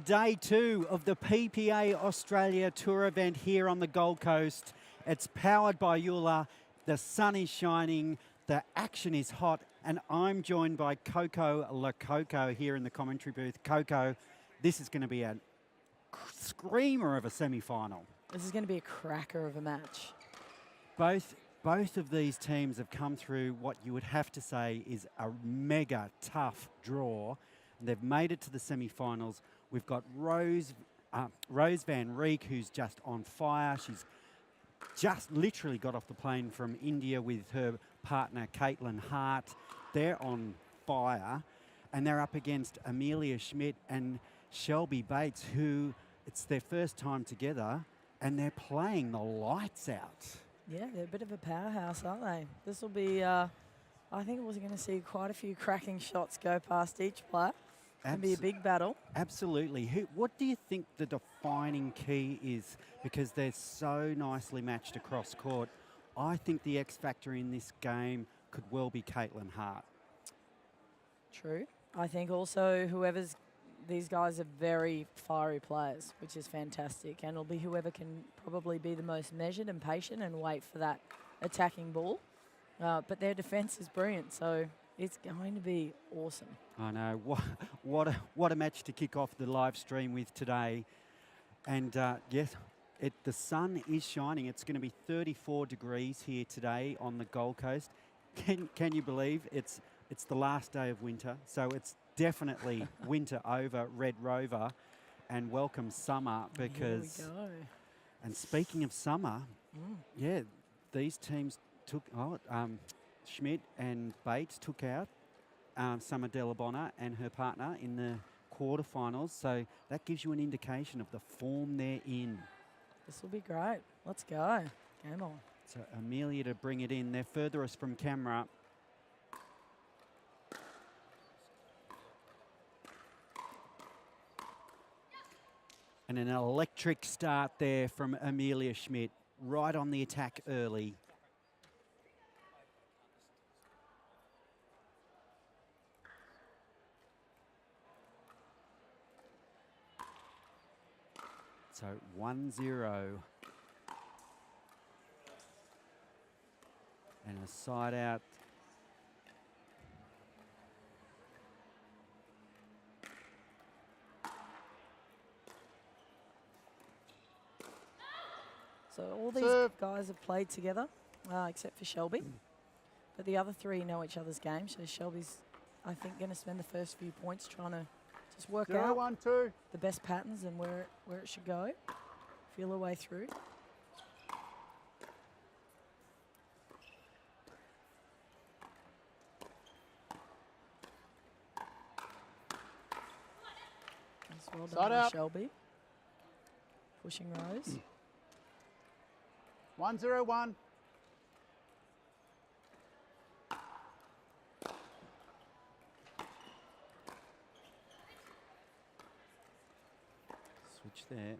day 2 of the PPA Australia Tour event here on the Gold Coast. It's powered by Joola. The sun is shining, the action is hot, and I'm joined by Coco Lococo here in the commentary booth. Coco, this is going to be a screamer of a semi-final. This is going to be a cracker of a match. Both of these teams have come through what you would have to say is a mega tough draw. They've made it to the semi-finals. We've got Rose Van Reek, who's just on fire. She's just literally got off the plane from India with her partner, Caitlin Hart. They're on fire. And they're up against Amelia Schmidt and Shelby Bates, who it's their first time together, and they're playing the lights out. Yeah, they're a bit of a powerhouse, aren't they? This will be, I think we're going to see quite a few cracking shots go past each player. It's going to be a big battle. Absolutely. What do you think the defining key is? Because they're so nicely matched across court. I think the X factor in this game could well be Caitlin Hart. True. I think also these guys are very fiery players, which is fantastic. And it'll be whoever can probably be the most measured and patient and wait for that attacking ball. But their defence is brilliant, so it's going to be awesome. I know. What a match to kick off the live stream with today. And yes, the sun is shining. It's going to be 34 degrees here today on the Gold Coast. Can you believe it's the last day of winter? So it's definitely winter over Red Rover, and welcome summer, because Here we go. And speaking of summer, yeah, these teams took Schmidt and Bates took out Summer Delabonna and her partner in the quarterfinals, so that gives you an indication of the form they're in. This will be great. Let's go. Game on. So Amelia to bring it in. They're furthest from camera. And an electric start there from Amelia Schmidt, right on the attack early. So 1-0. And a side out. So all these guys have played together, except for Shelby. But the other three know each other's game. So Shelby's, I think, going to spend the first few points trying to just work out 1-2. the best patterns and where it should go. Feel her way through. That's well done by Shelby. Pushing Rose. 1-0-1. Switch there.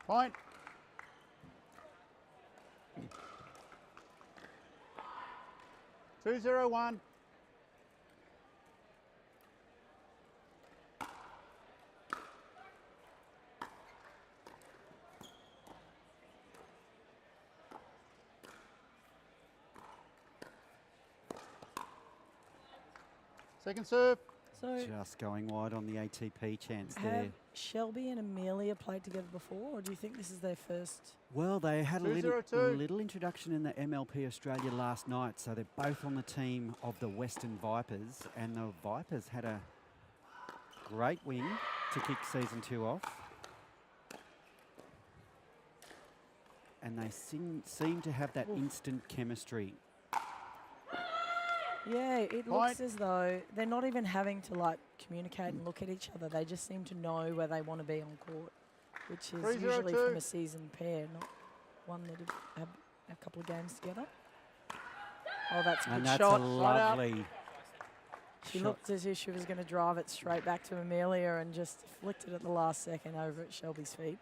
Point. Two, 0-1. Second serve. So Just going wide on the ATP chance have there. Shelby and Amelia played together before, or do you think this is their first? Well, they had a 2-0-2. little introduction in the MLP Australia last night, so they're both on the team of the Western Vipers, and the Vipers had a great win to kick season 2 off. And they seem to have that instant chemistry. Yeah, it looks as though they're not even having to communicate and look at each other. They just seem to know where they want to be on court, which is usually from a seasoned pair, not one that have a couple of games together. Oh, that's a good And that's shot. a lovely She shot. looked as if she was going to drive it straight back to Amelia and just flicked it at the last second over at Shelby's feet.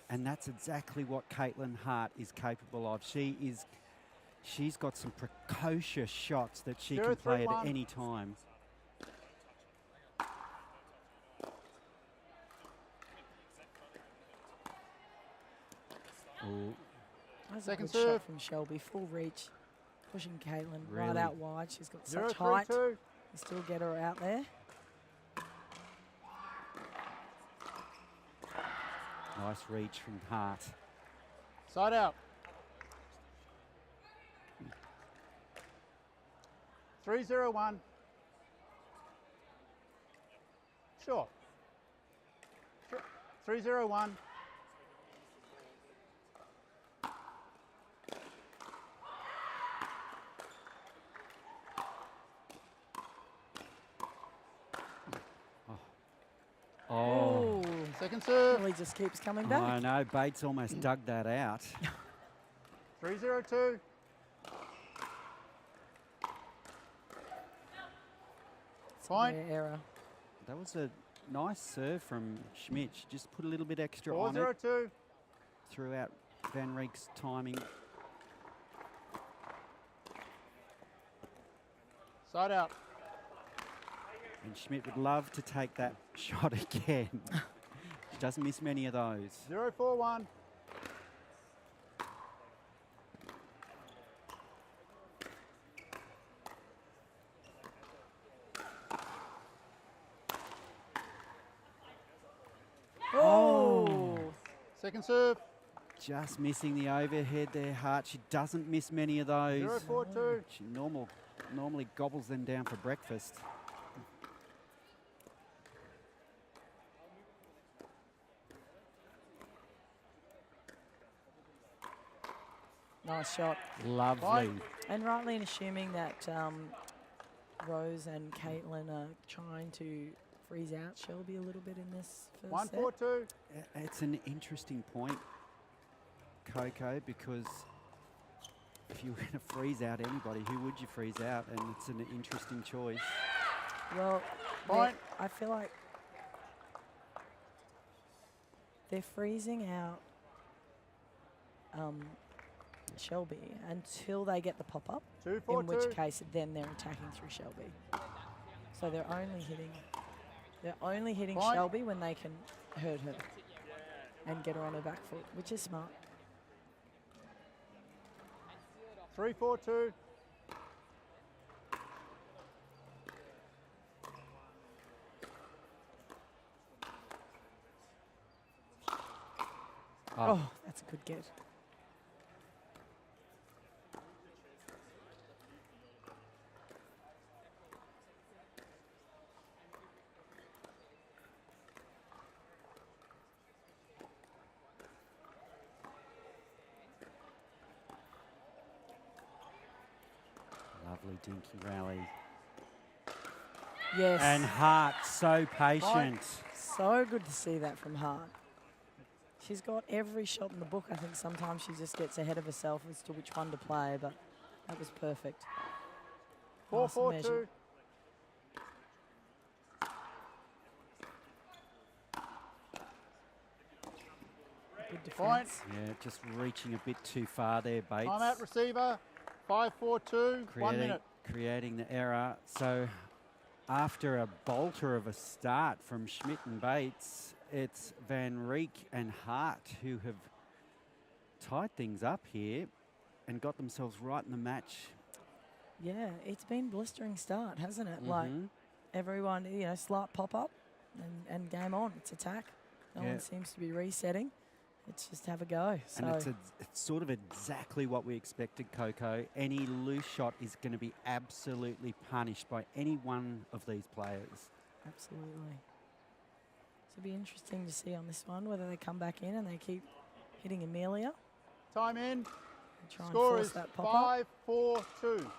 And that's exactly what Caitlin Hart is capable of. She's got some precocious shots that she can play at any time. Oh, That's Second a good shot serve. from Shelby. Full reach. Pushing Caitlin right Really? out wide. She's got 0 such 3 height. 2. You still get her out there. nice reach from Hart. Side out. 3-0-1. Sure. 3-0-1. Oh, Second serve. Really just keeps coming I back. know. Bates almost dug that out. 3-0-2. It's a Point. rare error. That was a nice serve from Schmidt. She just put a little bit extra on it 4-0-2. throughout Van Riek's timing. Side out. And Schmidt would love to take that shot again. She doesn't miss many of those. 0-4-1. Oh! Second serve. Just missing the overhead there, Hart. She doesn't miss many of those. 0-4-2. She normally gobbles them down for breakfast. Nice shot. Lovely. Point. And rightly in assuming that Rose and Caitlin are trying to freeze out Shelby a little bit in this first set. 1-4-2. It's an interesting point, Coco, because if you were going to freeze out anybody, who would you freeze out? And it's an interesting choice. Well, Point. I feel like they're freezing out Shelby until they get the pop-up, 2-4-2. in which case then they're attacking through Shelby. So they're only hitting Point. Shelby when they can hurt her and get her on her back foot, which is smart. 3-4-2. Oh, that's a good get. Lovely dinky rally. Yes. And Hart, so patient. So good to see that from Hart. She's got every shot in the book. I think sometimes she just gets ahead of herself as to which one to play, but that was perfect. Nice and 4-4-2. measured. Good Point. defence. Yeah, just reaching a bit too far there, Bates. Timeout receiver. 5-4-2. 1 minute. Creating the error. So after a bolter of a start from Schmidt and Bates, it's Van Riek and Hart who have tied things up here and got themselves right in the match. Yeah, it's been blistering start, hasn't it? Like Mhm. everyone, slight pop-up and game on. It's attack. No Yeah. one seems to be resetting. It's just have a go. So And it's sort of exactly what we expected, Coco. Any loose shot is going to be absolutely punished by any one of these players. absolutely. So it'll be interesting to see on this one whether they come back in and they keep hitting Amelia Time in. and try and Score force is that pop-up. 5-4-2.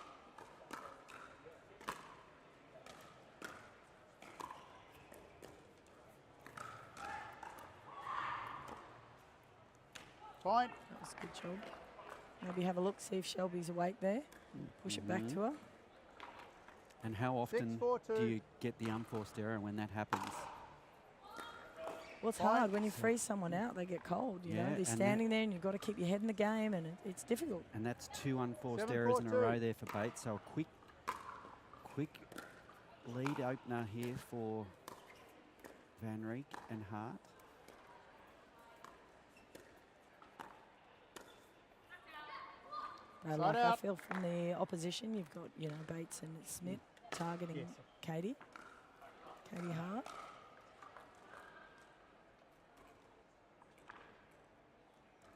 Point. That was a good job. Maybe have a look, see if Shelby's awake there. Push it back Mhm. to her. And how often 6-4-2. do you get the unforced error when that happens? Well, it's Point. hard. When you freeze someone out, they get cold. You Yeah, know, they're and standing there and you've got to keep your head in the game and it's difficult. And that's two unforced 7-4-2. errors in a row there for Bates. So a quick lead opener here for Van Riek and Hart. Bad Side luck. I out. feel from the opposition, you've got, you know, Bates and Smith targeting Yes. Katie Hart.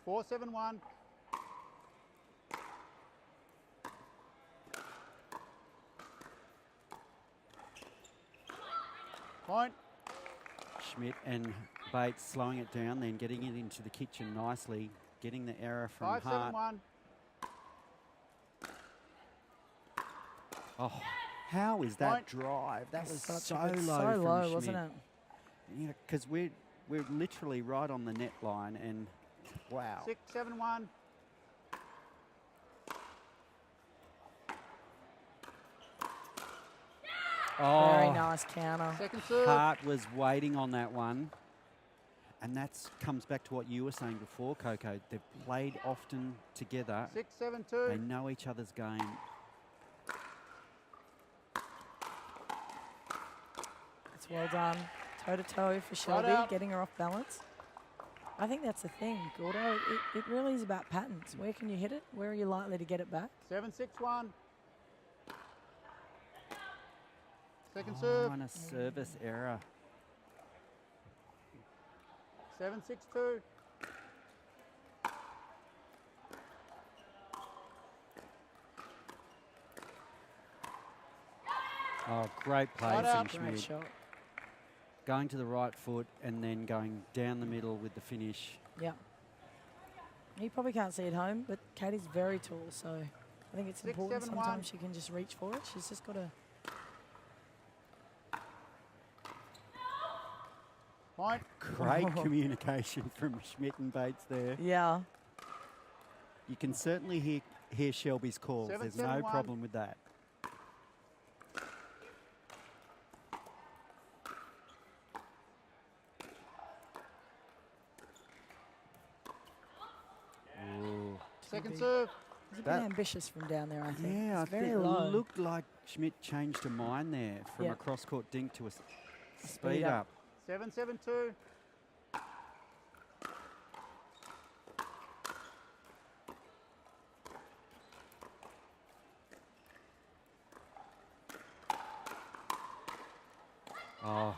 Four, 7-1. Point. Schmidt and Bates slowing it down, then getting it into the kitchen nicely, getting the error from 5, Hart. 7-1. Oh, how is that Point. drive? That was Such so a good, low so from low, Schmidt. wasn't it? Yeah, because we're literally right on the net line, and wow. 6, 7-1. Oh, Very nice counter. Second serve. Hart was waiting on that one. And that comes back to what you were saying before, Coco. They've played often together. 6, They 7-2. know each other's game. It's well done. Toe-to-toe for Shelby, out. getting her off balance. I think that's the thing, Gordo. It really is about patterns. Where can you hit it? Where are you likely to get it back? 7, 6-1. Second Oh, serve. and a service error. 7, 6-2. Oh, great play Right from out. Great Schmidt. shot. Going to the right foot and then going down the middle with the finish. Yeah. You probably can't see it home, but Katie's very tall, so I think it's 6, important 7, 1. sometimes she can just reach for it. She's just got to... Point. Great communication from Schmidt and Bates there. Yeah. You can certainly hear Shelby's calls. 7, There's 7, no 1. problem with that. Ooh. Second big. serve. It's a bit That- ambitious from down there, I think. Yeah, It's I very think low. it looked like Schmidt changed her mind there from Yeah. a cross-court dink to a Speed speed up. up. 7, 7-2. Oh,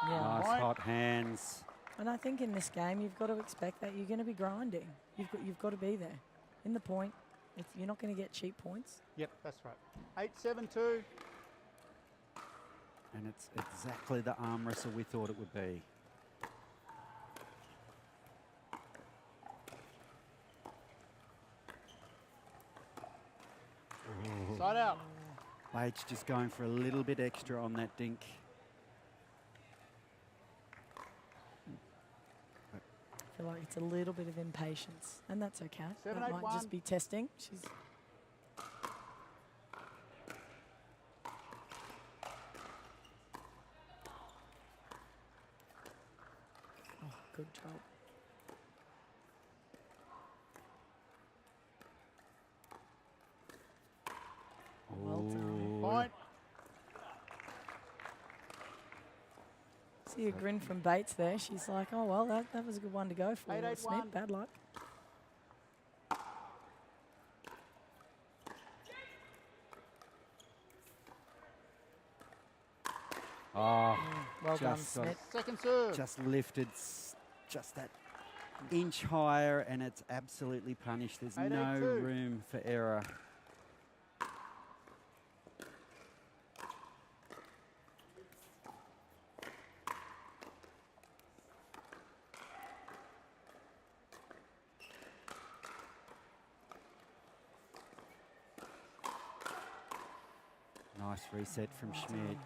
Yeah. nice Point. hot hands. And I think in this game, you've got to expect that you're going to be grinding. You've got to be there. In the point, you're not going to get cheap points. Yep, that's right. 8, 7-2. And it's exactly the arm wrestle we thought it would be. Side out. Bates just going for a little bit extra on that dink. I feel like it's a little bit of impatience, and that's okay. 7, That 8, might 1. just be testing. She's good job. Well done. Ooh. Point. See a grin from Bates there. She's like, oh, well, that was a good one to go for. 8, 8, Smith, 1. bad luck. Oh, Well done, just, Smith. Second serve. just lifted just that inch higher, and it's absolutely punished. There's 8, 8, no 2. room for error. Nice reset from Schmidt.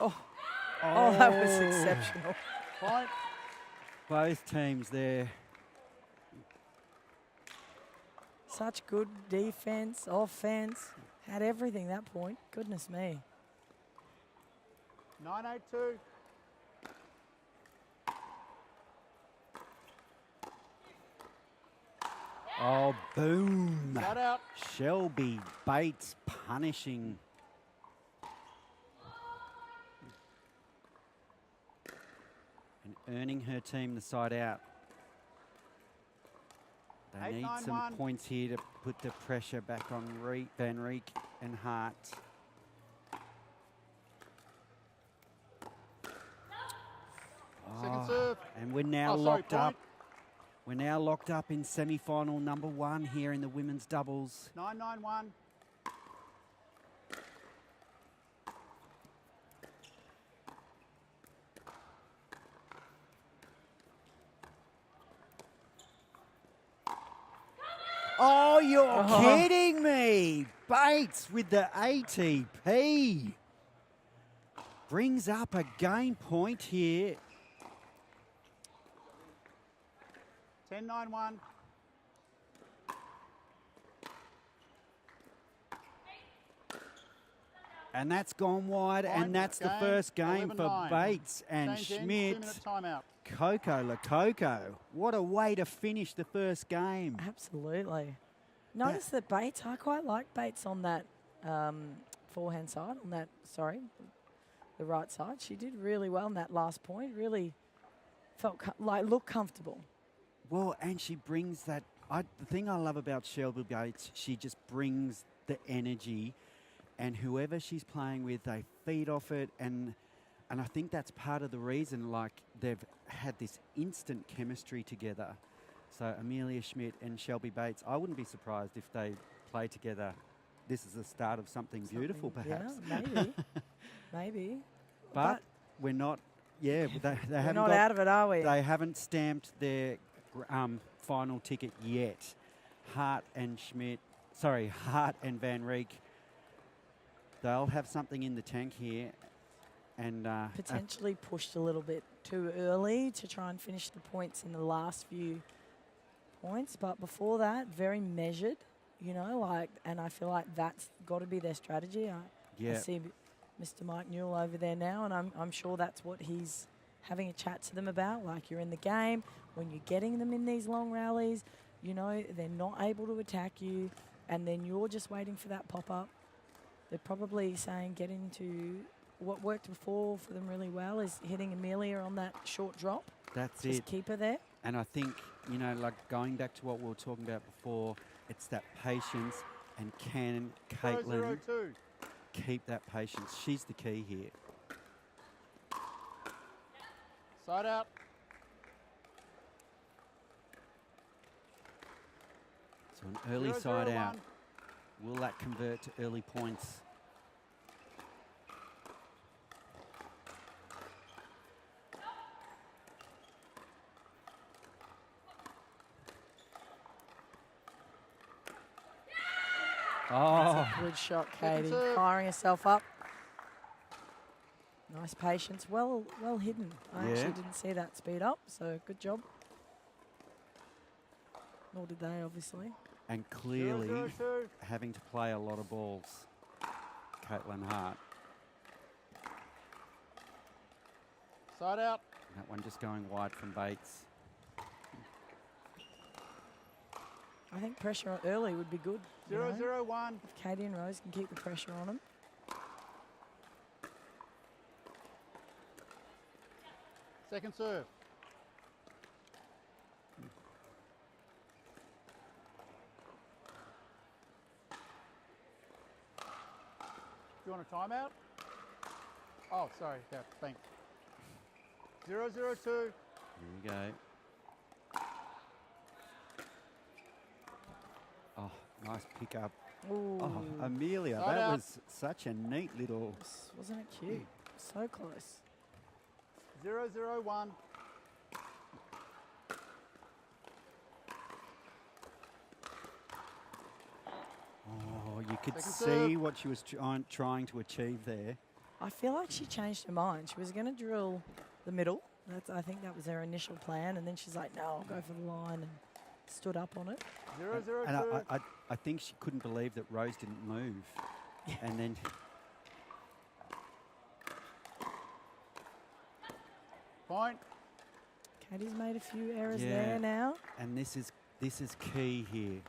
Oh, that was exceptional. Point. Both teams there. Such good defense, offense. Had everything that point. Goodness me. 9, 8, 2. Oh, boom. Side out. Shelby Bates punishing. And earning her team the side out. They need some 8-9-1. points here to put the pressure back on Van Rieck and Hart. Second serve. And we're now Oh, sorry, locked up. point. We're now locked up in semi-final number 1 here in the women's doubles. 9-9-1. Oh, you're kidding me. Bates with the ATP. Brings up a game point here. 10-9-1. And that's gone wide, Point, and that's the game, first game for 11-9. Bates and Change in, Schmidt. 2-minute timeout. Coco Lococo. What a way to finish the first game. Absolutely. Notice that Bates, I quite like Bates on that forehand side, on that, the right side. She did really well in that last point, really felt looked comfortable. Well, and she brings that. The thing I love about Shelby Bates, she just brings the energy, and whoever she's playing with, they feed off it, and I think that's part of the reason. Like, they've had this instant chemistry together. So Amelia Schmidt and Shelby Bates, I wouldn't be surprised if they play together. This is the start of something beautiful, perhaps. Yeah, maybe, maybe. But we're not. Yeah, they We're haven't not got, out of it, are we? They haven't stamped their final ticket yet. Hart and Van Rieck. They'll have something in the tank here, and Potentially pushed a little bit too early to try and finish the points in the last few points, but before that, very measured. And I feel like that's got to be their strategy. I see Mr. Mike Newell over there now, and I'm sure that's what he's having a chat to them about. Like, you're in the game, when you're getting them in these long rallies, they're not able to attack you, and then you're just waiting for that pop-up. They're probably saying get into what worked before for them really well is hitting Amelia on that short drop. That's just it. Keep her there. And I think, like going back to what we were talking about before, it's that patience, and can Caitlin 0-0-2. keep that patience? She's the key here. Side out. So an early 0-0-1. side out. Will that convert to early points? Oh, Good shot, Second Katie. serve. Firing herself up. Nice patience. Well hidden. I Yeah. actually didn't see that speed up, so good job. Nor did they, obviously. and clearly 0-0-2. having to play a lot of balls, Caitlin Hart. Side out. That one just going wide from Bates. I think pressure on early would be good. 0-0-1. If Katie and Rose can keep the pressure on them. Second serve. Do you want a timeout? Oh, sorry. Yeah, thanks. 0-0-2. Here we go. Oh, nice pickup. Ooh, Oh, Amelia, Side that out. was such a neat little. wasn't it cute? So close. 0-0-1. Oh, you could Second see serve. what she was trying to achieve there. I feel like she changed her mind. She was going to drill the middle. I think that was her initial plan, and then she's like, "No, I'll go for the line," and stood up on it. 0-0-2. And I think she couldn't believe that Rose didn't move. And then Point. Katie's made a few errors Yeah. there now. and this is key here.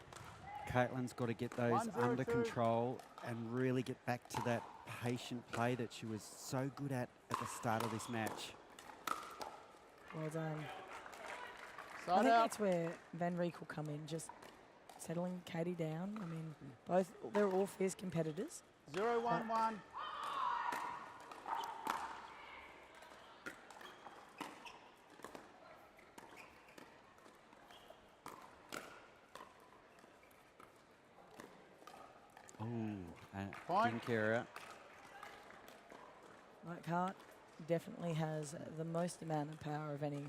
Caitlin's got to get those 1-0-2. under control and really get back to that patient play that she was so good at the start of this match. Well done. I Side think out. that's where Van Rieck will come in, just settling Katie down. I mean, they're all fierce competitors. 0-1-1. Point. Didn't care out. Mike Hart definitely has the most amount of power of any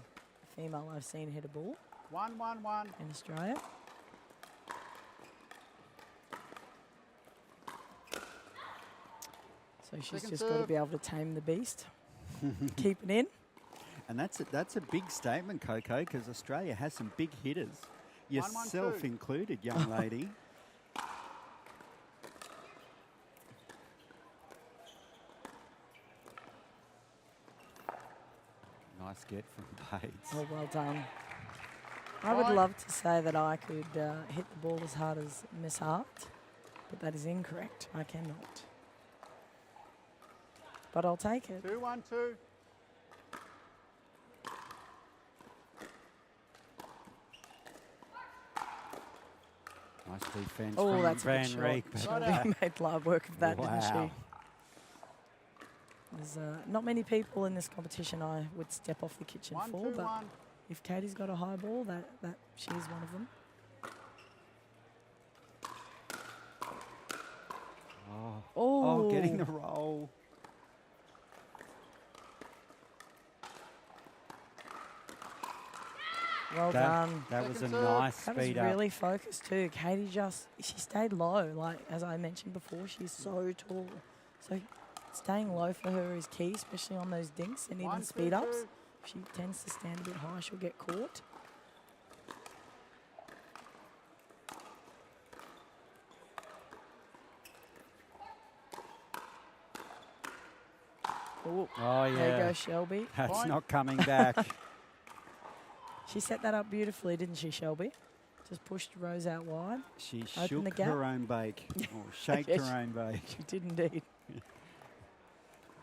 female I've seen hit a ball 1-1-1. in Australia. So she's Second just got to serve. be able to tame the beast, keep it in. And that's a big statement, Coco, because Australia has some big hitters, 1-1-2. yourself included, young lady. Nice get from Bates. Oh, well done. I would Point. love to say that I could hit the ball as hard as Miss Hart, but that is incorrect. I cannot. But I'll take it. 2-1-2. Nice defence Oh, from that's a Van good shot. Rieck. but- Shot. Shelby made live work of that, didn't Wow. she? There's not many people in this competition I would step off the kitchen for, but 1-2-1. if Katie's got a high ball, that she's one of them. Oh, getting the roll. Well done. That was a Second serve. nice That was speed up. really focused too. Katie she stayed low. Like, as I mentioned before, she's so tall. So staying low for her is key, especially on those dinks and even 1-2-2. speed ups. If she tends to stand a bit high, she'll get caught. Oh, Oh, yeah. there you go, Shelby. That's Point. not coming back. She set that up beautifully, didn't she, Shelby? Just pushed Rose out wide. She Open the shook gap. her own bake, or shaked Yes. her own bake. She did indeed.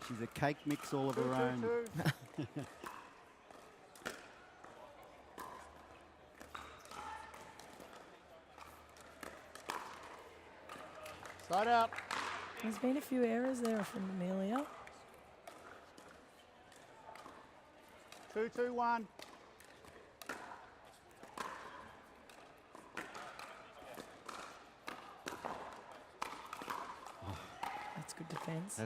She's a cake mix all of her own. 2-2-2. Side out. There's been a few errors there from Amelia. 2-2-1. That's good defence.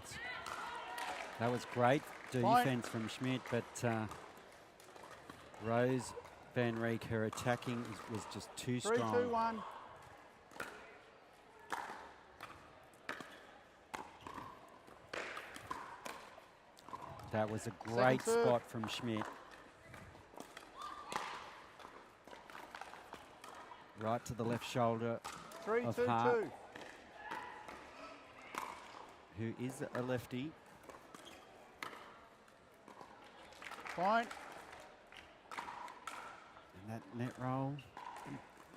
That was great Point. defence from Schmidt, but Rose Van Rieck, her attacking was just too strong. 3-2-1. That was a great serve. spot from Schmidt. Right to the left shoulder, 3-2-2. who is a lefty. Point. And that net roll,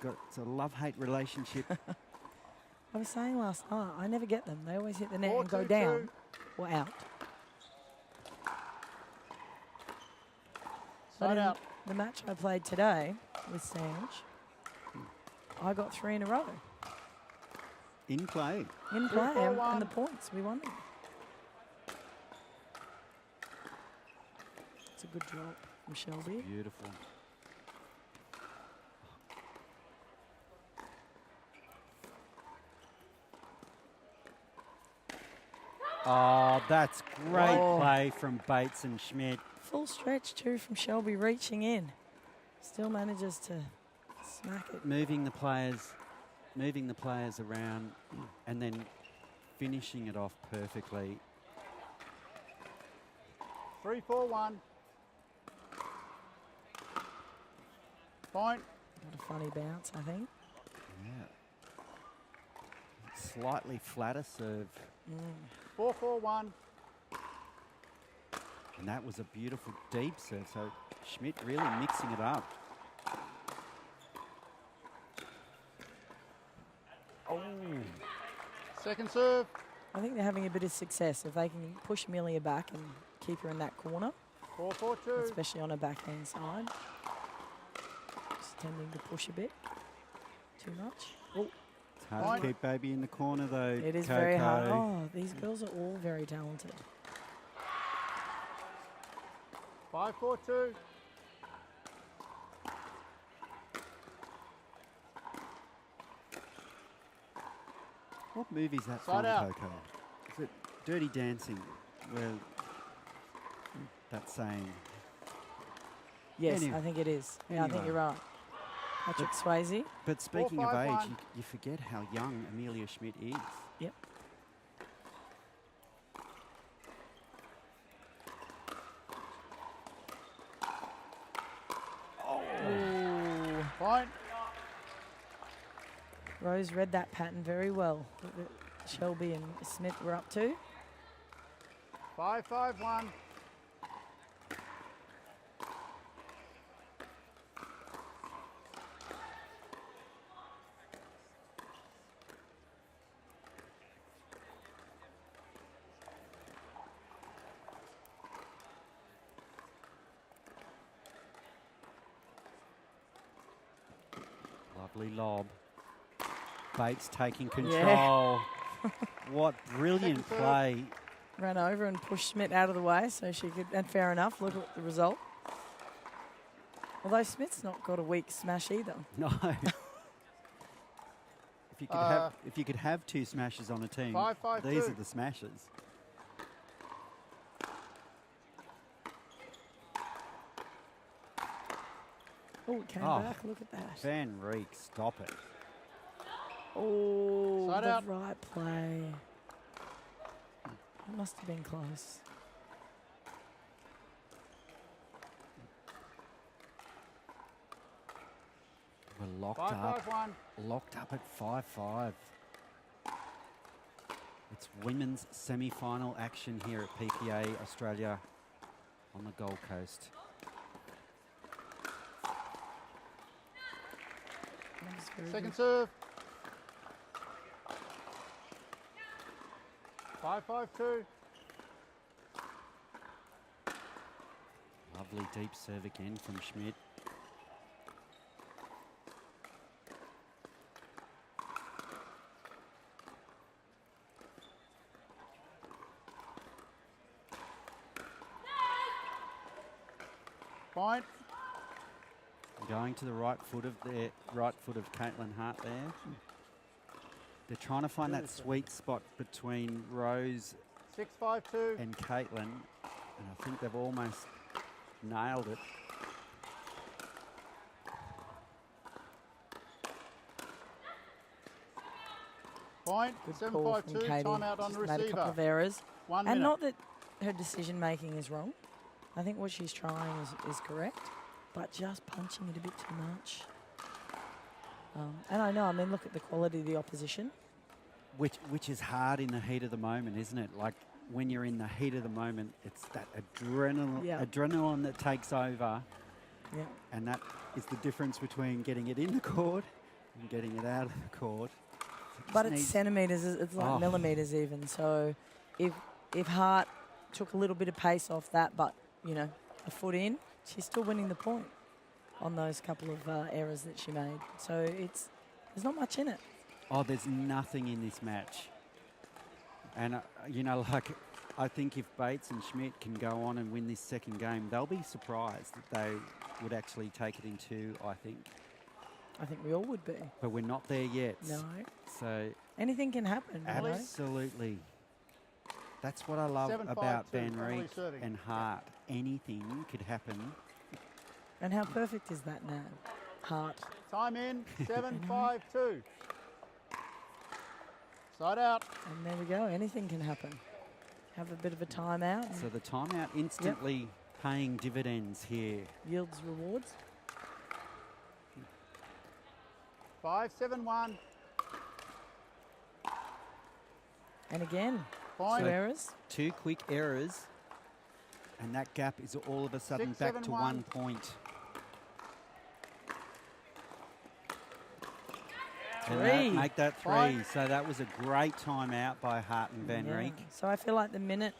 it's a love-hate relationship. I was saying last night, I never get them. They always hit the net and go 4-2-2. down or out. But Side in out. the match I played today with Sanj, I got 3 in a row In play. in play, and 4-1. the points, we won them. It's a good drop from Shelby. Beautiful. Oh, that's great Oh. play from Bates and Schmidt. Full stretch too from Shelby reaching in. Still manages to smack it. Moving the players around and then finishing it off perfectly. 3-4-1. Point. What a funny bounce, I think. Yeah. Slightly flatter serve. 4-4-1. And that was a beautiful deep serve. So Schmidt really mixing it up. Oh, Second serve. I think they're having a bit of success if they can push Amelia back and keep her in that corner, 4-4-2. especially on her backhand side. tending to push a bit too much. Oh, It's hard Point. to keep baby in the corner though. it is Coco. very hard. Oh, these girls are all very talented. 5-4-2. What movie is that Side from, out. Coco? Is it Dirty Dancing? Where that saying. Yes, Anyway. I think it is. Yeah, I think Anyway. you're right. Patrick Swayze. But speaking of 4-5-1. age, you forget how young Amelia Schmidt is. Yep. Ooh. Point. Rose read that pattern very well. That Shelby and Smith were up to. 5-5-1. Lovely lob. Bates taking Yeah. control. What brilliant Second serve. play. Ran over and pushed Smith out of the way so she could, and fair enough, look at the result. Although Smith's not got a weak smash either. No. If you could have two smashes on a team, 5-5-2. these are the smashes. Oh, it came Oh. back, look at that. Van Reek, stop it. Oh, Side the out. right play. It must have been close. We're locked up. 5-5-1. Locked up at 5-5. It's women's semi-final action here at PPA Australia on the Gold Coast. That was very Second good. serve. 5-5-2. Lovely deep serve again from Schmidt. Point. Going to the right foot of Caitlin Hart there. They're trying to find that sweet spot between Rose 6-5-2. and Caitlin, and I think they've almost nailed it. Point. Good call from 7-5-2. Katie. Timeout on She's the made a couple receiver. of errors. 1 And minute. not that her decision making is wrong. I think what she's trying is correct, but just punching it a bit too much. And I know, I mean, look at the quality of the opposition. Which is hard in the heat of the moment, isn't it? Like when you're in the heat of the moment, it's that adrenaline that takes over, Yeah. and that is the difference between getting it in the court and getting it out of the court. But Just it's needs- centimetres, it's like Oh. millimetres even. So if Hart took a little bit of pace off that, but, you know, a foot in, she's still winning the point on those couple of errors that she made. So there's not much in it. Oh, there's nothing in this match. And, I think if Bates and Schmidt can go on and win this second game, they'll be surprised that they would actually take it in two, I think. I think we all would be. But we're not there yet. No. So, Anything can happen, you know? absolutely. That's what I love 7-5-2, about Van Emily Reek serving. and Hart. Anything could happen. And how perfect is that now? Hart. Time in. 7-5-2. Side out. And there we go. Anything can happen. Have a bit of a timeout. And So the timeout instantly paying dividends here. yields rewards. 5-7-1. And again, Point. two errors. Two quick errors, and that gap is all of a sudden 6, back 7, to 1. 1 point. And Three. make that 3. Five. So that was a great timeout by Hart and Van Yeah. Reek. So I feel like the minute,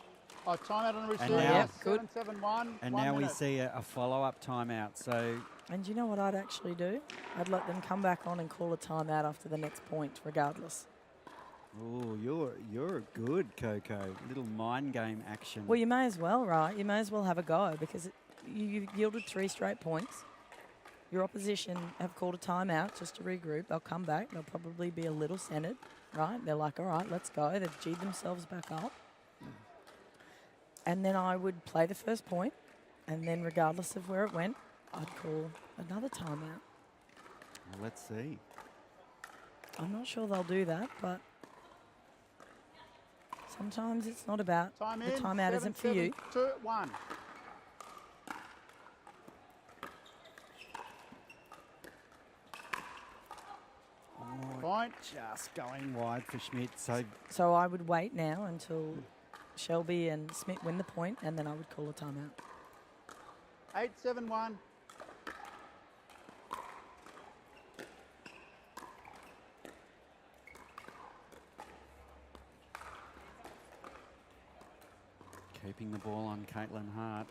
Timeout on the receiver. now- Yep, good. 7-7-1. And 1 now we minute. see a follow-up timeout. So And you know what I'd actually do? I'd let them come back on and call a timeout after the next point, regardless. Oh, you're good, Coco. Little mind game action. Well, you may as well, right? You may as well have a go because you've yielded 3 straight points. Your opposition have called a timeout just to regroup. They'll come back. They'll probably be a little centered, right? They're like, all right, let's go. They've G'd themselves back up. And then I would play the first point, and then regardless of where it went, I'd call another timeout. Well, let's see. I'm not sure they'll do that, but sometimes it's not about Time the in. timeout 7, isn't for 7, you. 2, 1. Oh, Point. just going wide for Schmidt. So I would wait now until Shelby and Smith win the point, and then I would call a timeout. 8, 7, 1. keeping the ball on Caitlin Hart.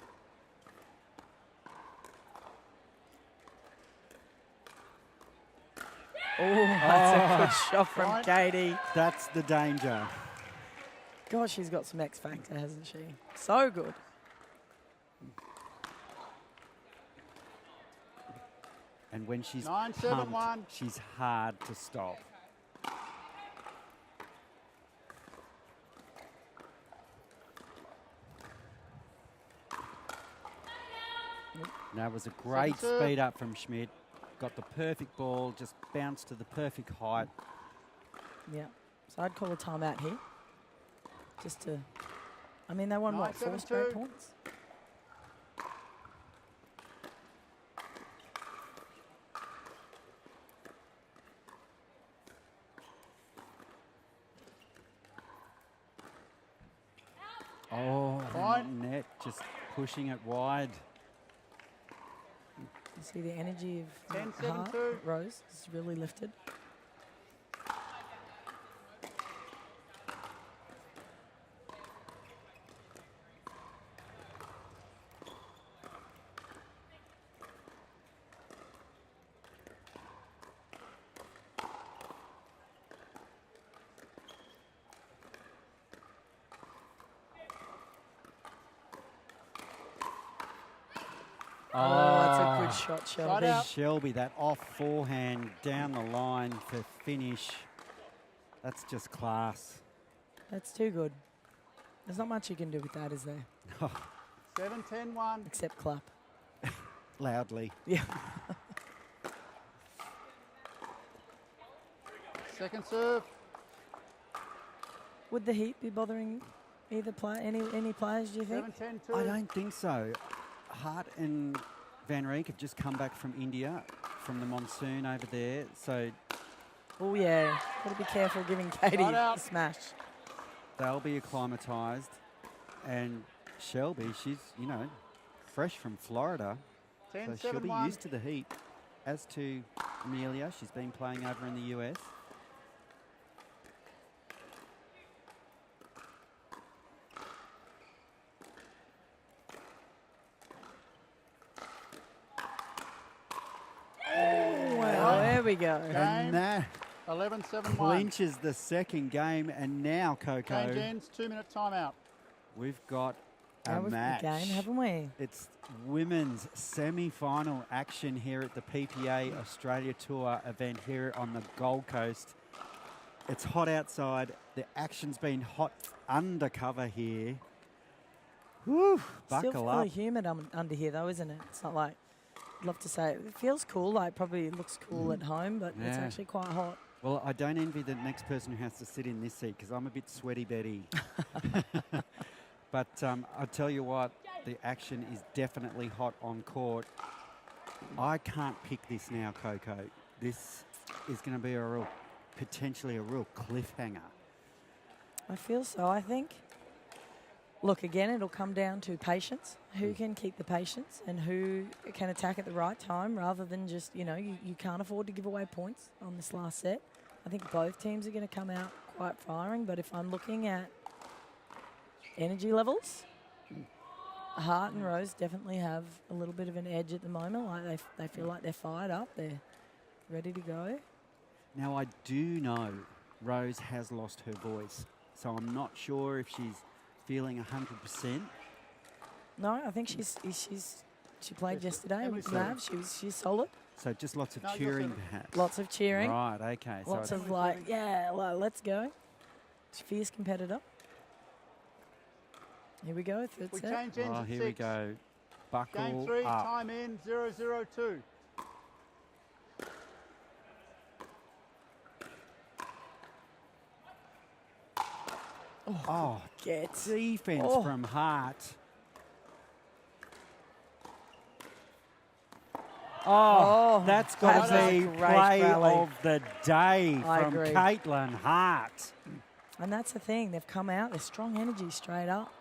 Oh, that's a good shot from Right. Katie. That's the danger. God, she's got some X factor, hasn't she? So good. And when she's 9, 7, pumped, 1. she's hard to stop. That was a great serve. speed up from Schmidt. Got the perfect ball, just bounced to the perfect height. Yeah. So I'd call a timeout here. Just to, I mean, they won, what, 4 straight 9-7-2. points? Oh, Point. net just pushing it wide. You see the energy of 10, Hart, 7-2. Rose is really lifted. Oh, that's a good shot, Shelby. out. Shelby, that off forehand down the line for finish. That's just class. That's too good. There's not much you can do with that, is there? 7, 10, 1. Except clap. Loudly. Yeah. Second serve. Would the heat be bothering either player, any players, do you think? 7, 10, 2. I don't think so. Hart and Van Rieck have just come back from India, from the monsoon over there. So Oh, yeah. Got to be careful giving Katie Right a out. smash. they'll be acclimatised. And Shelby, she's, you know, fresh from Florida. 10, So she'll 7, be 1. used to the heat. As to Amelia, she's been playing over in the US. Well, there we go. Game. And that 11, 7, 1. clinches the second game. And now, Coco, Change ends. 2-minute timeout. we've got Now a we've got match. a game, haven't we? It's women's semi-final action here at the PPA Australia Tour event here on the Gold Coast. It's hot outside. The action's been hot undercover here. Woo, Still buckle fairly up. humid under here, though, isn't it? It's not like, I'd love to say it feels cool, like probably looks cool at home, but it's Yeah. actually quite hot. Well, I don't envy the next person who has to sit in this seat because I'm a bit sweaty Betty. But I'll tell you what, the action is definitely hot on court. I can't pick this now, Coco. This is going to be potentially a real cliffhanger. I feel so. I think, look, again, it'll come down to patience. Who can keep the patience and who can attack at the right time rather than just, you know, you can't afford to give away points on this last set. I think both teams are going to come out quite firing, but if I'm looking at energy levels, Hart and Rose definitely have a little bit of an edge at the moment. Like they feel like they're fired up. They're ready to go. Now, I do know Rose has lost her voice, so I'm not sure if she's feeling 100%. No, I think she played yesterday with Mav. She's solid. So just lots of No, you're cheering, seven. perhaps. Lots of cheering. Right, okay. Lots so of like, yeah, well, let's go. She's a fierce competitor. Here we go, third We set. change ends at here 6. we go. Buckle Game 3, up. time in, 0-0-2. Oh, Gets. defense Oh. from Hart. Oh, that's got that to was be a great play rally. of the day I from agree. Caitlin Hart. And that's the thing. They've come out. They're strong energy straight up.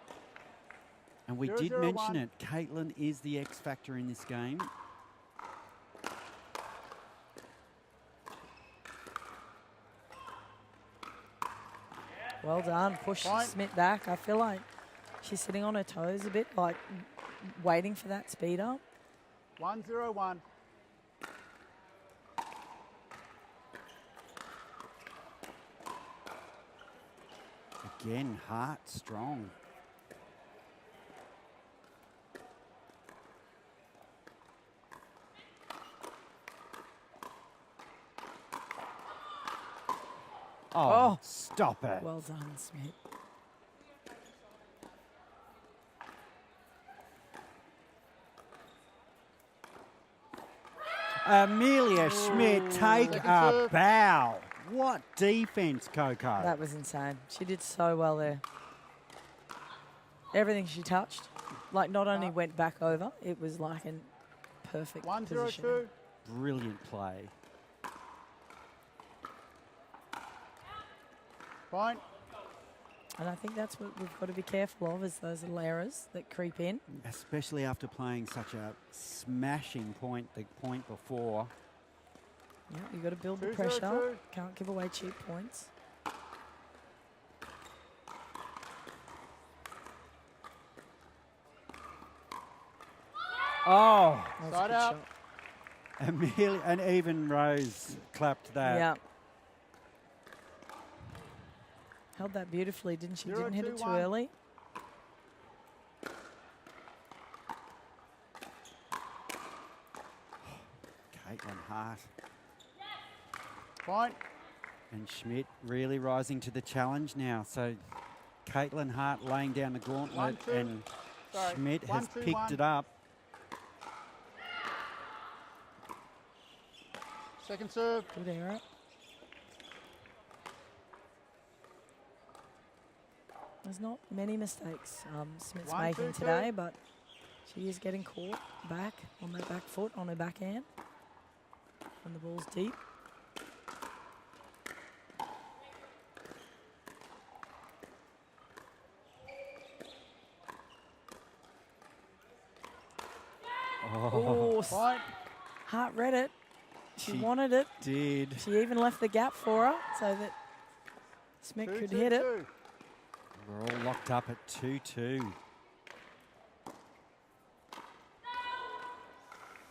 And we 0-0-1. did mention it. Caitlin is the X factor in this game. Well done. Push Point. Smith back. I feel like she's sitting on her toes a bit, like waiting for that speed up. 1-0-1. Again, Hart strong. Oh, stop it. Well done, Smith. Amelia Schmidt, take Second a serve. bow. What defense, Coco. That was insane. She did so well there. Everything she touched, like not only went back over, it was like a perfect 1-0-2. position. Brilliant play. Point. And I think that's what we've got to be careful of, is those little errors that creep in. Especially after playing such a smashing point the point before. Yeah, you've got to build the 2-0-2. pressure. Can't give away cheap points. Oh, That was a Side good out. shot. Amelia, and even Rose clapped that. Yeah. Held that beautifully, didn't she? Didn't hit it too 0-2-1. early. Caitlin Hart Point. and Schmidt really rising to the challenge now. So Caitlin Hart laying down the gauntlet 1-2. and Sorry, Schmidt has 1-2-1. picked it up. Second serve. Good error. There's not many mistakes Smith's 1-2-2. making today, but she is getting caught back on that back foot, on her backhand. When the ball's deep. Oh, Point. Hart read it. She She wanted it. did. She even left the gap for her so that Smith could hit it. 2-2-2. We're all locked up at 2-2.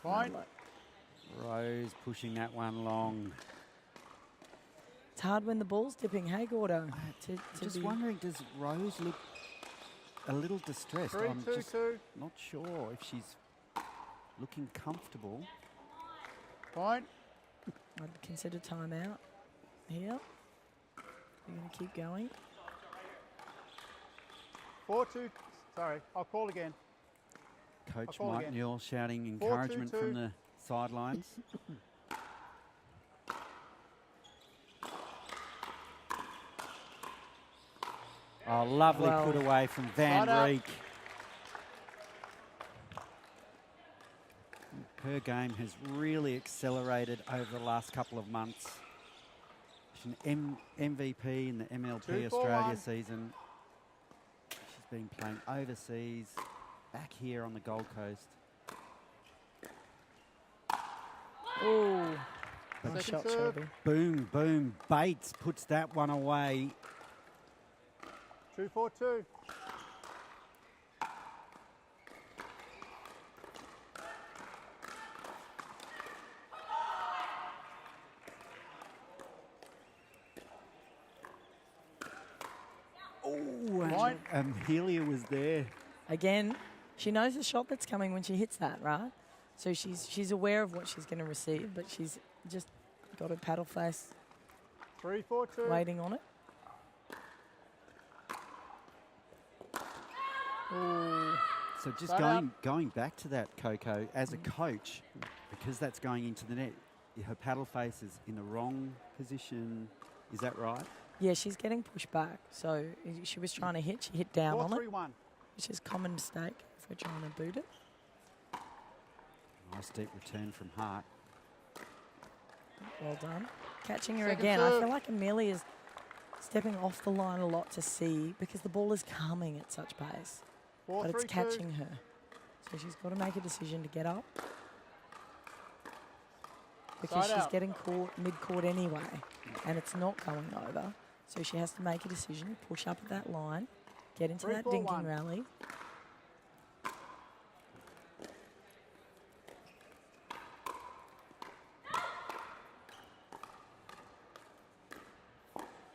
Point. Rose pushing that one long. It's hard when the ball's dipping. Hey, Gordo. To Just be wondering, does Rose look a little distressed? I'm just 3-2-2. not sure if she's looking comfortable. Point. I'd consider timeout here. You're going to keep going. 4-2. Sorry, I'll call again. Coach call Mike again. Newell shouting 4-2-2. encouragement from the sidelines. Oh, lovely Well, put away from Van side up. Reek. Her game has really accelerated over the last couple of months. She's an MVP in the MLP 2-4-1. Australia season. She's been playing overseas, back here on the Gold Coast. Oh, Second nice shot, serve. Shelby. Boom, boom. Bates puts that one away. 2-4-2. Point. Amelia was there. Again, she knows the shot that's coming when she hits that, right? So she's aware of what she's going to receive, but she's just got her paddle face 3-4-2. waiting on it. Ooh. So just Side going back to that, Coco, as a coach, because that's going into the net, her paddle face is in the wrong position. Is that right? Yeah, she's getting pushed back. So she was trying to hit. She hit down on it, 4-3-1. which is a common mistake if we're trying to boot it. Nice deep return from Hart. Well done. Catching her Second again. I serve. feel like Amelia's stepping off the line a lot to see because the ball is coming at such pace. But it's 4-3-2. catching her. So she's got to make a decision to get up. Because Side she's out. getting caught mid-court anyway. And it's not going over. So she has to make a decision, push up at that line, get into that 3-4-1. dinking rally.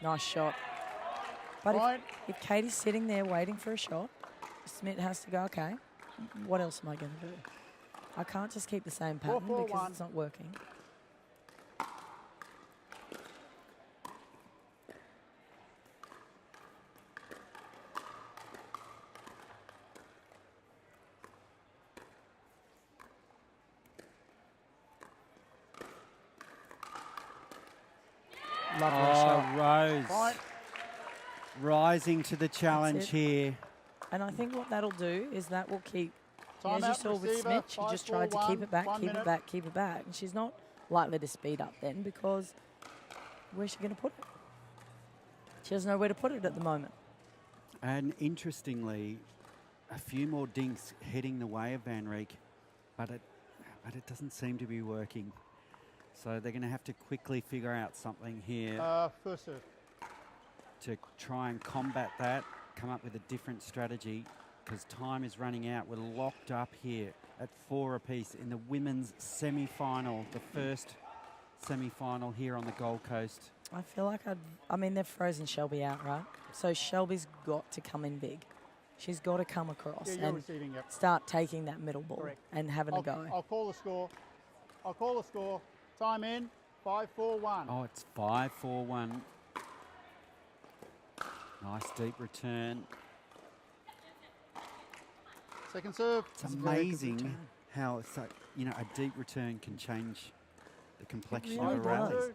Nice shot. But Point. if Katie's sitting there waiting for a shot, Smith has to go, okay, what else am I going to do? I can't just keep the same pattern 4-4-1. because it's not working. Lovely shot. Rose Point. rising to the challenge it. here. And I think what that'll do is that will keep, Time as you out, saw with receiver, Smith, she just tried to keep it back, 5-4-1, keep it 1 minute. back, keep it back. And she's not likely to speed up then because where's she going to put it? She doesn't know where to put it at the moment. And interestingly, a few more dinks heading the way of Van Rieck, but it doesn't seem to be working. So they're going to have to quickly figure out something here First serve. to try and combat that, come up with a different strategy because time is running out. We're locked up here at 4 apiece in the women's semi-final, the first semi-final here on the Gold Coast. I feel like I mean, they've frozen Shelby out, right? So Shelby's got to come in big. She's got to come across Yeah, you're and receiving, yep. start taking that middle ball Correct. and having a go. I'll call the score. I'll call the score. Time in. 5-4-1. Oh, it's 5-4-1. Nice deep return. Second serve. It's It's a very good amazing return. how a deep return can change the complexion really of a rally. does.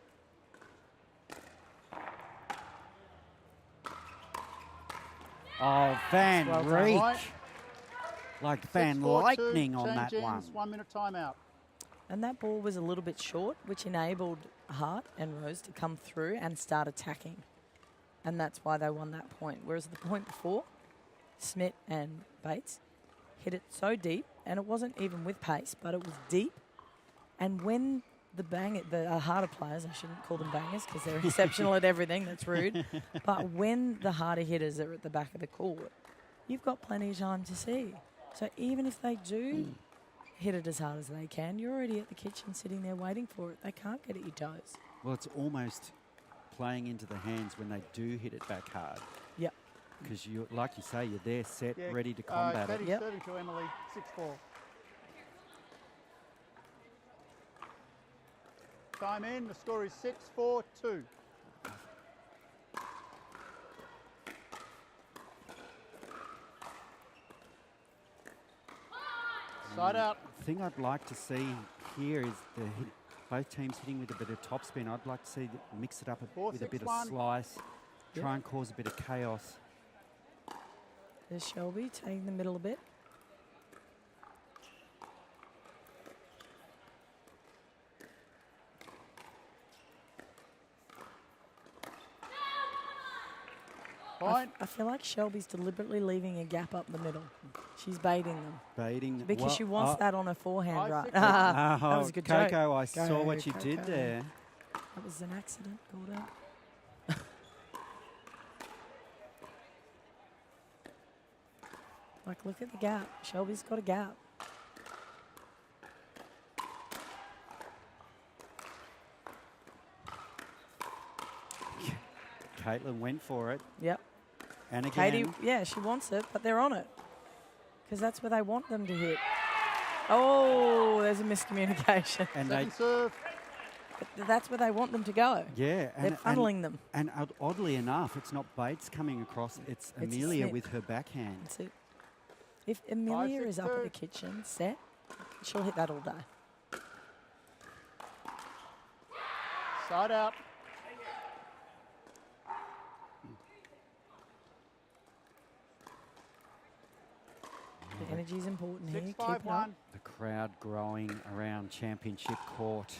Oh, Van Well done. Rieck. Right. Like Van 6-4-2, Lightning on change that ends, one. 1 minute timeout. And that ball was a little bit short, which enabled Hart and Rose to come through and start attacking. And that's why they won that point. Whereas the point before, Smith and Bates hit it so deep, and it wasn't even with pace, but it was deep. And when the harder players, I shouldn't call them bangers because they're exceptional at everything, that's rude. But when the harder hitters are at the back of the court, you've got plenty of time to see. So even if they do hit it as hard as they can, you're already at the kitchen sitting there waiting for it. They can't get at your toes. Well, it's almost playing into the hands when they do hit it back hard. Yep. Because, like you say, you're there, set, Yeah, ready to combat it. Katie's Yep. serving to Emily. 6-4. Time in. The score is 6-4-2. Side out. The thing I'd like to see here is both teams hitting with a bit of topspin. I'd like to see mix it up with a bit of 4-6-1. slice, Yep. try and cause a bit of chaos. There's Shelby taking the middle a bit. Point. I feel like Shelby's deliberately leaving a gap up the middle. She's baiting them Baiting. because she wants that on her forehand, right? 5-6. that Oh, was a good Coco, joke. I saw Go, what you did Coco. there. That was an accident, called out. Like, look at the gap. Shelby's got a gap. Caitlin went for it. Yep. And again. Katie, yeah, she wants it, but they're on it. Because that's where they want them to hit. Oh, there's a miscommunication. And Second serve. But that's where they want them to go. yeah. They're funneling them. And oddly enough, it's not Bates coming across, it's Amelia Smith. with her backhand. That's it. If Amelia 5, 6, is up at 2. the kitchen set, she'll hit that all day. Side out. The energy is important 6, here. 5, Keep it up. 1. The crowd growing around Championship Court.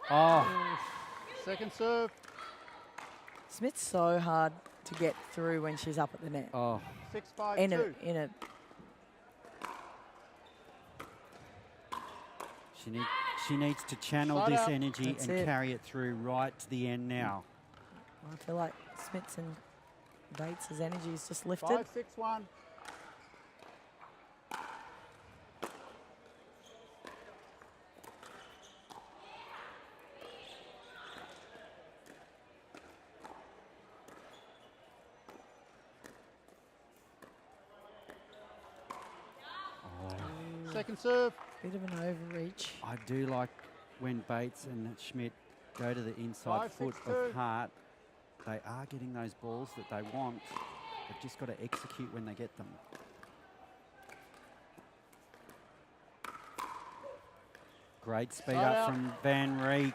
Oh, Second serve. Smith's so hard to get through when she's up at the net. oh. 6, 5, In 2. a She needs to channel Side this out. energy That's and it. carry it through right to the end now. I feel like Smith's and Bates' energy is just lifted. 5, 6, 1. Second serve. Bit of an overreach. I do like when Bates and Schmidt go to the inside 5, foot 6, of 2. Hart. They are getting those balls that they want. They've just got to execute when they get them. Great speed Side up out. from Van Reek.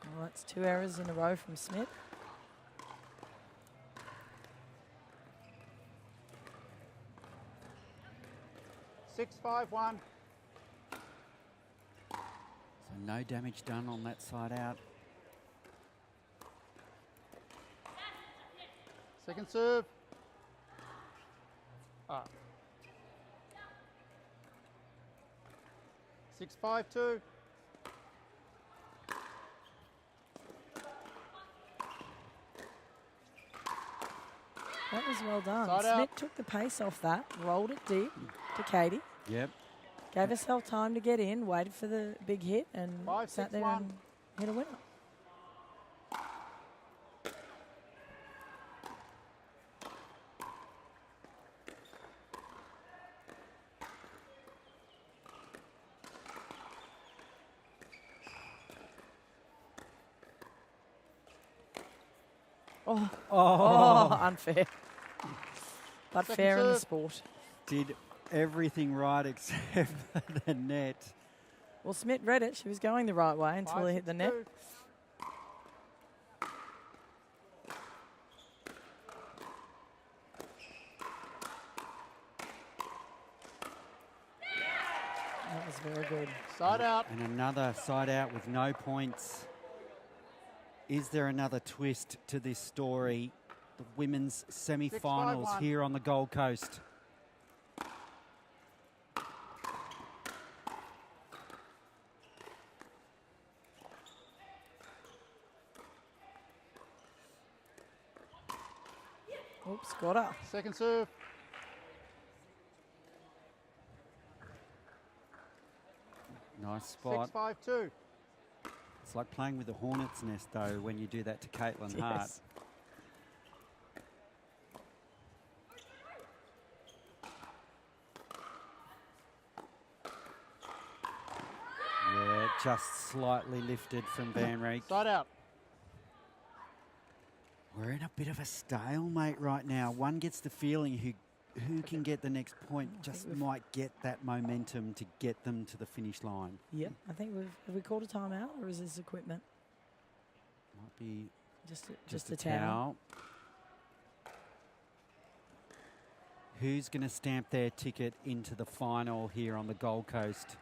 Well, that's 2 errors in a row from Smith. Six, 5, 1. So no damage done on that side out. Second serve. 6, 5, 2. That was well done. Side out. Smith took the pace off that, rolled it deep to Katie, Yep. gave herself time to get in, waited for the big hit, and 5, sat 6, there 1. and hit a winner. Oh, Oh, unfair. But Second fair in the serve. sport. did everything right except for the net. Well, Smith read it. She was going the right way until 5, it hit 6, the net. 2. That was very good. Side out. And another side out with no points. Is there another twist to this story? The women's semi-finals 6-5-1. here on the Gold Coast. Oops, squatter. Second serve. Nice 6, spot. 5, 2. It's like playing with the hornet's nest, though, when you do that to Caitlin Hart. Yes. Yeah, just slightly lifted from Van Reek. Side out. We're in a bit of a stalemate right now. One gets the feeling who can get the next point just might get that momentum to get them to the finish line. Yep. I think have we called a timeout, or is this equipment? Might be Just a towel. Who's going to stamp their ticket into the final here on the Gold Coast?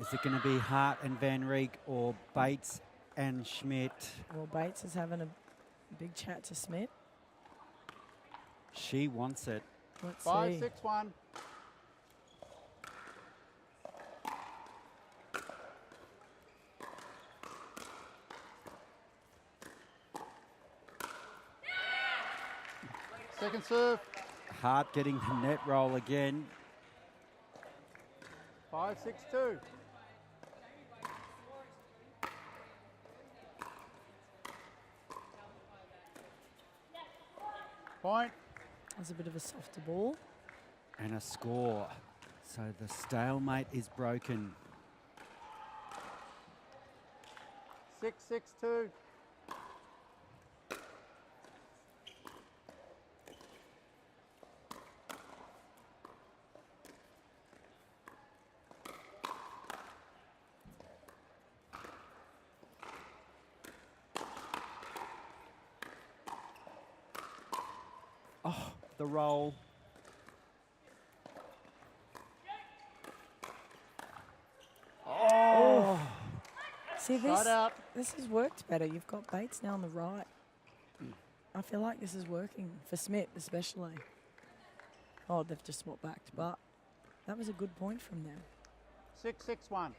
Is it going to be Hart and Van Reek or Bates and Schmidt? Well, Bates is having a big chat to Smith. She wants it. Let's 5, see. 6, 1. Second serve. Hart getting the net roll again. 5, 6, 2. Point. That's a bit of a softer ball. And a score. So the stalemate is broken. 6-6-2. Oh, the roll. Oh. See, Side out. this has worked better. You've got Bates now on the right. I feel like this is working for Smith especially. Oh, they've just swapped back, but that was a good point from them. 6-6-1.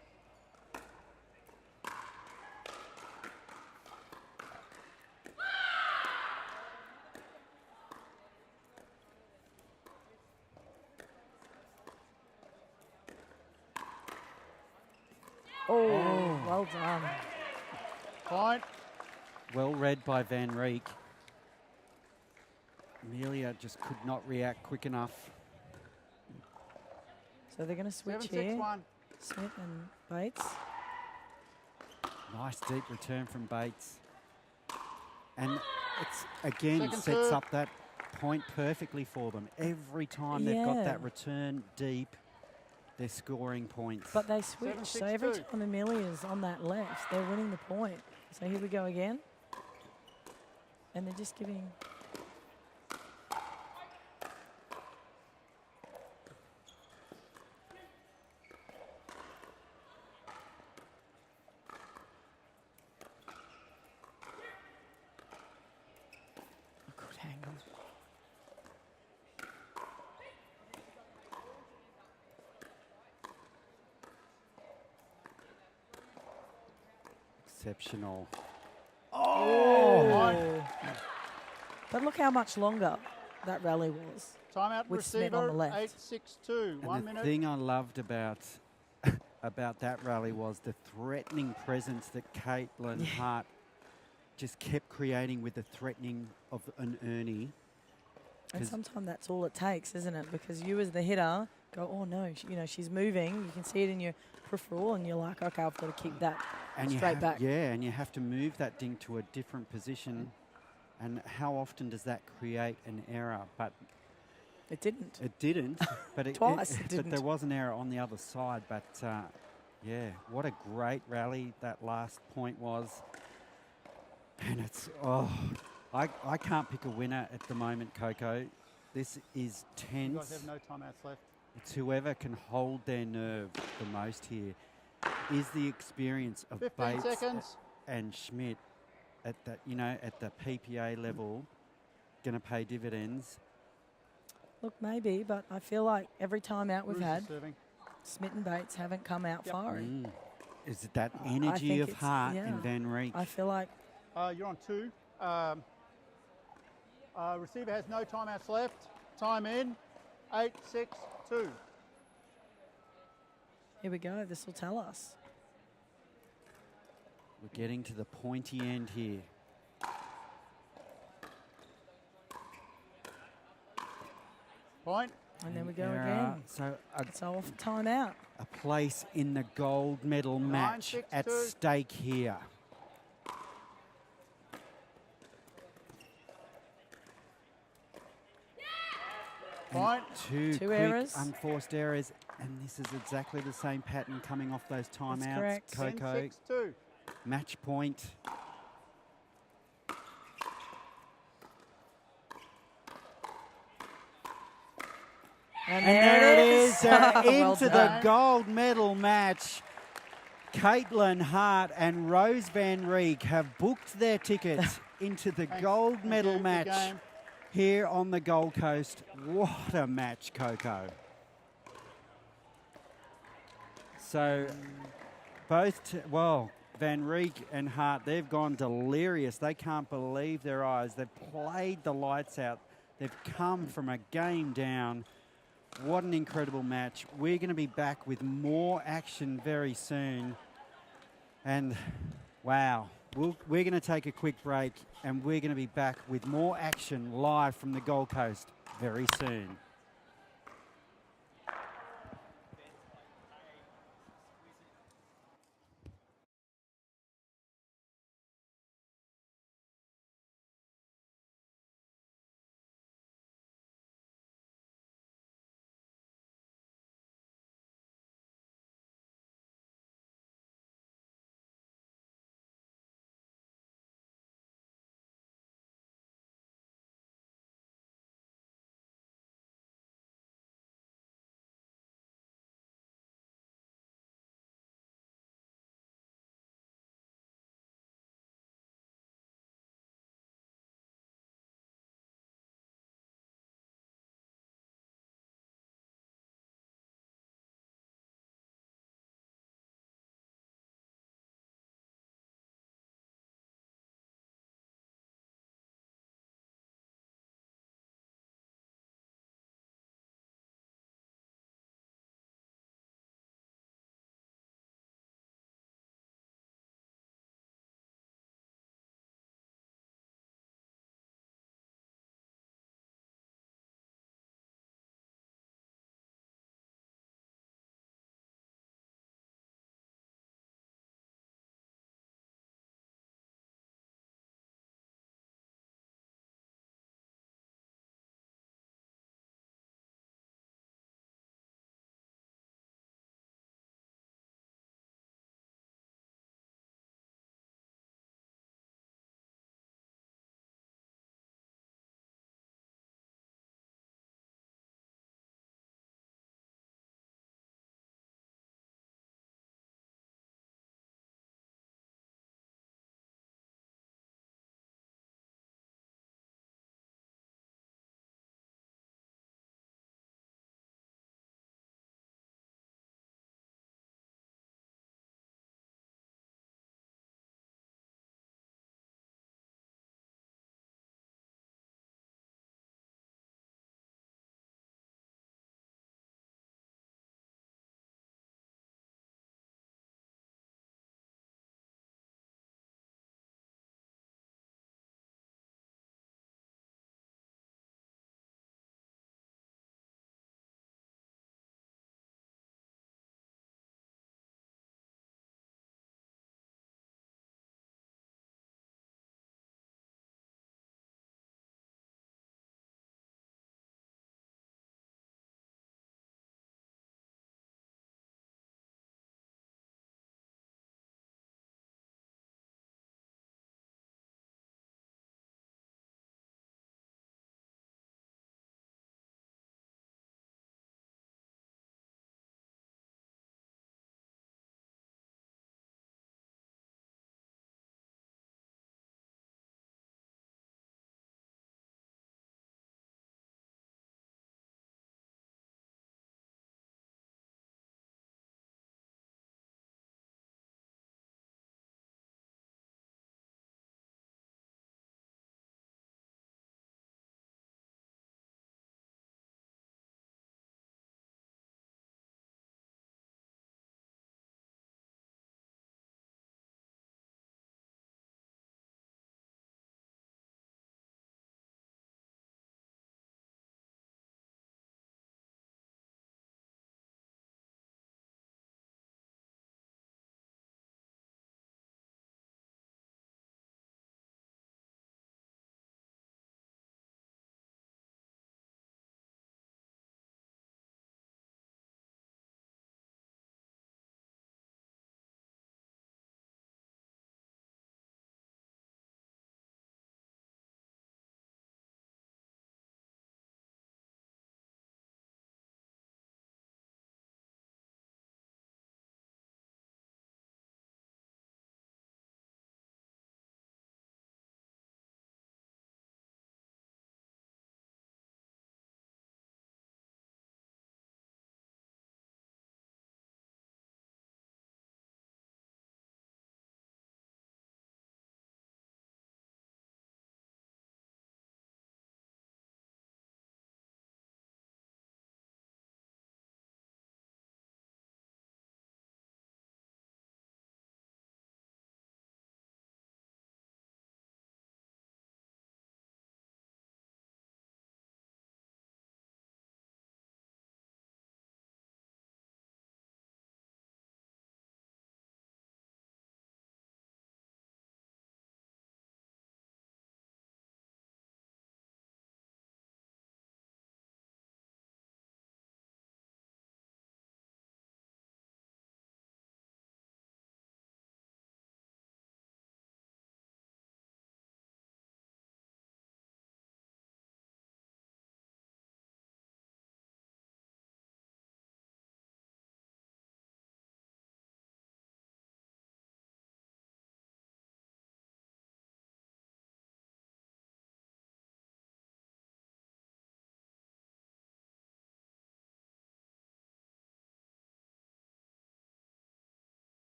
Oh, well done. Point. Well read by Van Rieck. Amelia just could not react quick enough. So they're going to switch 7-6-1. here. Smith and Bates. Nice deep return from Bates. And it's again Second sets serve. up that point perfectly for them. Every time they've got Yeah. that return deep, they're scoring points. But they switch. So every 7-6-2. time Amelia's on that left, they're winning the point. So here we go again. And they're just giving... a good angle. Exceptional. Oh! But look how much longer that rally was. Timeout With Smith on receiver. the left. 8-6-2. 1 And the minute. thing I loved about about that rally was the threatening presence that Caitlin Hart just kept creating with the threatening of an Ernie. And 'Cause- sometimes that's all it takes, isn't it? Because you as the hitter go, oh no, she's moving. You can see it in your peripheral and you're like, okay, I've got to keep that And you straight have, back. Yeah, and you have to move that ding to a different position. And how often does that create an error? But It didn't. it didn't. But Twice it but didn't. there was an error on the other side. But yeah, what a great rally that last point was. And it's I can't pick a winner at the moment, Coco. This is You guys tense. have no timeouts left. It's whoever can hold their nerve the most here. Is the experience of 15 Bates seconds. and Schmidt at that, at the PPA level, going to pay dividends? Look, maybe, but I feel like every time out we've Bruce is had, serving. Smith and Bates haven't come out Yep. firing. Is it that I energy think of it's- Hart yeah. and Van Rieck? I feel like You're on 2. Receiver has no timeouts left. Time in. 8-6-2. here we go. This will tell us. We're getting to the pointy end here. Point. And then we An go error. again. So It's off timeout. a place in the gold medal match 9-6-2. at stake here. Point. Two Two quick errors. unforced errors, and this is exactly the same pattern coming off those timeouts. correct. Coco, 10-6-2. match point. And And there it is, Well into the done. gold medal match. Caitlin Hart and Rose Van Rieck have booked their tickets into the Thanks. gold Thank medal you. Good match game. here on the Gold Coast. What a match, Coco. So Van Rieck and Hart, they've gone delirious. They can't believe their eyes. They've played the lights out. They've come from a game down. What an incredible match. We're going to be back with more action very soon. And wow, We're going to take a quick break, and we're going to be back with more action live from the Gold Coast very soon.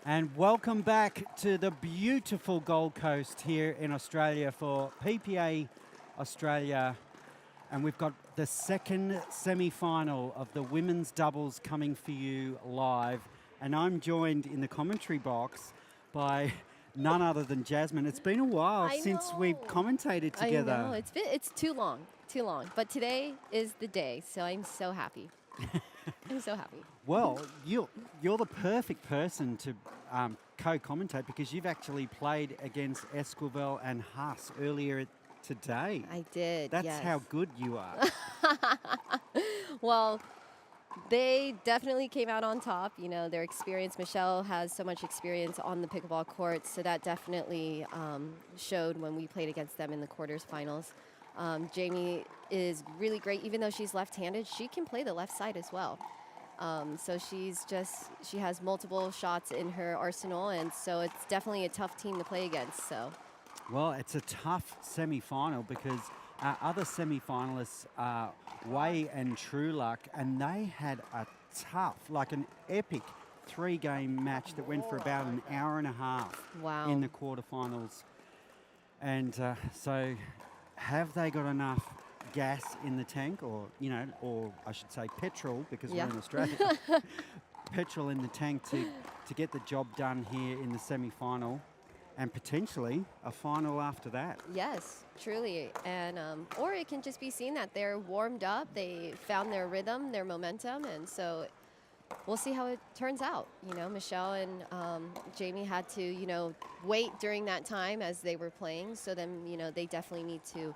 And welcome back to the beautiful Gold Coast here in Australia for PPA Australia. And we've got the second semi-final of the women's doubles coming for you live. And I'm joined in the commentary box by none other than Jasmine. It's been a while since we've commentated together. I know, it's too long. But today is the day, so I'm so happy. I'm so happy. Well, you're the perfect person to co-commentate because you've actually played against Esquivel and Haas earlier today. I did, That's yes. how good you are. Well, they definitely came out on top. You know, their experience. Michelle has so much experience on the pickleball court, so that definitely showed when we played against them in the quarters-finals. Jamie is really great. Even though she's left-handed, she can play the left side as well. So she has multiple shots in her arsenal, and so it's definitely a tough team to play against. So. Well, it's a tough semi-final because our other semi-finalists are Wei and True Luck, and they had a tough, like an epic 3-game match that went for about an hour and a half Wow. in the quarterfinals. And so have they got enough gas in the tank, or I should say petrol, because we're in Australia, petrol in the tank to get the job done here in the semi-final? And potentially a final after that. Yes, truly. And or it can just be seen that they're warmed up, they found their rhythm, their momentum, and so we'll see how it turns out. You know, Michelle and Jamie had to, wait during that time as they were playing. So then, they definitely need to,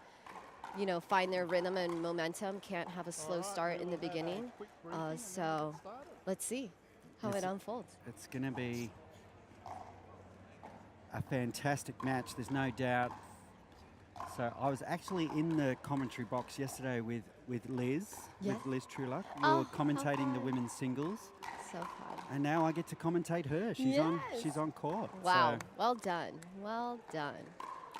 find their rhythm and momentum. Can't have a slow start in the beginning. So let's see how it unfolds. It's going to be a fantastic match, there's no doubt. So I was actually in the commentary box yesterday with Liz, with Liz Trueluck. We were commentating the women's singles. So fun. And now I get to commentate her. She's on court. Wow, So. well done, well done.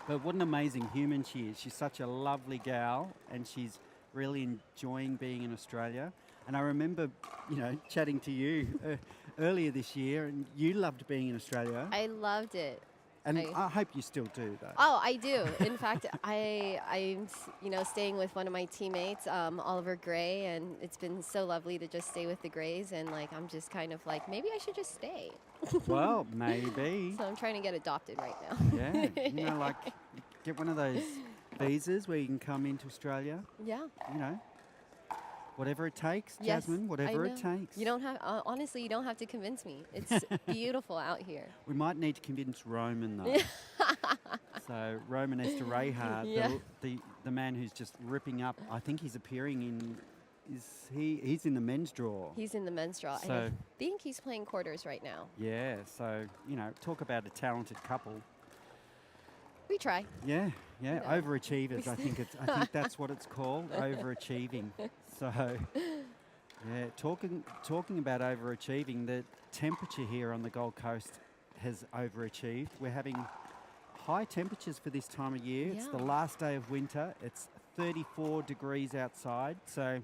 But what an amazing human she is. She's such a lovely gal, and she's really enjoying being in Australia. And I remember, chatting to you earlier this year, and you loved being in Australia. I loved it. And I hope you still do, though. Oh, I do. In fact, I'm staying with one of my teammates, Oliver Gray, and it's been so lovely to just stay with the Grays. And I'm just kind of like, maybe I should just stay. Well, maybe. So I'm trying to get adopted right now. Yeah, get one of those visas where you can come into Australia. Yeah. Whatever it takes, Yes, Jasmine, whatever it takes. You don't have, honestly, you don't have to convince me. It's beautiful out here. We might need to convince Roman, though. So Roman Esterreja, the man who's just ripping up, I think he's appearing in, he's in the men's draw. He's in the men's draw. So, and I think he's playing quarters right now. Yeah, so, talk about a talented couple. We try. Yeah, overachievers. I think that's what it's called, overachieving. So, yeah, talking about overachieving, the temperature here on the Gold Coast has overachieved. We're having high temperatures for this time of year. Yeah. It's the last day of winter. It's 34 degrees outside. So,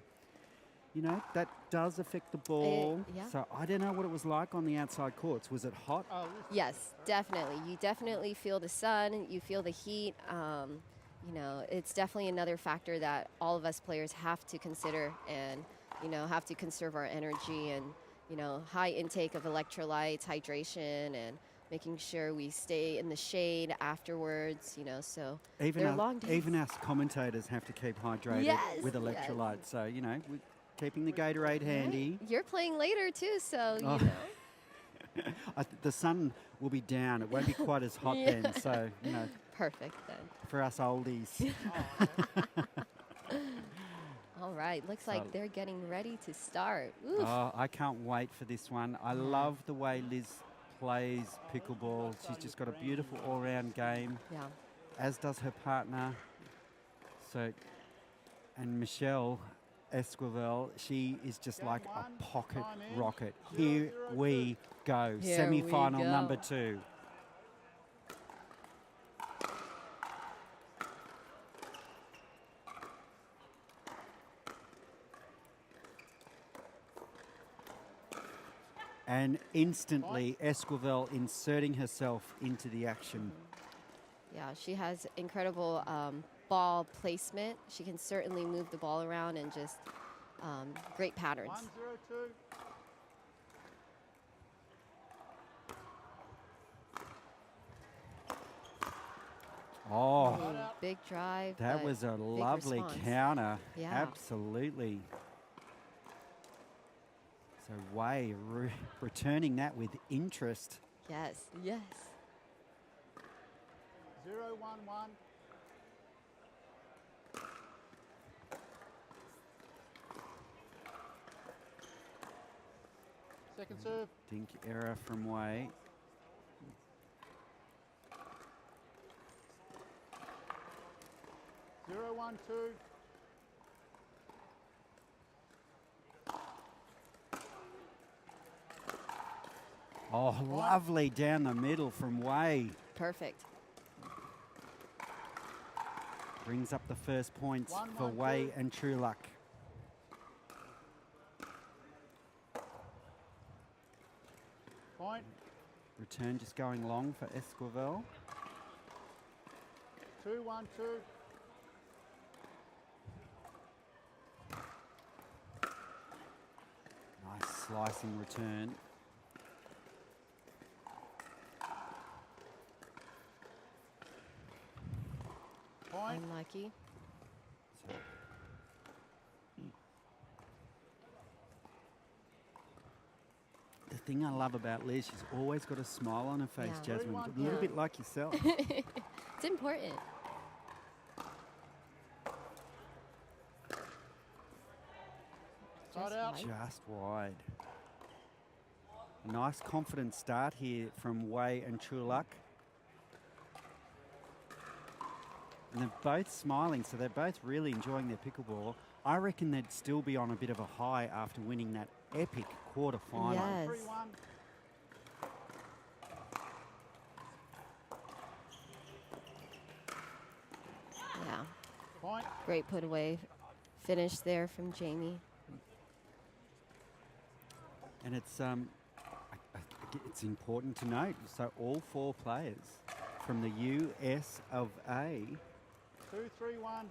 that does affect the ball. So I don't know what it was like on the outside courts. Was it hot? Yes, definitely. You definitely feel the sun. You feel the heat. It's definitely another factor that all of us players have to consider and, have to conserve our energy and, high intake of electrolytes, hydration, and making sure we stay in the shade afterwards, so they're long days. Even us commentators have to keep hydrated with electrolytes. So, we're keeping the Gatorade handy. You're playing later too, so, the sun will be down. It won't be quite as hot then. So, Perfect then. For us oldies. All right, looks like they're getting ready to start. Oof. Oh, I can't wait for this one. I love the way Liz plays pickleball. She's just got a beautiful all-round game. Yeah. As does her partner. So, and Michelle Esquivel, she is just like a pocket rocket. Here we go. Semi-final number 2. And instantly, Esquivel inserting herself into the action. Yeah, she has incredible ball placement. She can certainly move the ball around and just great patterns. 1-0-2. Oh, Ooh, big drive. that but was a big lovely response. counter. Yeah. Absolutely. So Wei returning that with interest. Yes, yes. 0-1-1. Second serve. Dink error from Wei. 0-1-2. Oh, lovely down the middle from Wei. Perfect. Brings up the first points for 1-1-2. Wei and True Luck. Point. Return just going long for Esquivel. 2-1-2. Nice slicing return. Point. Unlucky. So the thing I love about Liz, she's always got a smile on her face, Yeah. Jasmine. A 3-1. little Yeah. bit like yourself. It's important. Side Just out. wide. Just wide. A nice confident start here from Wei and True Luck. And they're both smiling, so they're both really enjoying their pickleball. I reckon they'd still be on a bit of a high after winning that epic quarter-final. Yes. 3-1. Yeah. Point. Great put away finish there from Jamie. And it's important to note, so all four players from the US of A 2-3-1.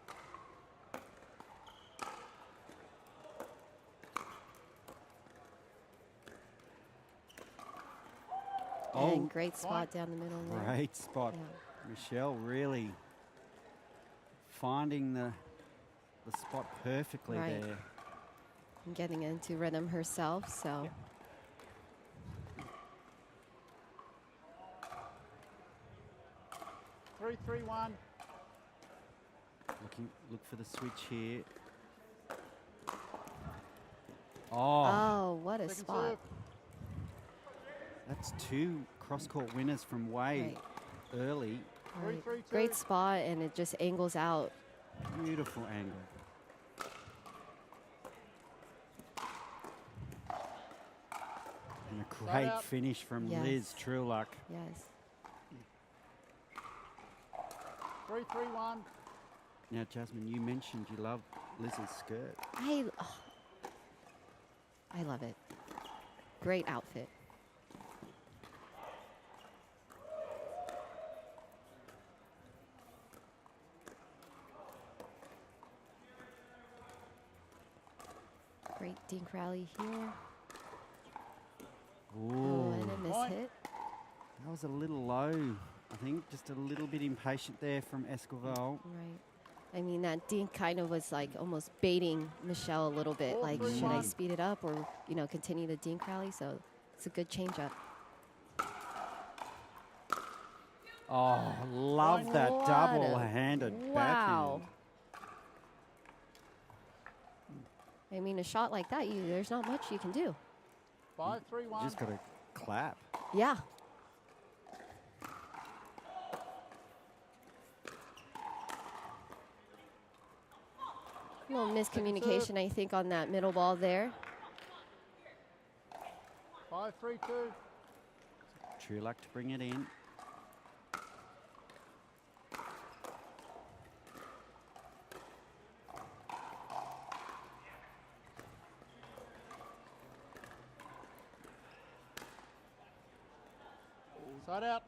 And great spot down the middle there. great spot. Yeah. Michelle really finding the spot perfectly Right. there. And getting into rhythm herself, so. 3-3-1. Look for the switch here. Oh, Oh, what a Second spot. serve. that's two cross-court winners from Wei Right. early. Right. 3-3-2. Great spot, and it just angles out. Beautiful angle. And a great out. finish from Yes. Liz True Luck. Yes. 3-3-1. Now, Jasmine, you mentioned you love Liz's skirt. I love it. Great outfit. Great dink rally here. Ooh, Oh, and a miss Point. hit. that was a little low. I think just a little bit impatient there from Esquivel. Right. I mean, that dink kind of was like almost baiting Michelle a little bit. Like, should I 4-3-1. speed it up or, continue the dink rally? So it's a good change up. Oh, love that What a- double-handed Wow. backhand. I mean, a shot like that, there's not much you can do. 5-3-1. Just got to clap. Yeah. A little miscommunication, I think, on that middle ball there. 5-3-2. True Luck to bring it in. Side out.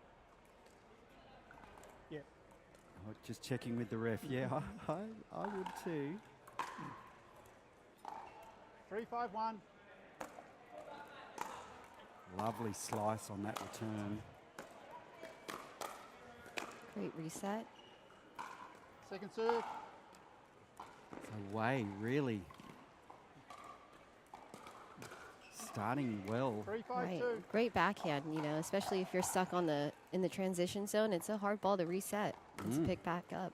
Yeah. Oh, just checking with the ref. Yeah, I would too. 3-5-1. Lovely slice on that return. Great reset. Second serve. So Wei really starting well. 3-5-2. Right. Great backhand, you know, especially if you're stuck on in the transition zone. It's a hard ball to reset and to pick back up.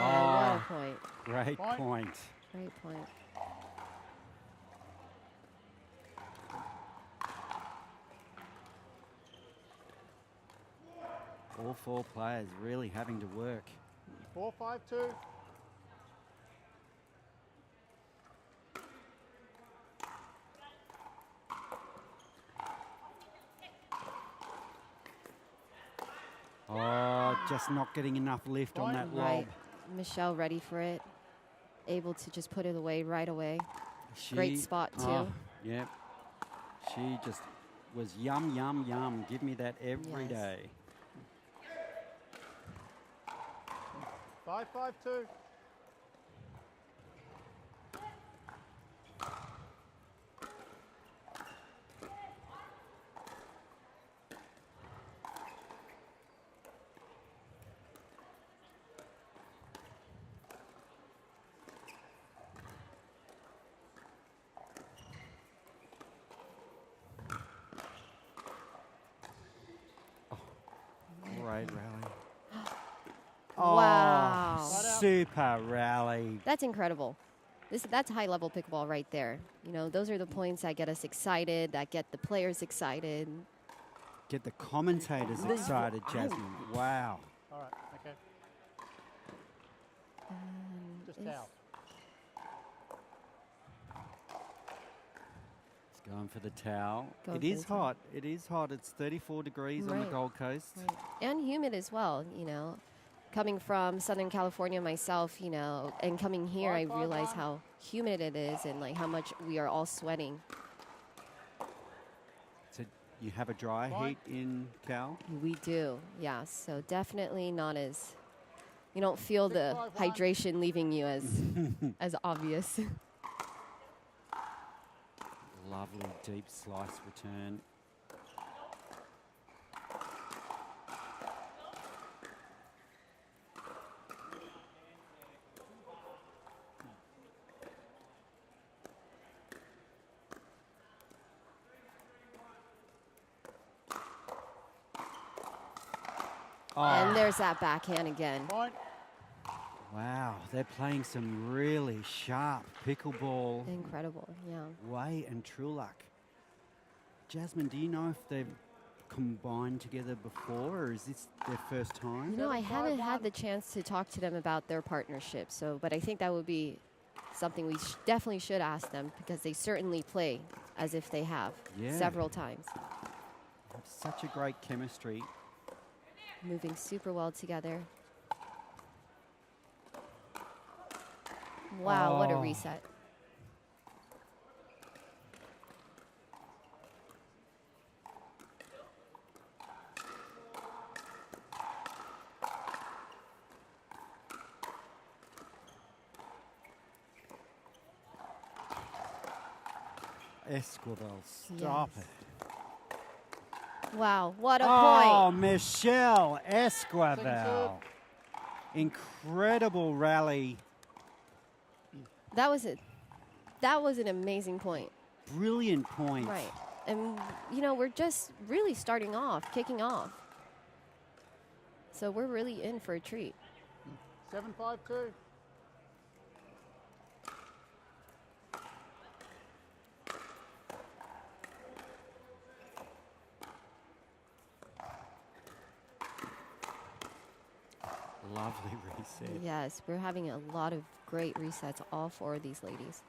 And what a point. Great point. Great point. All four players really having to work. 4-5-2. Oh, just not getting enough lift on that lob. Right. Michelle ready for it. Able to just put it away right away. Great spot, too. Oh, yep. She just was yum, yum, yum. Give me that every Yes. day. 5-5-2. Great rally. Wow. Oh, super rally. That's incredible. That's high level pickleball right there. You know, those are the points that get us excited, that get the players excited. Get the commentators excited, Jasmine. Wow. All right, okay. Just Is- towel. It's going for the towel. Going It for is the towel. hot. It is hot. It's 34 degrees on the Right. Gold Coast. Right. And humid as well, you know. Coming from Southern California myself, you know, and coming here, I realize how humid it is and like how much we are all sweating. So you have a dry heat in Cal? We do, yeah. So definitely not as, you don't feel the 6-5-1. hydration leaving you as obvious. Lovely deep slice return. And there's that backhand again. Point. Wow, they're playing some really sharp pickleball. Incredible, yeah. Wei and Trulak. Jasmine, do you know if they've combined together before, or is this their first time? You know, I haven't 7-5-1. had the chance to talk to them about their partnership, but I think that would be something we definitely should ask them because they certainly play as if they have several times. Have such a great chemistry. Moving super well together. Wow, what a Oh. reset. Esquivel, stop Yes. it. Wow, what a Oh, point. Michelle Second Esquivel. Incredible rally. That was an amazing point. Brilliant point. Right. And, you know, we're just really starting off, kicking off. So we're really in for a treat. 7-5-2. Lovely reset. Yes, we're having a lot of great resets, all four of these ladies.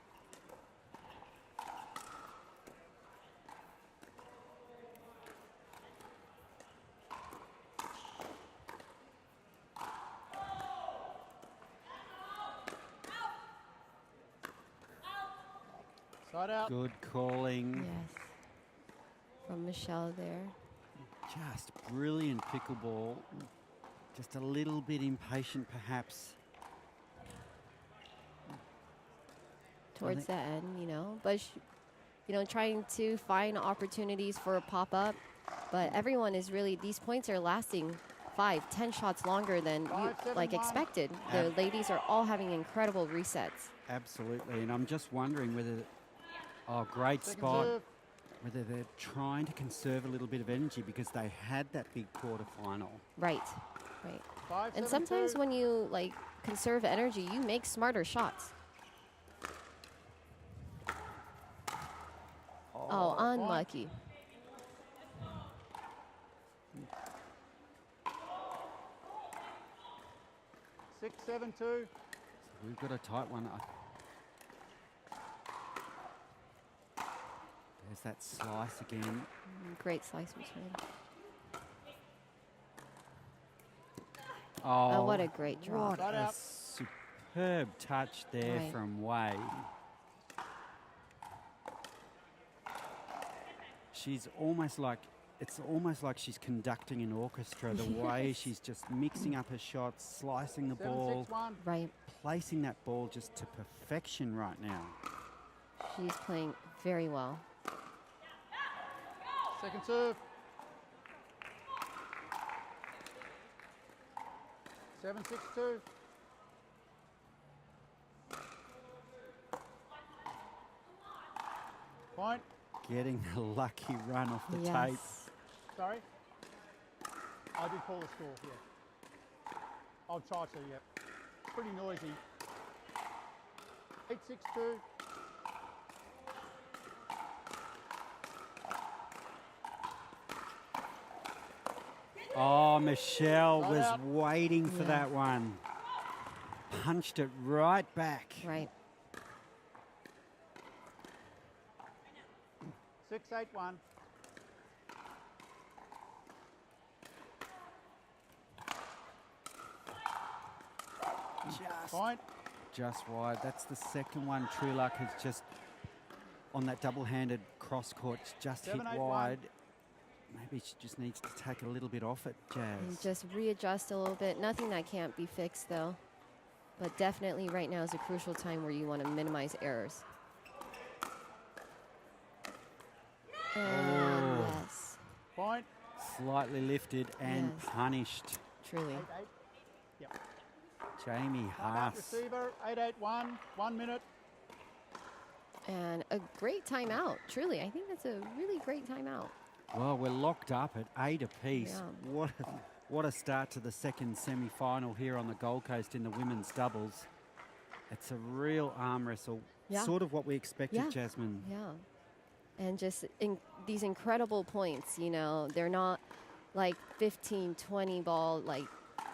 Side out. Good calling. Yes. From Michelle there. Just brilliant pickleball. Just a little bit impatient, perhaps. Towards the end, you know, but you know, trying to find opportunities for a pop-up. But everyone is really, these points are lasting 5-10 shots longer than you like expected. The ladies are all having incredible resets. Absolutely, and I'm just wondering whether, great Second spot, serve. whether they're trying to conserve a little bit of energy because they had that big quarterfinal. Right, right. 5, And 7, sometimes 2. when you like conserve energy, you make smarter shots. Oh, unlucky. Six, 7, 2. We've got a tight one. There's that slice again. Great slice between. Oh, what a great drop. What a superb touch there Right. from Wei. She's almost like, it's almost like she's conducting an orchestra, the way she's just mixing up her shots, slicing the 7, ball, 6, 1. Right. placing that ball just to perfection right now. She's playing very well. Second serve. 7, 6, 2. Point. Getting a lucky run off the tape. Yes. Sorry. I did call the score, yeah. I'll try to, yeah. It's pretty noisy. 8, 6, 2. Oh, Michelle Right was out. waiting for Yeah. that one. Punched it right back. Right. 6, 8, 1. Point. Just wide. That's the second one. True Luck has just, on that double-handed cross court, just 7, hit 8, 1. wide. Maybe she just needs to take a little bit off it, And Jazz. just readjust a little bit. Nothing that can't be fixed though. But definitely right now is a crucial time where you want to minimize errors. And Oh. yes, Point. Slightly lifted and Yes. punished. truly. 8, 8. Yep. Jamie Timeout Haas. receiver. 8, 8, 1. 1 minute. And a great timeout, truly. I think that's a really great timeout. Well, we're locked up at 8 apiece. Yeah. What a start to the second semi-final here on the Gold Coast in the women's doubles. It's a real arm wrestle. Yeah. Sort of what we expected, Yeah. Jasmine. Yeah. And just these incredible points, you know, they're not like 15, 20 ball, like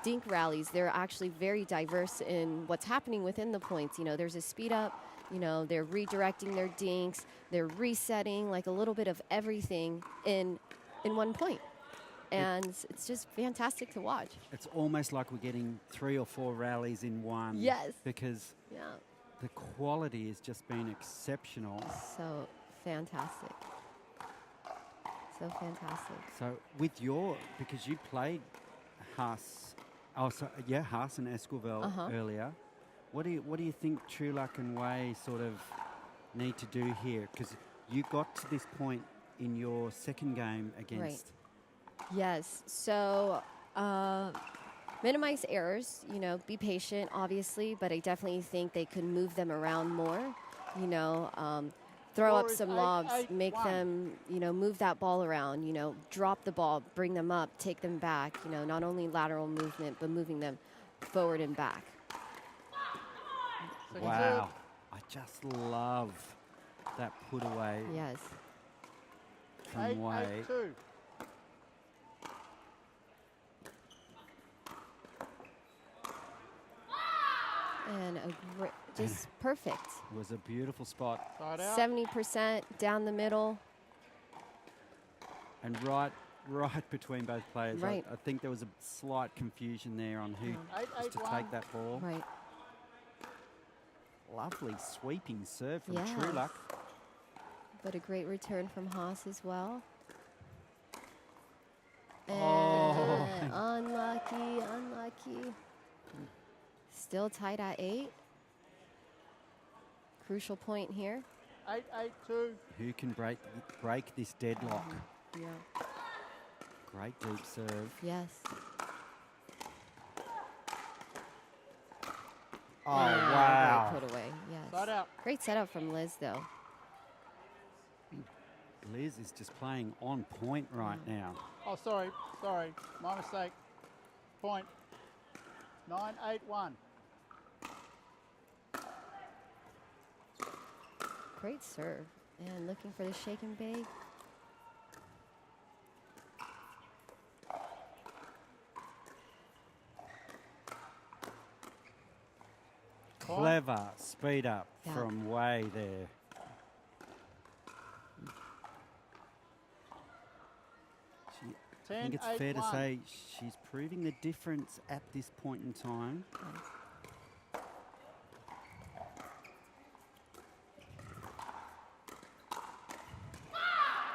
dink rallies. They're actually very diverse in what's happening within the points. You know, there's a speed up, you know, they're redirecting their dinks, they're resetting, like a little bit of everything in one point. And it's just fantastic to watch. It's almost like we're getting 3 or 4 rallies in one. Yes. Because Yeah. the quality has just been exceptional. So fantastic. So fantastic. So with because you played Haas, Haas and Esquivel earlier. What do you think True Luck and Wei sort of need to do here? Because you got to this point in your second game against. Yes. So minimize errors, you know, be patient, obviously, but I definitely think they could move them around more, you know, throw Score up is some 8, lobs, 8, make 1. them, you know, move that ball around, you know, drop the ball, bring them up, take them back, you know, not only lateral movement, but moving them forward and back. Second Wow. I just love that put away Yes. from 8, Wei. 8, 2. And a great, just perfect. It was a beautiful spot. Side out. 70% down the middle. And right between both players. Right. I think there was a slight confusion there on who 8, was 8, to 1. take that ball. Right. Lovely sweeping serve from Yes. True Luck. But a great return from Haas as well. Oh. And unlucky. Still tied at 8. Crucial point here. 8-8-2. Who can break this deadlock? Yeah. Great deep serve. Yes. Oh, wow. Great put away. Side Yes. out. Great setup from Liz, though. Liz is just playing on point right now. Oh, sorry. My mistake. Point. 9-8-1. Great serve. And looking for the shake and bake. Point. Clever speed up Yeah. from way there. I think it's fair to 10-8-1. say she's proving the difference at this point in time. Point.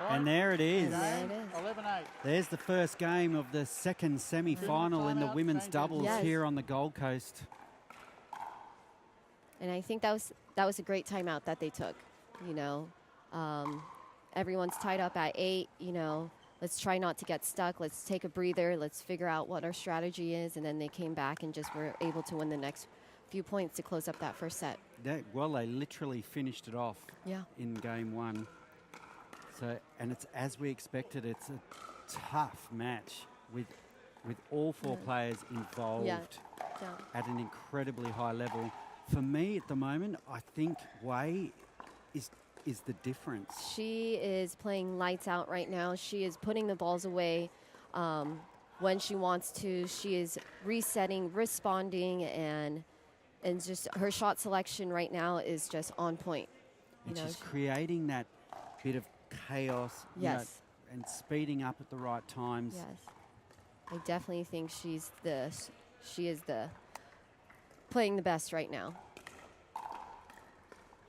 And there it is. And there it is. 11-8. There's the first game of the second semi-final in the Timeout women's changes. doubles Yes. here on the Gold Coast. And I think that was a great timeout that they took. You know, everyone's tied up at 8. You know, let's try not to get stuck. Let's take a breather. Let's figure out what our strategy is. And then they came back and just were able to win the next few points to close up that first set. They literally finished it off Yeah. in game 1. So, and it's as we expected. It's a tough match with all 4 Yeah. players involved Yeah. at an incredibly high level. For me at the moment, I think Wei is the difference. She is playing lights out right now. She is putting the balls away when she wants to. She is resetting, responding, and just her shot selection right now is just on point. And You know, she's creating that bit of chaos, you know, Yes. and speeding up at the right times. Yes, I definitely think she is the playing the best right now.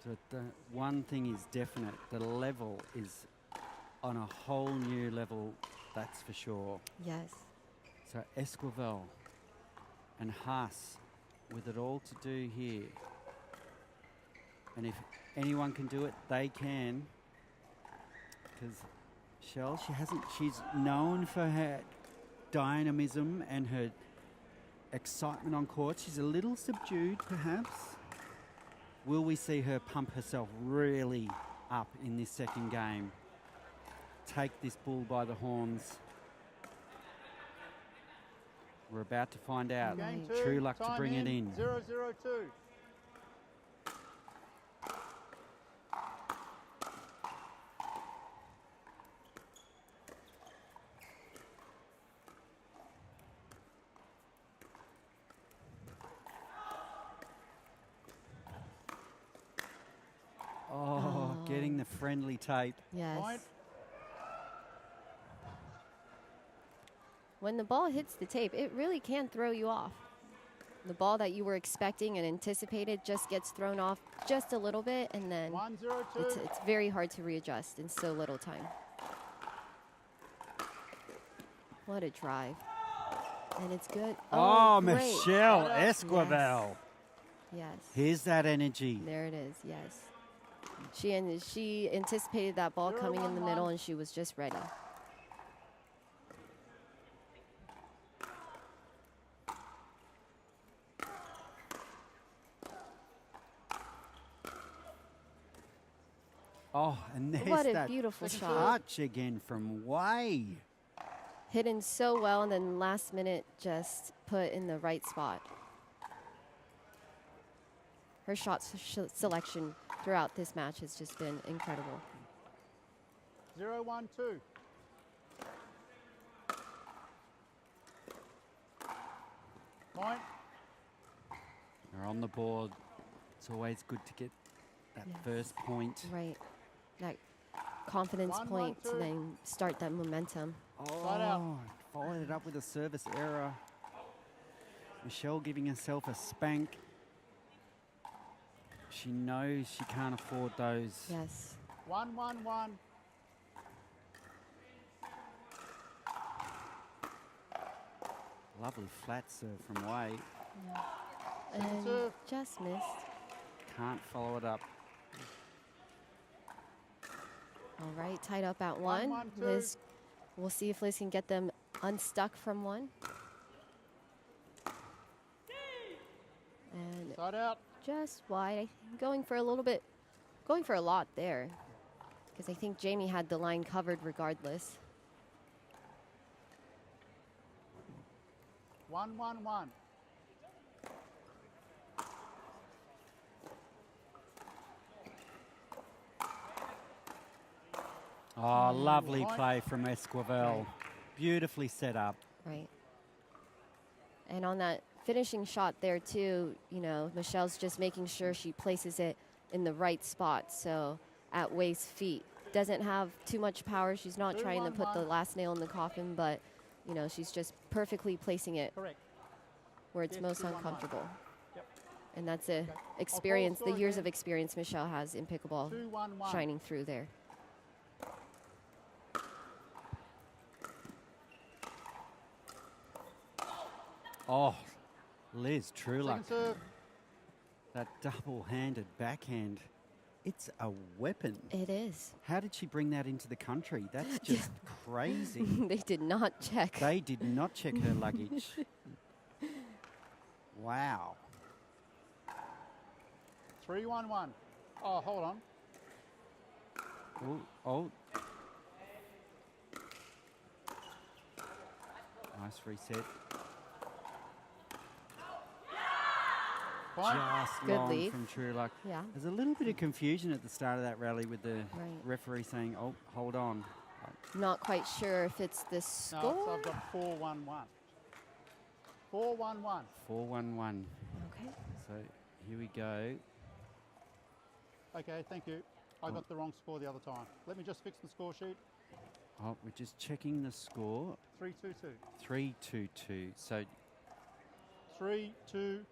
So the one thing is definite, the level is on a whole new level, that's for sure. Yes. So Esquivel and Haas with it all to do here. And if anyone can do it, they can. Because Shell, she's known for her dynamism and her excitement on court. She's a little subdued, perhaps. Will we see her pump herself really up in this second game? Take this bull by the horns. We're about to find out. Game Right. 2. True luck to time bring it in. 0-0-2. Oh, getting the friendly tape. Yes. Point. When the ball hits the tape, it really can throw you off. The ball that you were expecting and anticipated just gets thrown off just a little bit, and then 1-0-2. it's very hard to readjust in so little time. What a drive. And it's good. Oh, great. Michelle Yes. Esquivel. Yes. Here's that energy. There it is, yes. She anticipated that ball coming in the 0-1-1. middle, and she was just ready. Oh, and there's What a that beautiful shot. touch again from Wei. Hidden so well, and then last minute just put in the right spot. Her shot selection throughout this match has just been incredible. 0-1-2. Point. They're on the board. It's always good to get that Yes. first point. Right. That confidence 1-1-2. point to then start that momentum. Side out. Oh, followed it up with a service error. Michelle giving herself a spank. She knows she can't afford those. Yes. 1-1-1. Lovely flat serve from Wei. Second And serve. just missed. Can't follow it up. All right, tied up at 1. 1-1-2. Liz, we'll see if Liz can get them unstuck from 1. And Side out. just wide. Going for a little bit, going for a lot there. Because I think Jamie had the line covered regardless. 1-1-1. Oh, lovely Point. play from Esquivel. Beautifully set up. Right. And on that finishing shot there too, you know, Michelle's just making sure she places it in the right spot. So at Wei's feet. Doesn't have too much power. She's not trying to put the 2-1-1. last nail in the coffin, but, you know, she's just perfectly placing it Correct. where it's Yes, most 2-1-1. uncomfortable. Yep. And that's a Okay. experience, the score years again. of experience Michelle has in pickleball 2-1-1. shining through there. Oh, Liz Trueluck. Second serve. That double-handed backhand. It's a weapon. It is. How did she bring that into the country? That's just crazy. They did not check. They did not check her luggage. Wow. 3-1-1. Oh, hold on. Oh. Nice reset. Point. Just Good long lead. from Trueluck. Yeah. There's a little bit of confusion at the start of that rally with the Right. referee saying, oh, hold on. Not quite sure if it's the No, score. I've got 4-1-1. 4-1-1. 4-1-1. Okay. So here we go. Okay, thank you. I got the wrong score the other time. Let me just fix the score sheet. Oh, we're just checking the score. 3-2-2. 3-2-2. So 3-2-1.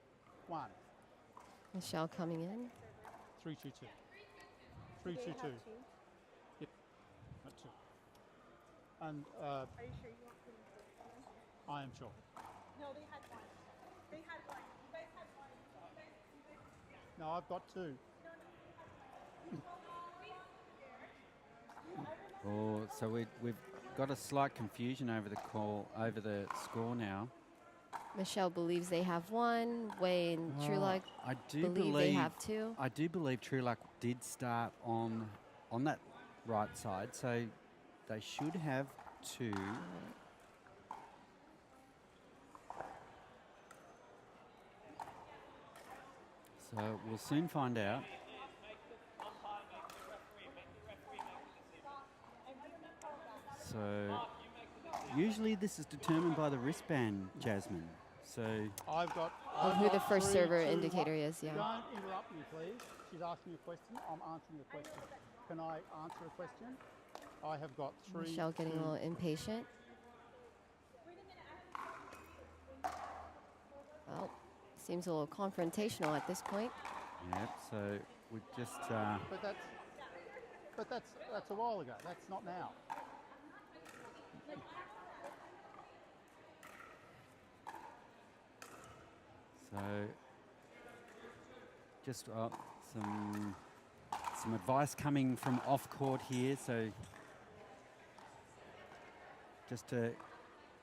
Michelle coming in. 3-2-2. 3-2-2. Yep. Not 2. And Are you sure you want to? I am sure. No, they had one. They had one. You guys had one. You guys, No, I've got 2. Oh, so we've got a slight confusion over the call, over the score now. Michelle believes they have 1. Wei and Trueluck I do believe they have 2. I do believe Trueluck did start on that right side, so they should have 2. So we'll soon find out. So usually this is determined by the wristband, Jasmine. So I've got. Of I've who got the first 3, server 2, indicator 1. is, yeah. Don't interrupt me, please. She's asking a question. I'm answering a question. Can I answer a question? I have got 3. Michelle getting a 2. little impatient. Well, seems a little confrontational at this point. yep. So we just But that's a while ago. That's not now. so just some advice coming from off court here. So just to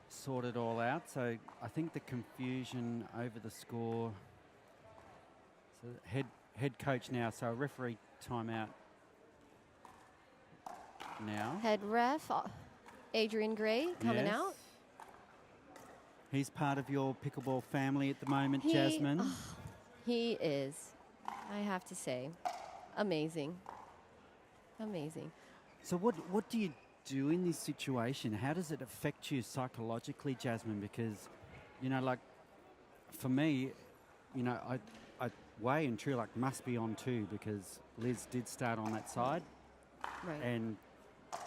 sort it all out. So I think the confusion over the score. So head coach now. So a referee timeout now. Head ref, Adrian Gray coming Yes. out. He's part of your pickleball family at the moment, He- Jasmine. He is, I have to say, amazing. Amazing. So what do you do in this situation? How does it affect you psychologically, Jasmine? Because, you know, like for me, you know, I Wei and Trueluck must be on 2 because Liz did start on that side, Right. and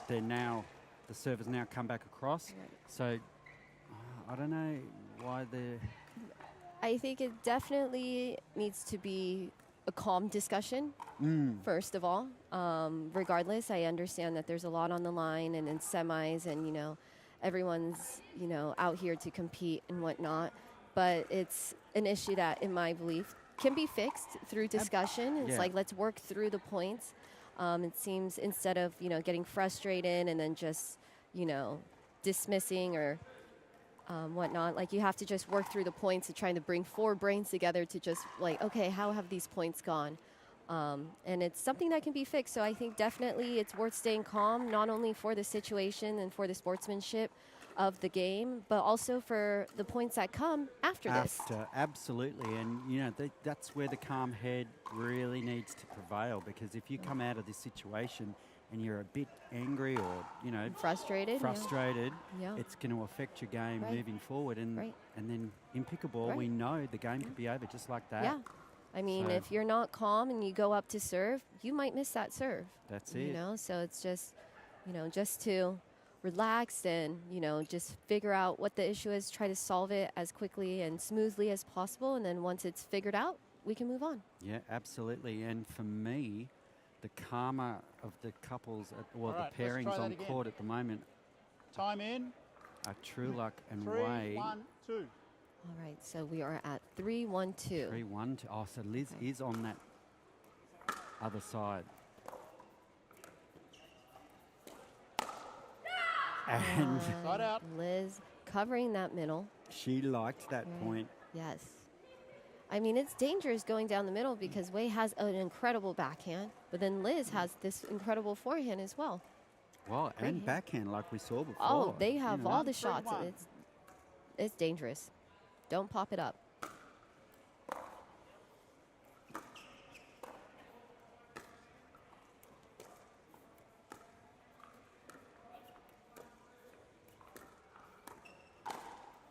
they're now the servers now come back across. Right. So I don't know why they're. I think it definitely needs to be a calm discussion. First of all, regardless, I understand that there's a lot on the line and in semis, and everyone's out here to compete and whatnot. But it's an issue that, in my belief, can be fixed through discussion. It's like, let's work through the points. It seems instead of getting frustrated and then just dismissing or whatnot, like you have to just work through the points and trying to bring four brains together to just like, okay, how have these points gone? And it's something that can be fixed. So I think definitely it's worth staying calm, not only for the situation and for the sportsmanship of the game, but also for the points that come after this. Absolutely. And, that's where the calm head really needs to prevail, because if you come out of this situation and you're a bit angry or, frustrated, it's going to affect your game moving forward. And then in pickleball, we know the game could be over just like that. Yeah. I mean, if you're not calm and you go up to serve, you might miss that serve. That's it. So it's just, just to relax and, just figure out what the issue is, try to solve it as quickly and smoothly as possible. And then once it's figured out, we can move on. Yeah, absolutely. And for me, the karma of the couples, the pairings on court at the moment, Time in. are True Luck and 3, Wade. 1, 2. All right, so we are at 3-1-2. 3-1. Oh, so Liz is on that other side. And Side out. Liz covering that middle. she liked that point. Yes. I mean, it's dangerous going down the middle because Wei has an incredible backhand, but then Liz has this incredible forehand as well. Well, Great and hand. backhand like we saw before. Oh, they have all the 3-1. shots. It's dangerous. Don't pop it up.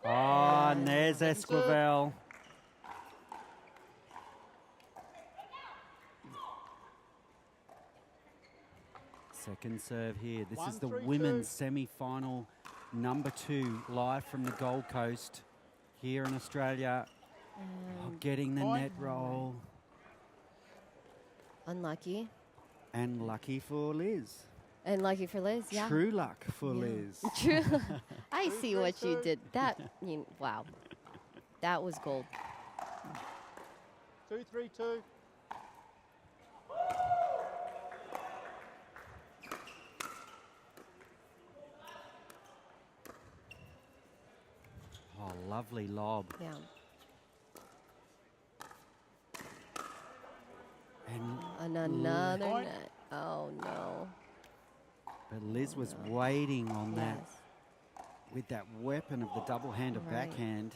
Oh, and there's Esquivel. Second serve here. This is the 1-3-2. women's semi-final, number 2, live from the Gold Coast here in Australia. Getting the Point. net roll. Unlucky. And lucky for Liz. And lucky for Liz, yeah. True luck for Yeah. Liz. True. I see what you did. Wow. That was gold. 2-3-2. Oh, lovely lob. Yeah. And Another Point. net. Oh, no. but Liz was waiting on that Yes. with that weapon of the double-handed Right. backhand.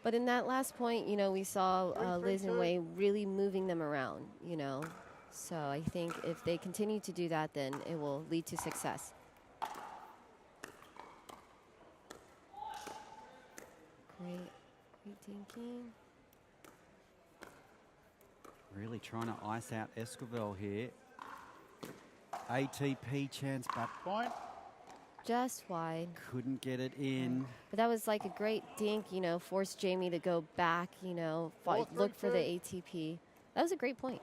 But in that last point, we saw Liz and 3-3-2. Wei really moving them around, So I think if they continue to do that, then it will lead to success. Great thinking. Really trying to ice out Esquivel here. ATP chance, but Point. Just wide. couldn't get it in. But that was like a great dink, forced Jamie to go back, look for the 4-3-2. ATP. That was a great point.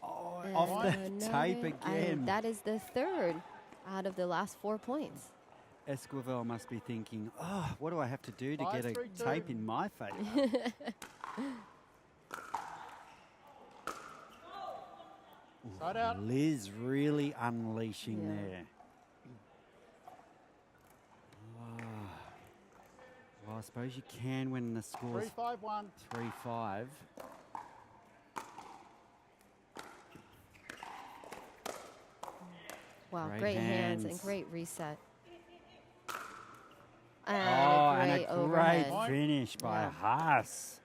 Oh, off the tape again. That is the third out of the last 4 points. Esquivel must be thinking, oh, what do I have to do to get a 5-3-2. tape in my favour? Side out. Liz really unleashing Yeah. there. Oh. Well, I suppose you can when the score's 3-5-1. 3-5. Wow, Great great hands and hands. great reset. Oh, And and a a great overhead. great finish by Yeah. Haas.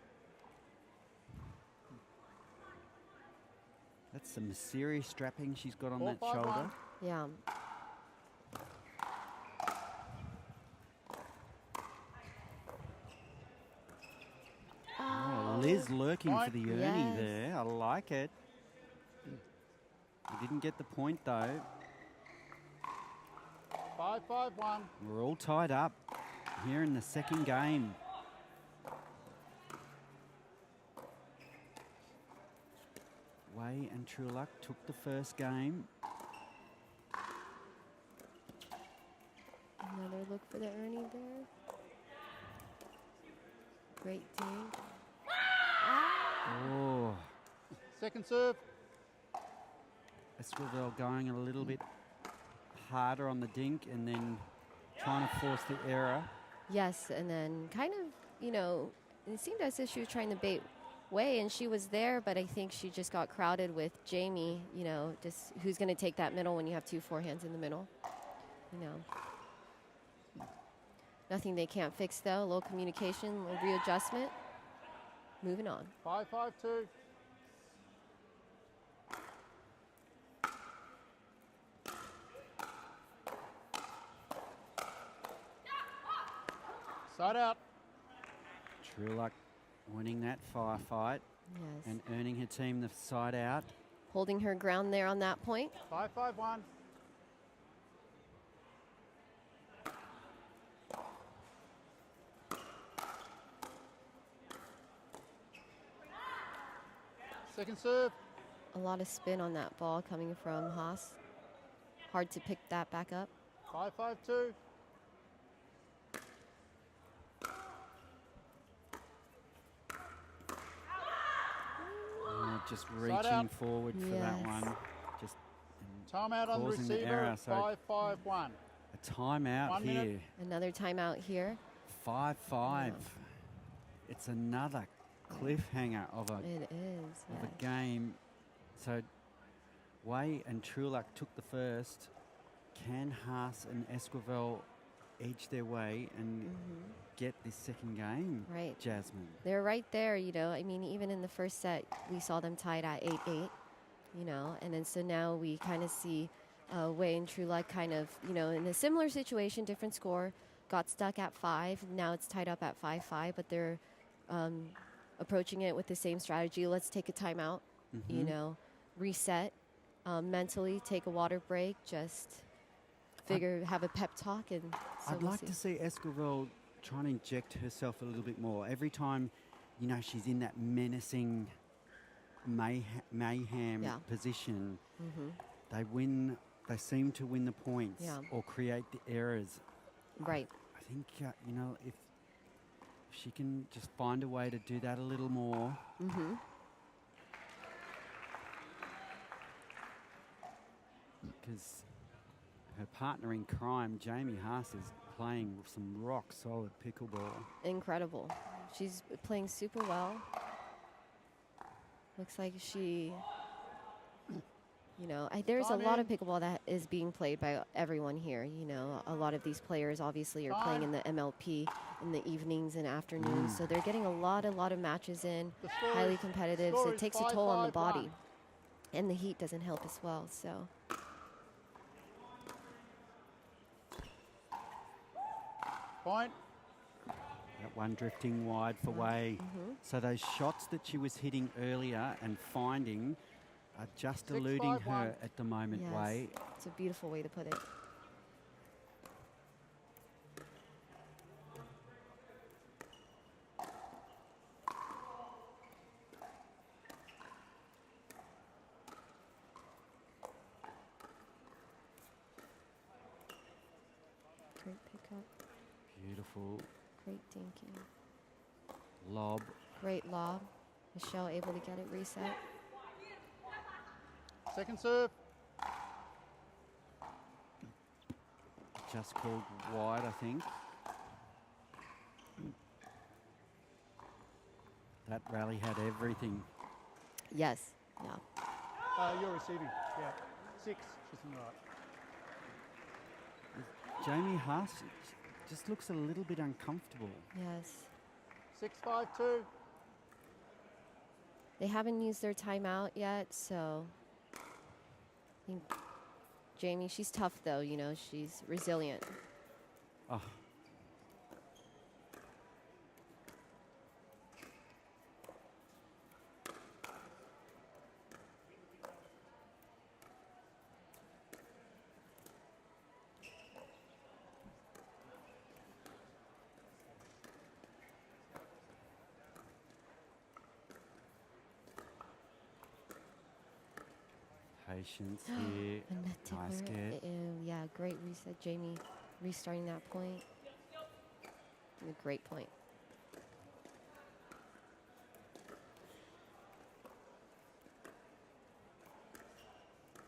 That's some serious strapping she's got on that 4-5-1. shoulder. Yeah. Oh, Liz lurking for the Ernie Yes. there. I like it. He didn't get the point though. 5-5-1. We're all tied up here in the second game. Way and True Luck took the first game. Another look for the Ernie there. Great dink. Oh, Second serve. Esquivel going a little bit harder on the dink and then trying to force the error. Yes, and then kind of, you know, it seemed as if she was trying to bait Way, and she was there, but I think she just got crowded with Jamie, you know, just who's going to take that middle when you have two forehands in the middle, you know. Nothing they can't fix, though. A little communication, a little readjustment. Moving on. 5-5-2. Side out. True Luck winning that firefight Yes. and earning her team the side out. Holding her ground there on that point. 5-5-1. Second serve. A lot of spin on that ball coming from Haas. Hard to pick that back up. 5-5-2. Just Side reaching out. forward for that Yes. one. Just Timeout on the causing the receiver. error. So 5-5-1. a timeout 1 here. minute. Another timeout here. 5-5. It's another cliffhanger of a It is. of a Yes. game. So Way and True Luck took the first. Can Haas and Esquivel edge their way and get this second game? Right. Jasmine. They're right there, you know. I mean, even in the first set, we saw them tied at 8-8, you know. And then so now we kind of see Way and True Luck kind of, you know, in a similar situation, different score, got stuck at 5. Now it's tied up at 5-5, but they're approaching it with the same strategy. Let's take a timeout, you know, reset, mentally take a water break, just have a pep talk. And so I'd we'll like see. to see Esquivel trying to inject herself a little bit more. Every time, you know, she's in that menacing mayhem Yeah. position, they seem to win the points Yeah. or create the errors. Right. I think, you know, if she can just find a way to do that a little more. Because her partner in crime, Jamie Haas, is playing some rock solid pickleball. Incredible. She's playing super well. Looks like she, you know, there's a lot of pickleball that is being played by everyone here. You know, a lot of these players obviously are playing in the MLP in the evenings and afternoons, so they're getting a lot of matches in, The score highly is- competitive. score So it is takes a toll on the 5-5-1. body, and the heat doesn't help as well. So Point. That one drifting wide for Way. So those shots that she was hitting earlier and finding are just 6-5-1. eluding her at the moment, yes, Way. it's a beautiful way to put it. Great pickup, Beautiful great dinking. lob. Great lob. Michelle able to get it reset. Second serve. Just called wide, I think. That rally had everything. Yes. Yeah. You're receiving. Yeah. 6. She's in the right. Jamie Haas just looks a little bit uncomfortable. Yes. 6-5-2. They haven't used their timeout yet, so I think Jamie, she's tough though, you know, she's resilient. Oh, Patience here. And the Nice tickler, get. yeah, great reset, Jamie. Restarting that point. A great point.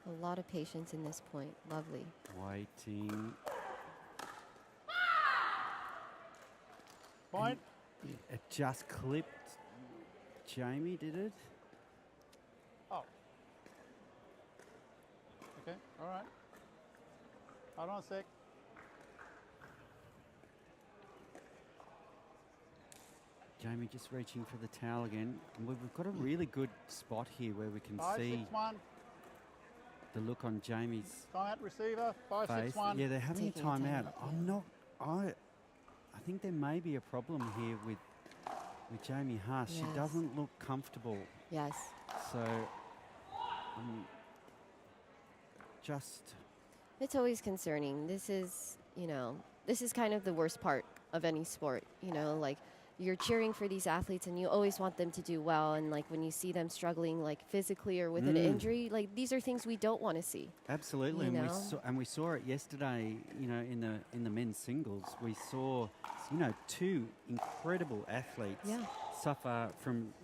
A lot of patience in this point. Lovely. Waiting. Point. It just clipped. Jamie, did it? Oh. Okay, all right. Hold on a sec. Jamie just reaching for the towel again. And we've got a really good spot here where we can 5, see 6, 1. the look on Jamie's Timeout receiver. 5, face. 6, 1. Yeah, they're having Taking a a timeout. timeout, I'm not. I think there may be a problem here with Jamie Haas. She Yes. doesn't look comfortable. Yes. So, just It's always concerning. This is, this is kind of the worst part of any sport. Like you're cheering for these athletes and you always want them to do well. And like when you see them struggling, like physically or with an injury, like these are things we don't want to see. absolutely, You and know? we saw it yesterday. In the men's singles, we saw two incredible athletes Yeah. suffer from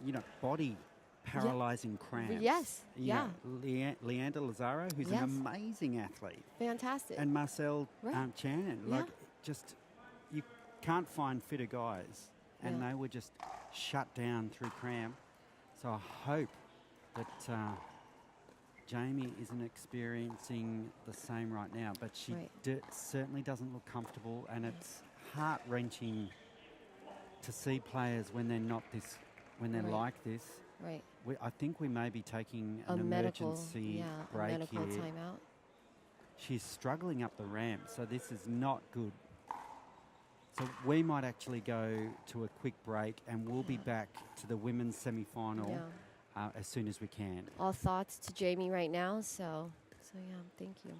body paralyzing cramps. Yes, Leander Lazaro, who's Yes. an amazing athlete, Fantastic. and Marcel Right. Chan. Yeah. Like, just you can't find fitter guys, and Yeah. they were just shut down through cramp. So I hope that Jamie isn't experiencing the same right now, but she Right. certainly doesn't look comfortable, and it's heart-wrenching to see players when they're not this, when they're Right. like this. Right. I think we may be taking A an medical, emergency a break medical here. timeout. She's struggling up the ramp, so this is not good. So we might actually go to a quick break, and we'll be Yeah. back to the women's semi-final Yeah. as soon as we can. All thoughts to Jamie right now. So yeah, thank you.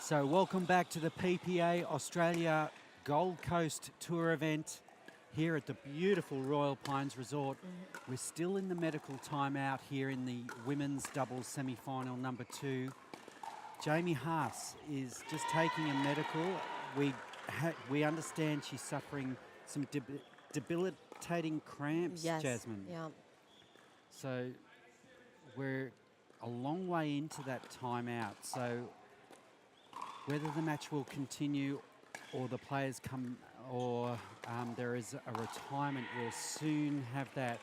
So welcome back to the PPA Australia Gold Coast Tour event here at the beautiful Royal Pines Resort. We're still in the medical timeout here in the women's doubles semi-final number 2. Jamie Haas is just taking a medical. We understand she's suffering some debilitating cramps, Yes. Jasmine. Yeah. So we're a long way into that timeout. So whether the match will continue or the players come or there is a retirement, we'll soon have that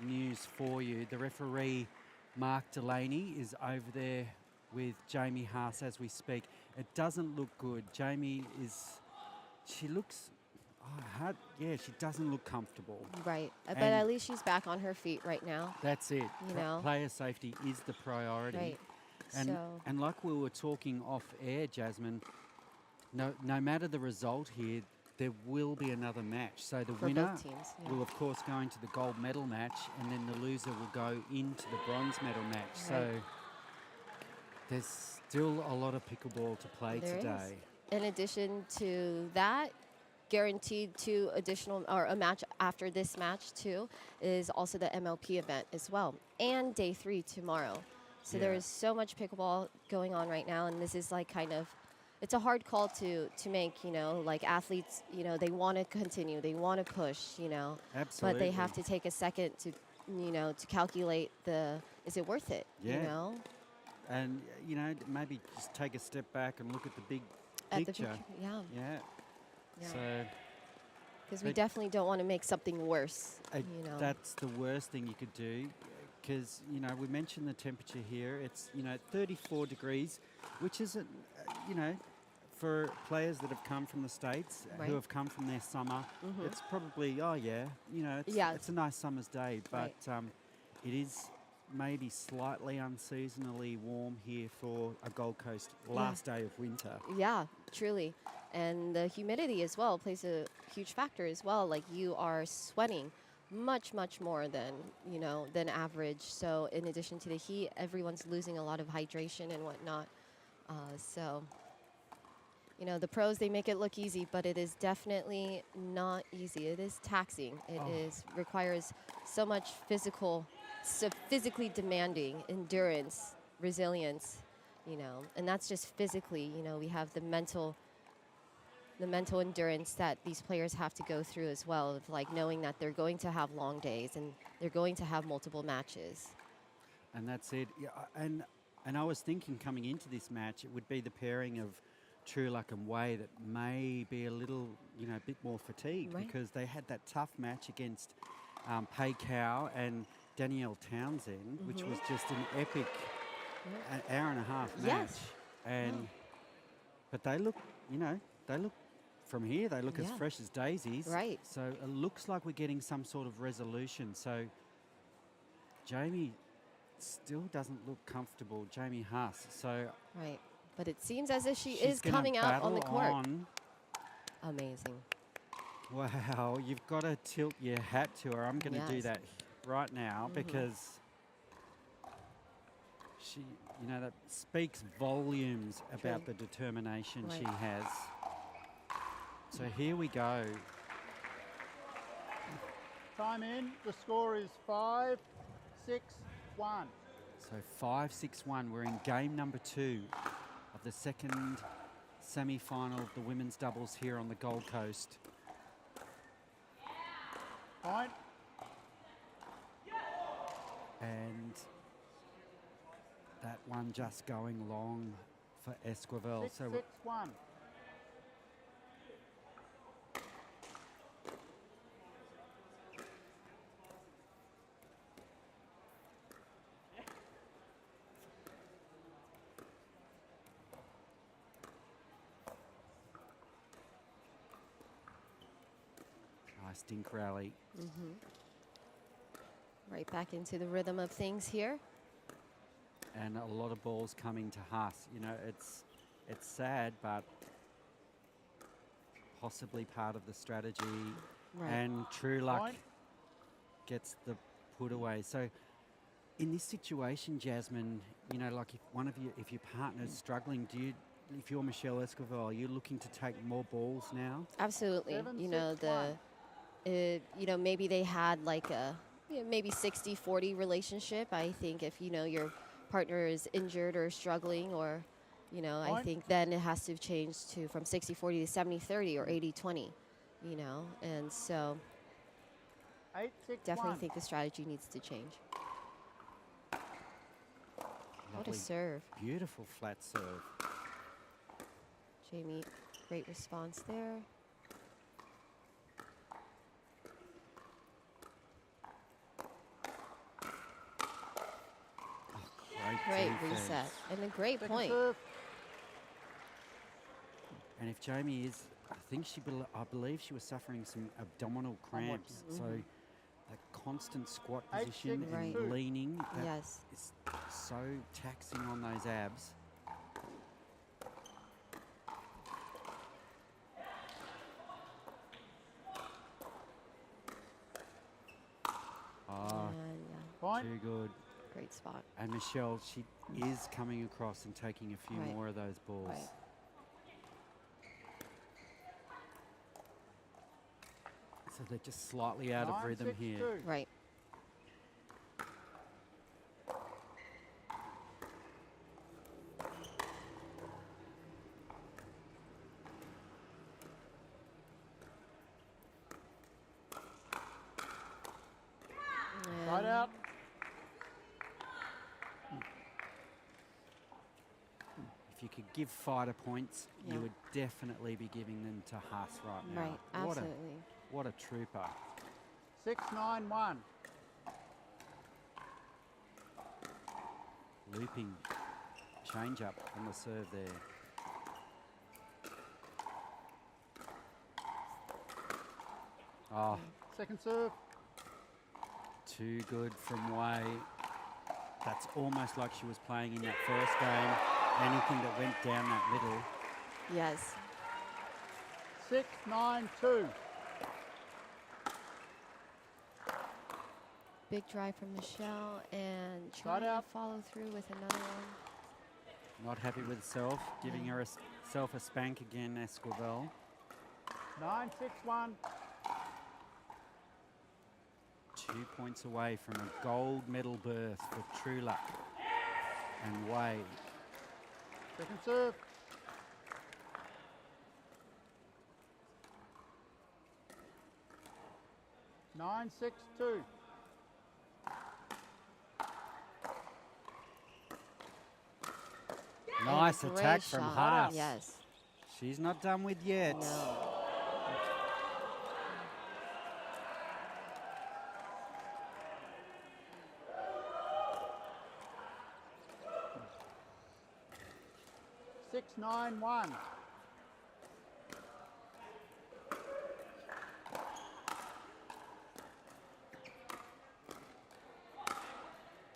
news for you. The referee, Mark Delaney, is over there with Jamie Haas as we speak. It doesn't look good. Jamie she looks, she doesn't look comfortable. Right. But And at least she's back on her feet right now. That's it. You know. Player safety is the priority. Right. And like we were talking off air, Jasmine, no matter the result here, there will be another match. So the For winner both teams, yeah. will, of course, go into the gold medal match, and then the loser will go into the bronze medal match. So Right. there's still a lot of pickleball to play There is. today. In addition to that, guaranteed 2 additional, or a match after this match too, is also the MLP event as well, and day 3 tomorrow. So there Yeah. is so much pickleball going on right now, and this is like kind of, it's a hard call to make, you know, like athletes, you know, they want to continue, they want to push, you know, Absolutely. but they have to take a second to, you know, to calculate is it worth it, Yeah. you know? And, maybe just take a step back and look at the big At picture. the picture, yeah. Yeah. Yeah. So Because we But- definitely don't want to make something worse, you know. that's the worst thing you could do, because we mentioned the temperature here. It's 34 degrees, which isn't for players that have come from the States, Right. who have come from their summer. Mhm. It's probably Yeah. it's a nice summer's day, but Right. it is maybe slightly unseasonally warm here for a Gold Coast last day of winter. Yeah, truly. And the humidity as well plays a huge factor as well. Like you are sweating much, much more than, than average. So in addition to the heat, everyone's losing a lot of hydration and whatnot. So, the pros, they make it look easy, but it is definitely not easy. It is taxing. It requires so much physically demanding endurance, resilience, and that's just physically. We have the mental endurance that these players have to go through as well, of like knowing that they're going to have long days and they're going to have multiple matches. And that's it. Yeah, and I was thinking coming into this match, it would be the pairing of True Luck and Way that may be a little, a bit more fatigued, Right. because they had that tough match against Pei Cow and Danielle Townsend, which was just an epic an hour and a half match. Yes. And but they look, from here, they look as Yeah. fresh as daisies. Right. So it looks like we're getting some sort of resolution. So Jamie still doesn't look comfortable, Jamie Haas. So Right. But it seems as if she she's is gonna coming out on the battle court. on. Amazing. Wow, you've got to tilt your hat to her. I'm going to do Yes. that right now, because she, that speaks volumes about the determination she Right. has. So here we go. Time in. The score is 5-6-1. So 5-6-1. We're in game number 2 of the second semi-final of the women's doubles here on the Gold Coast. Point. And that one just going long for Esquivel. So 6-6-1. nice dink rally. Right back into the rhythm of things here. And a lot of balls coming to Haas. It's sad, but possibly part of the strategy. Right. And True Luck Point. gets the put away. So in this situation, Jasmine, like if your partner's struggling, do if you're Michelle Esquivel, are you looking to take more balls now? Absolutely. Seven, You know, six, one. you know, maybe they had like a maybe 60-40 relationship. I think if, you know, your partner is injured or struggling or, you know, I Point. think then it has to change to from 60-40 to 70-30 or 80-20, you know. And so 8, 6, definitely 1. think the strategy needs to change. What a Lovely, serve. beautiful flat serve. Jamie, great response there. Great defense. reset. And a great Second point. serve. And if Jamie is, I think I believe she was suffering some abdominal I'm watching cramps. it. So that constant squat 8, position 6, and 2. leaning, that Yes. is so taxing on those abs. Ah, And Point. too good. great spot. And Michelle, she is coming across and taking a few Right. more of those balls. Right. So they're just slightly out of 9, rhythm 6, here. 2. Right. Side And out. If you could give fighter points, Yeah. you would definitely be giving them to Haas right now. Right, absolutely. What a trooper. 6, 9, 1. Looping change up on the serve there. Oh, Second serve. too good from Wei. That's almost like she was playing in that first game. Anything that went down that middle. Yes. 6, 9, 2. Big drive from Michelle and Side trying to out. follow through with another one. Not happy with herself, giving herself a spank again, Esquivel. 9, 6, 1. 2 points away from a gold medal berth for True Luck and Wei. Second serve. Nine, 6, 2. Nice And a attack great from shot. Haas. Yes. She's not done with yet. No. Six, 9, 1.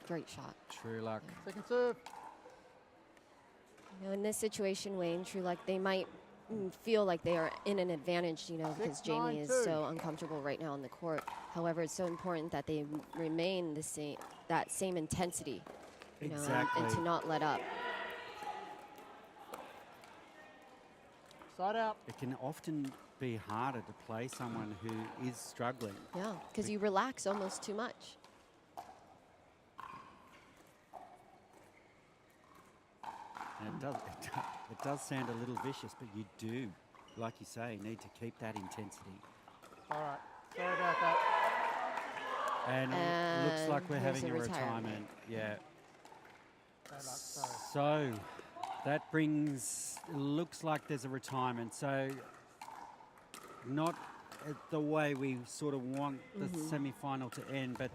Great shot. True Luck. Second serve. You know, in this situation, Wayne, True Luck, they might feel like they are in an advantage, you know, because 6, Jamie 9, is 2. so uncomfortable right now on the court. However, it's so important that they remain the same, that same intensity, you know, Exactly. and to not let up. Side out. It can often be harder to play someone who is struggling. Yeah, because you relax almost too much. And it does sound a little vicious, but you do, like you say, need to keep that intensity. All right. Sorry about that. And it looks like we're here's having a a retirement. retirement. Yeah. Bad luck. Sorry. So that brings, looks like there's a retirement. So not the way we sort of want the semi-final to end, but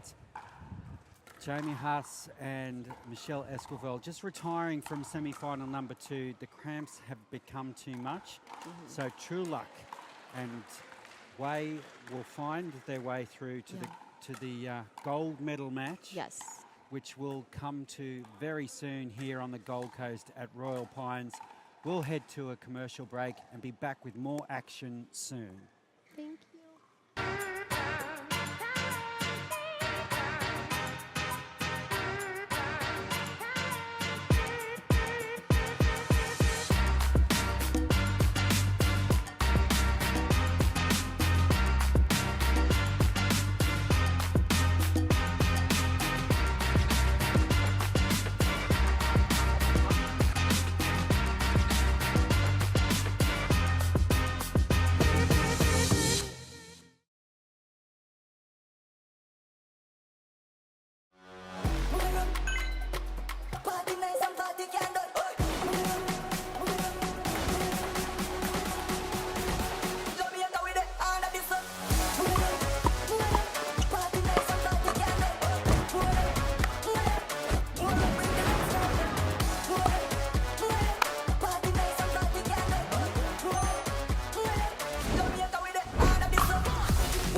Jamie Haas and Michelle Esquivel just retiring from semi-final number 2. The cramps have become too much. So True Luck and Wei will find their way through to the gold medal match. Yes. Which will come to very soon here on the Gold Coast at Royal Pines. We'll head to a commercial break and be back with more action soon. Thank you.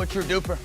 Super duper.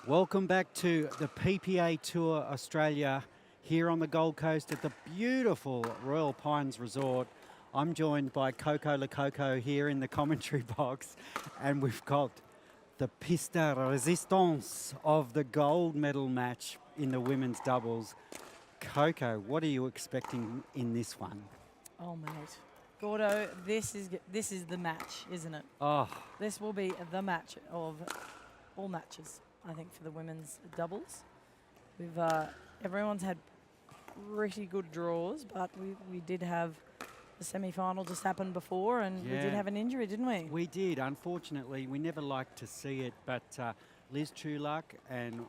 Welcome back to the PPA Tour Australia here on the Gold Coast at the beautiful Royal Pines Resort. I'm joined by Coco Lococo here in the commentary box, and we've got the pista resistance of the gold medal match in the women's doubles. Coco, what are you expecting in this one? Oh, mate. Gordo, this is the match, isn't it? Oh, This will be the match of all matches, I think, for the women's doubles. We've everyone's had pretty good draws, but we did have the semi-final just happen before, and we Yeah. did have an injury, didn't we? we did. Unfortunately, we never like to see it, but Liz Trueluck and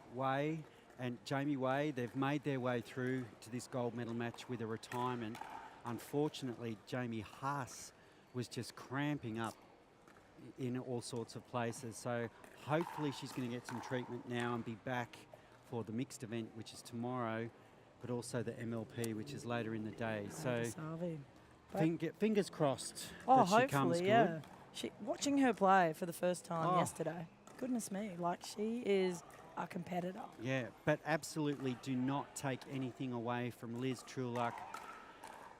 Jamie Way, they've made their way through to this gold medal match with a retirement. Unfortunately, Jamie Haas was just cramping up in all sorts of places. So hopefully she's going to get some treatment now and be back for the mixed event, which is tomorrow, but also the MLP, which is later in the day. So fingers crossed that she comes good. yeah. Watching her play for the first time yesterday, goodness me, like she is a competitor. Yeah, but absolutely do not take anything away from Liz Trueluck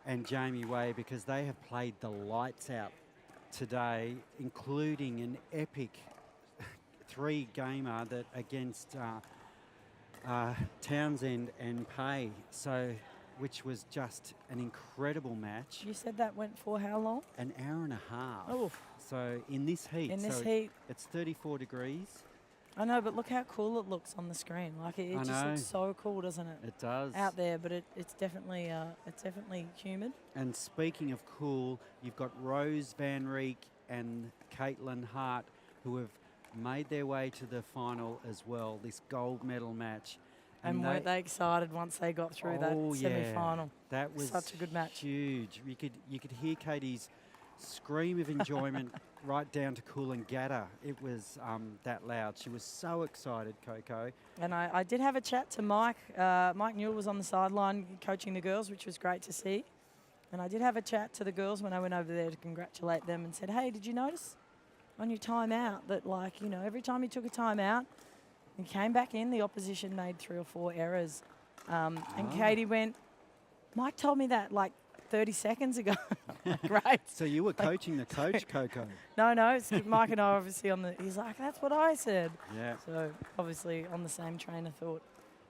and Jamie Way, because they have played the lights out today, including an epic three-gamer that against Townsend and Pay, which was just an incredible match. You said that went for how long? An hour and a half. Oh. So in this heat. It's 34 degrees. I know, but look how cool it looks on the screen. Like it just looks so cool, doesn't it? It does. Out there, but it's definitely humid. And speaking of cool, you've got Rose Van Reek and Caitlin Hart, who have made their way to the final as well, this gold medal match. And weren't they excited once they got through that semi-final? That was such a good match. Huge. You could hear Katie's scream of enjoyment right down to Coolangatta. It was that loud. She was so excited, Coco. And I did have a chat to Mike. Mike Newell was on the sideline coaching the girls, which was great to see. And I did have a chat to the girls when I went over there to congratulate them and said, hey, did you notice on your timeout that, like, you know, every time you took a timeout and came back in, the opposition made 3 or 4 errors. And Katie went, Mike told me that like 30 seconds ago. Great. So you were coaching the coach, Coco? No, it's Mike and I obviously on the, he's like, that's what I said. Yeah. So obviously on the same train of thought.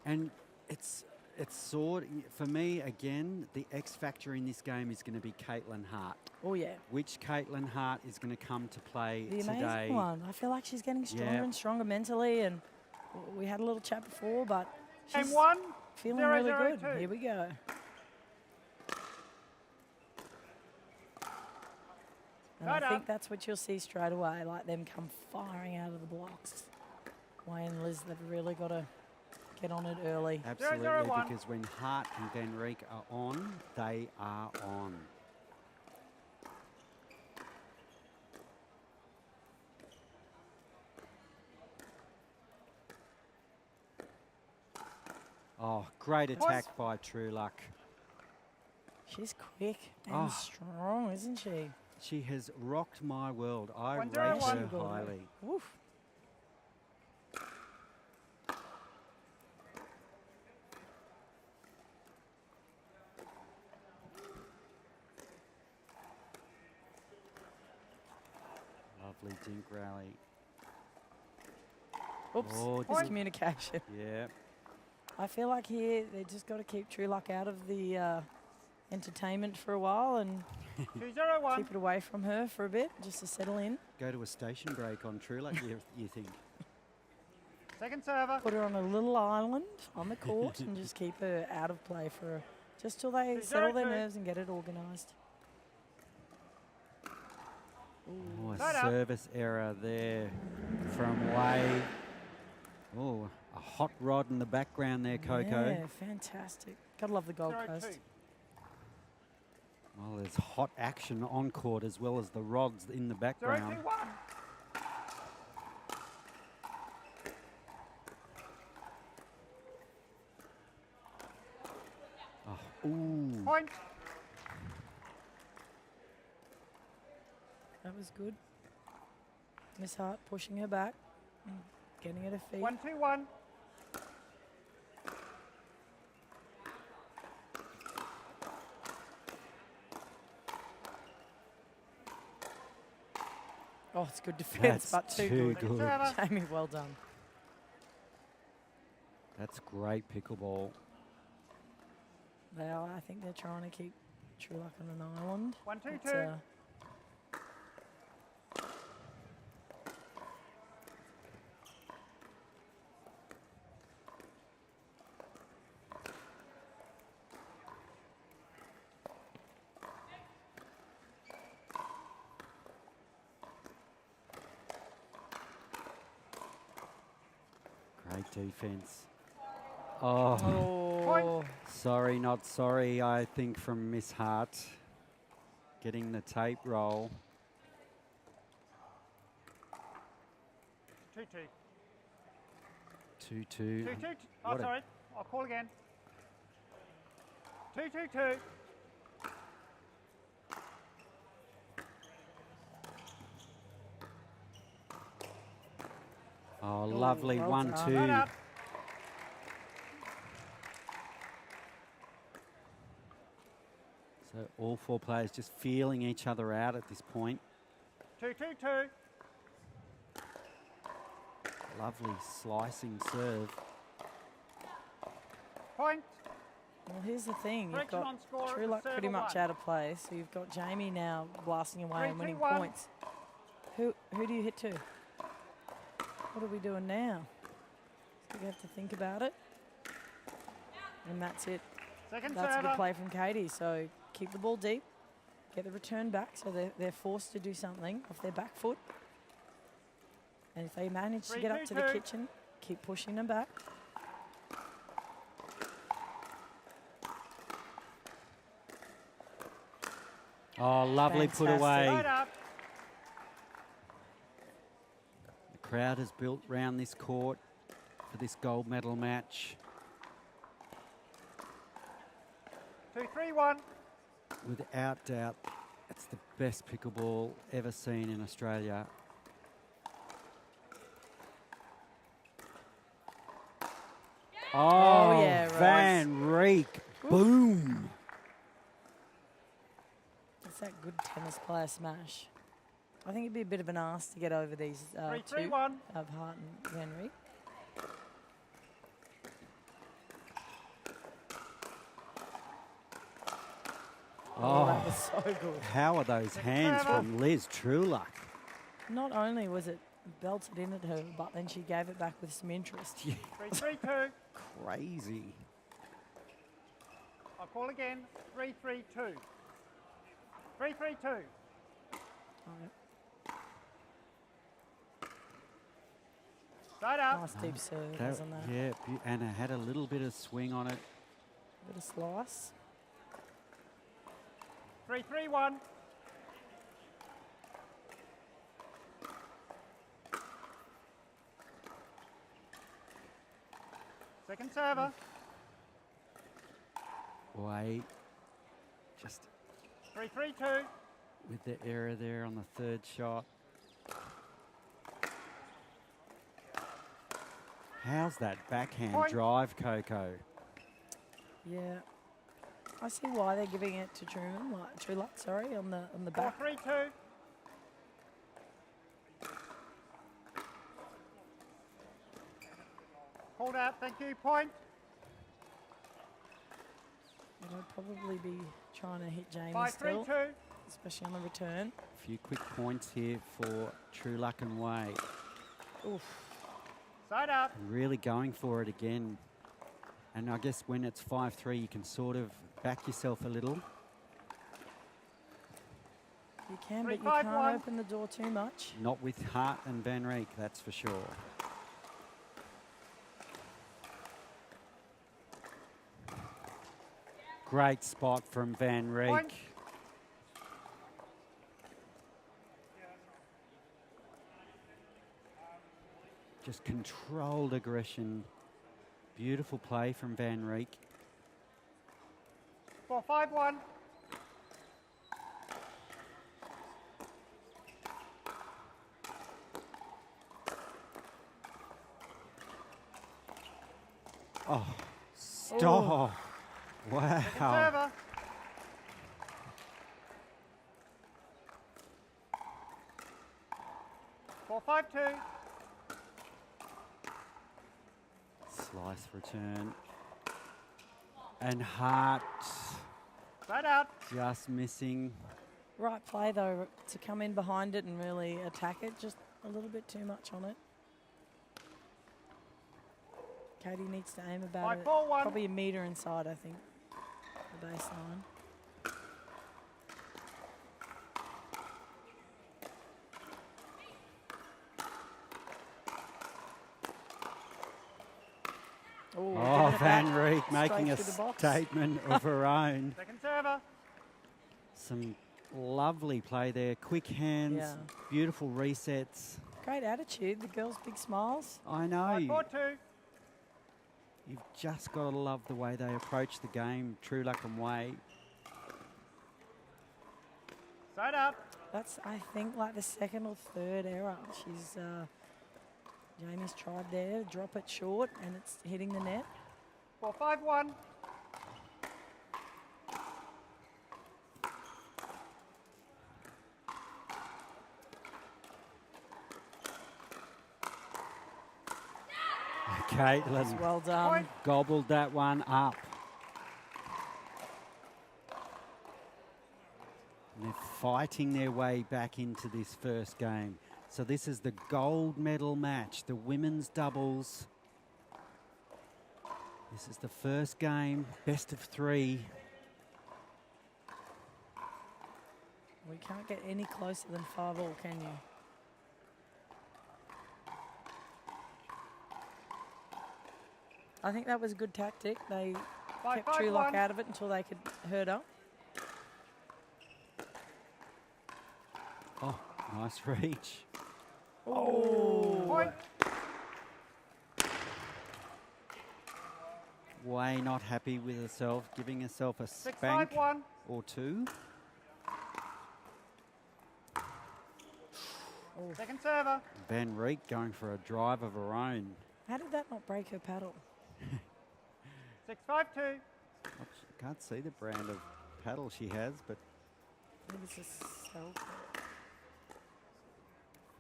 And it's sort for me again. The X factor in this game is going to be Caitlin Hart. Oh yeah. Which Caitlin Hart is going to come to play The today? amazing one. I feel like she's getting stronger and stronger mentally, and we had a little chat before, but she's feeling really good. Here we go. And I think that's what you'll see straight away, like them come firing out of the blocks. Wayne and Liz, they've really got to get on it early. Absolutely, because when Hart and Van Reek are on, they are on. Oh, great attack by Trueluck. She's quick and strong, isn't she? She has rocked my world. I rate her highly. Woof. Lovely dink rally. Oops, miscommunication. Yeah. I feel like here they just got to keep Trueluck out of the entertainment for a while and keep it away from her for a bit, just to settle in. Go to a station break on Trueluck, you think? Second server. Put her on a little island on the court and just keep her out of play for just till they settle their nerves and get it organised. Oh, a service error there from Way. Oh, a hot rod in the background there, Coco. Yeah, fantastic. Gotta love the Gold Coast. Well, there's hot action on court as well as the rods in the background. Oh, ooh. Point. That was good. Miss Hart pushing her back. getting at her feet. 1-2-1. Oh, it's good defence, but That's too too good. good. Server. Jamie, well done. That's great pickleball. They are. I think they're trying to keep True Luck on an island. 1-2-2. It's, Great defence. Oh, oh, sorry, not sorry, I think, from Miss Hart. Getting the tape roll. 2-2. 2-2. 2-2. Oh, What a- sorry. I'll call again. 2-2-2. Oh, lovely. well 1-2. done. Right up. So all four players just feeling each other out at this point. 2-2-2. Lovely slicing serve. Point. well, here's the thing. You've Correction got on score at True the Luck pretty server much one. out of play, so you've got Jamie now blasting away and winning 3-2-1. points. Who do you hit to? What are we doing now? So we have to think about it. And that's it. Second That's a server. good play from Katie. So keep the ball deep, get the return back, so they're forced to do something off their back foot. And if they manage to get up to the 3-2-2. kitchen, keep pushing them back. Oh, lovely put Fantastic. away. Right up. The crowd has built round this court for this gold medal match. 2-3-1. Without doubt, it's the best pickleball ever seen in Australia. Oh, yeah, right. Van Reek. Boom. It's that good tennis player smash. I think it'd be a bit of an ask to get over these 3-3-1. two of Hart and Henry. Oh, that was so good. How are those hands from Liz Trueluck? Not only was it belted in at her, but then she gave it back with some interest. 3-3-2. Crazy. I'll call again. 3-3-2. 3-3-2. Side up. Nice deep serve, That- wasn't that? yeah, and it had a little bit of swing on it. Bit of slice. 3-3-1. Second server. Wait. Just 3-3-2. with the error there on the third shot. How's that backhand Point. drive, Coco? Yeah. I see why they're giving it to Truman, True Luck, sorry, on the back. 4-3-2. Called out. Thank you. Point. They'll probably be trying to hit Jamie still, 5-3-2. especially on the return. A few quick points here for True Luck and Way. Oof. Side up. Really going for it again. And I guess when it's 5-3, you can sort of back yourself a little. You can, but you 3-5-1. can't open the door too much. Not with Hart and Van Reek, that's for sure. Great spot from Van Reek. Point. Just controlled aggression. Beautiful play from Van Reek. 4-5-1. Oh, stop. Wow. Server. 4-5-2. Slice return. And Hart Straight out. just missing. Right play, though, to come in behind it and really attack it. Just a little bit too much on it. Katie needs to aim about it. 5-4-1. Probably a metre inside, I think, the baseline. Ooh, Oh, giving it Van back Rieck straight making a through the box. statement of her own. Second server. Some lovely play there. Quick hands, Yeah. beautiful resets. Great attitude. The girls' big smiles. I know. 5-4-2. You've just got to love the way they approach the game, True Luck and Way. Straight out. That's, I think, like the second or third error. She's Jamie's tried there, drop it short, and it's hitting the net. 4-5-1. Caitlin Well done. Point. gobbled that one up. And they're fighting their way back into this first game. So this is the gold medal match, the women's doubles. This is the first game, best of 3. We can't get any closer than 5-all, can you? I think that was a good tactic. They kept True Luck 5-5-1. out of it until they could hurt her. Oh, nice reach. Oh, Point. Way not happy with herself, giving herself a spank 6-5-1. or 2. Second server. Van Rieck going for a drive of her own. how did that not break her paddle? 6-5-2. Can't see the brand of paddle she has, but It was a self.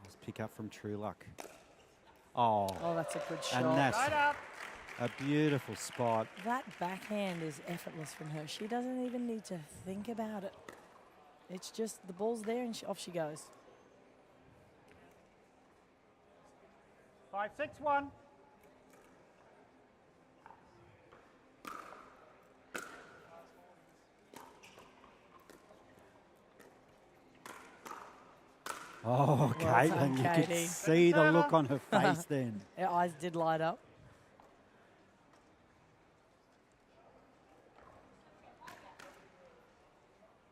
let's pick up from True Luck. Oh, Oh, that's a good shot. and that's Straight out. a beautiful spot. That backhand is effortless from her. She doesn't even need to think about it. It's just the ball's there and off she goes. 5-6-1. Oh, Well Caitlin, done, you Katie. could see the Server. look on her face then. Her eyes did light up.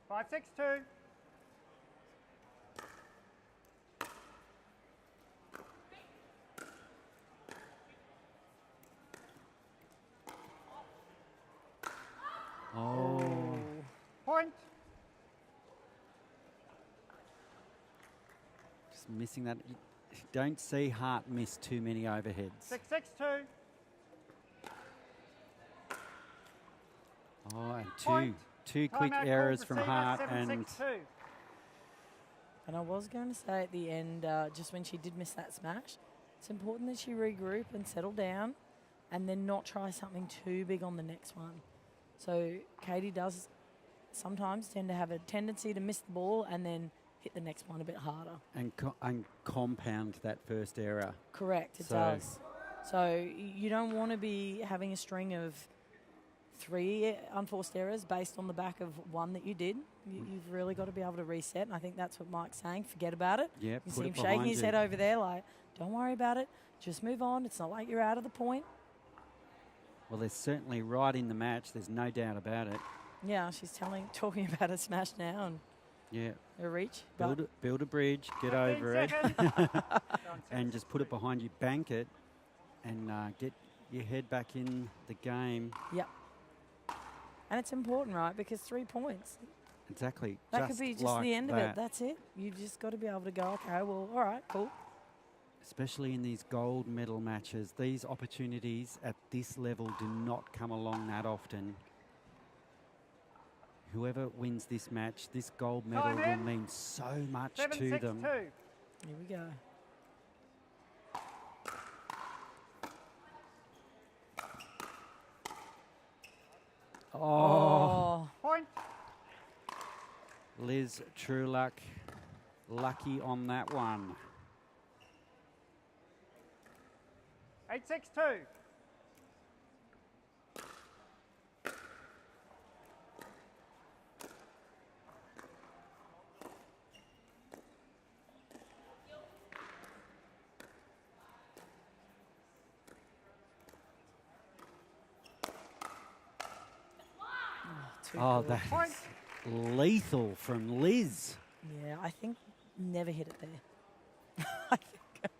Five, 6-2. Oh, Point. just missing that. You don't see Hart miss too many overheads. 6-6-2. Oh, and Point. two quick Timeout errors called from receiver, Hart, 7-6-2. and And I was going to say at the end, just when she did miss that smash, it's important that she regroup and settle down and then not try something too big on the next one. So Katie does sometimes tend to have a tendency to miss the ball and then hit the next one a bit harder. and compound that first error. Correct, it So- does. So you don't want to be having a string of 3 unforced errors based on the back of one that you did. You've really got to be able to reset, and I think that's what Mike's saying. Forget about it. Yeah, You put see it him shaking behind his you. head over there like, don't worry about it. Just move on. It's not like you're out of the point. Well, they're certainly right in the match. There's no doubt about it. Yeah, she's talking about a smash now and Yeah, a reach. But build a bridge, get 15 over it, seconds. and just put it behind you, bank it, and get your head back in the game. yeah. And it's important, right? Because 3 points. Exactly. That could be just like the end of that. it. That's it. You've just got to be able to go, okay, well, all right, cool. especially in these gold medal matches. These opportunities at this level do not come along that often. Whoever wins this match, this gold medal will mean so much to them. 7-6-2. Here we go. Oh, Point. Liz Trueluck, lucky on that one. 8-6-2. Too Oh, good. that's lethal from Liz. Yeah, I think never hit it there. I think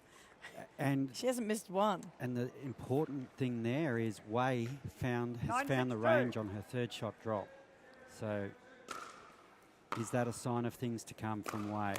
And she hasn't missed one. and the important thing there is Wei has found the 9-6-2. range on her third shot drop. So is that a sign of things to come from Wei?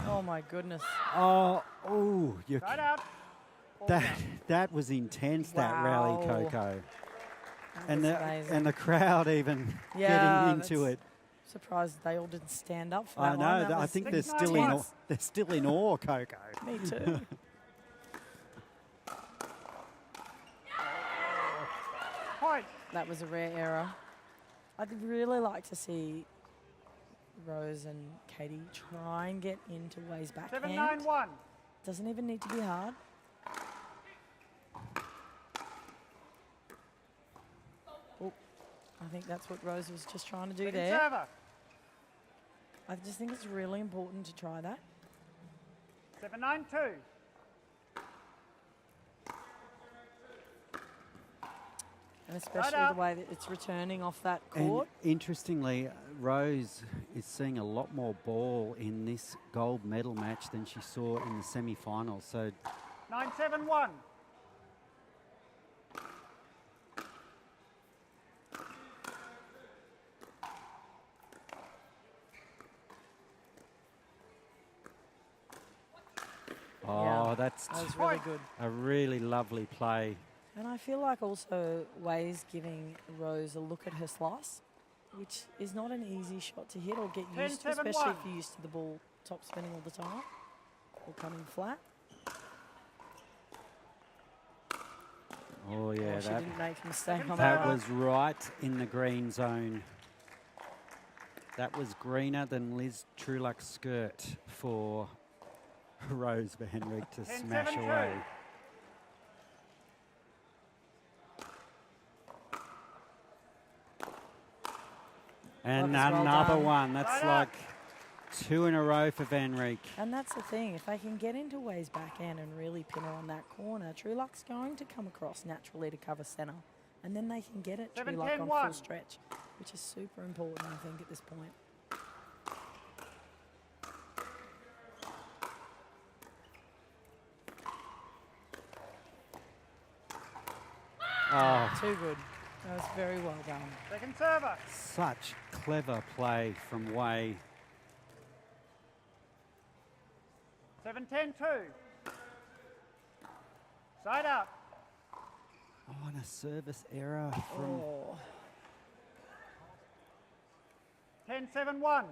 Oh my goodness. Oh, Side out. Ball that down. that was intense, that rally, Wow. Coco. That And was the amazing. crowd even Yeah, getting into that's it. Surprised they all didn't stand up for I that know. one. That I was think they're 6-9 still in awe, points. they're still in awe, Coco. Me too. Point. That was a rare error. I'd really like to see Rose and Katie try and get into Wei's backhand. 7-9-1. Doesn't even need to be hard. Oh, I think that's what Rose was just trying to do Second there. server. I just think it's really important to try that. 7-9-2. And especially out. the way that it's returning off that And court. interestingly, Rose is seeing a lot more ball in this gold medal match than she saw in the semi-finals. So 9-7-1. oh, that's That was really good. a really lovely play. And I feel like also Wei's giving Rose a look at her slice, which is not an easy shot to hit or get used to, 10-7-1. especially if you're used to the ball top spinning all the time or coming flat. Oh yeah, She that didn't make a mistake on that that one. was right in the green zone. That was greener than Liz Trueluck's skirt for Rose Van Henrik to smash 10-7-2. away. And That was well another done. one. That's Right like up. 2 in a row for Van Rijk. And that's the thing, if they can get into Wei's backhand and really pin her on that corner, Trueluck's going to come across naturally to cover centre. And then they can get it, Trueluck, on 7-10-1. full stretch, which is super important, I think, at this point. Oh, Too good. That was very well done. Second server. such clever play from Wei. 7-10-2. Side out. Oh, and a service error from Oh, 10-7-1.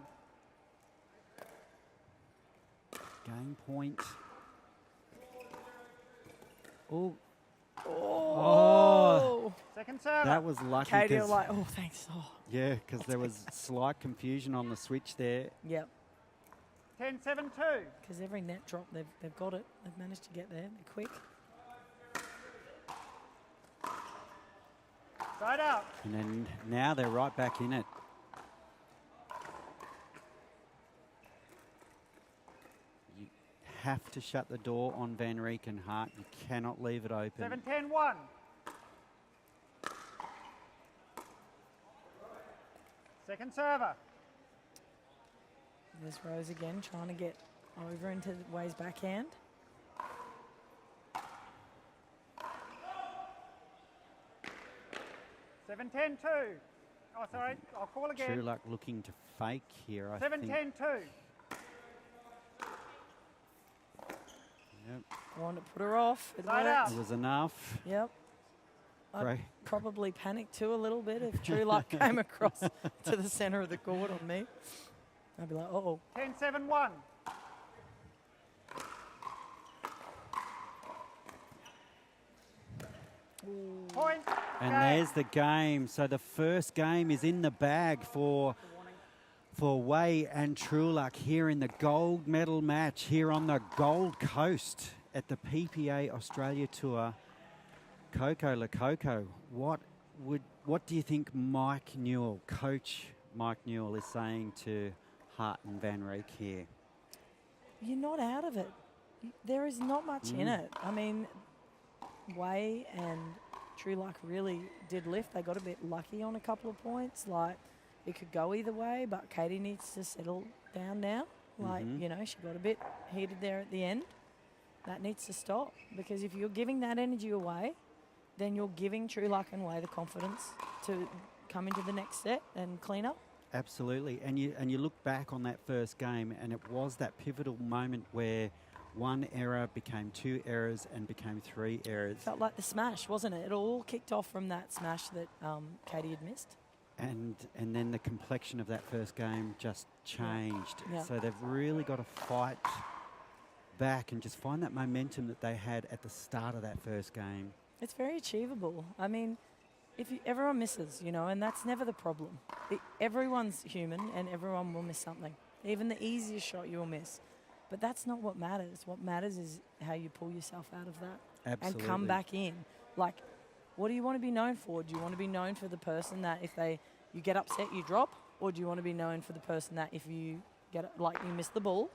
game point. Oh, oh. Second server. that was lucky. Katie 'cause- were like, oh, thanks. Oh, yeah, because there was slight confusion on the switch there. yep. 10-7-2. Because every net drop, they've got it. They've managed to get there. They're quick. Side out. And then now they're right back in it. You have to shut the door on Van Rijk and Hart. You cannot leave it open. 7-10-1. Second server. There's Rose again trying to get Over into Way's backhand. 7-10-2. Oh, sorry, I'll call again. True Luck looking to fake here, I 7-10-2. think. Yep, I want to put her off. It Side worked. out. it was enough. Yep. I'd Great. probably panic too a little bit if True Luck came across to the centre of the court on me. I'd be like, oh. 10-7-1. Point. And Game. there's the game. So the first game is in the bag for Way and True Luck here in the gold medal match here on the Gold Coast at the PPA Australia Tour. Coco Lococo, what do you think Mike Newell, Coach Mike Newell, is saying to Hart and Van Rieck here? You're not out of it. There is not much in it. I mean, Way and True Luck really did lift. They got a bit lucky on a couple of points. Like, it could go either way, but Katie needs to settle down now. Like, you know, she got a bit heated there at the end. That needs to stop, because if you're giving that energy away, then you're giving True Luck and Way the confidence to come into the next set and clean up. Absolutely. And you look back on that first game, and it was that pivotal moment where one error became two errors and became three errors. Felt like the smash, wasn't it? It all kicked off from that smash that Katie had missed. And then the complexion of that first game just changed. Yeah. So they've really got to fight back and just find that momentum that they had at the start of that first game. It's very achievable. I mean, everyone misses, you know, and that's never the problem. Everyone's human and everyone will miss something. Even the easiest shot you will miss. But that's not what matters. What matters is how you pull yourself out of that. Absolutely. And come back in. Like, what do you want to be known for? Do you want to be known for the person that if you get upset, you drop? Or do you want to be known for the person that if you you miss the ball,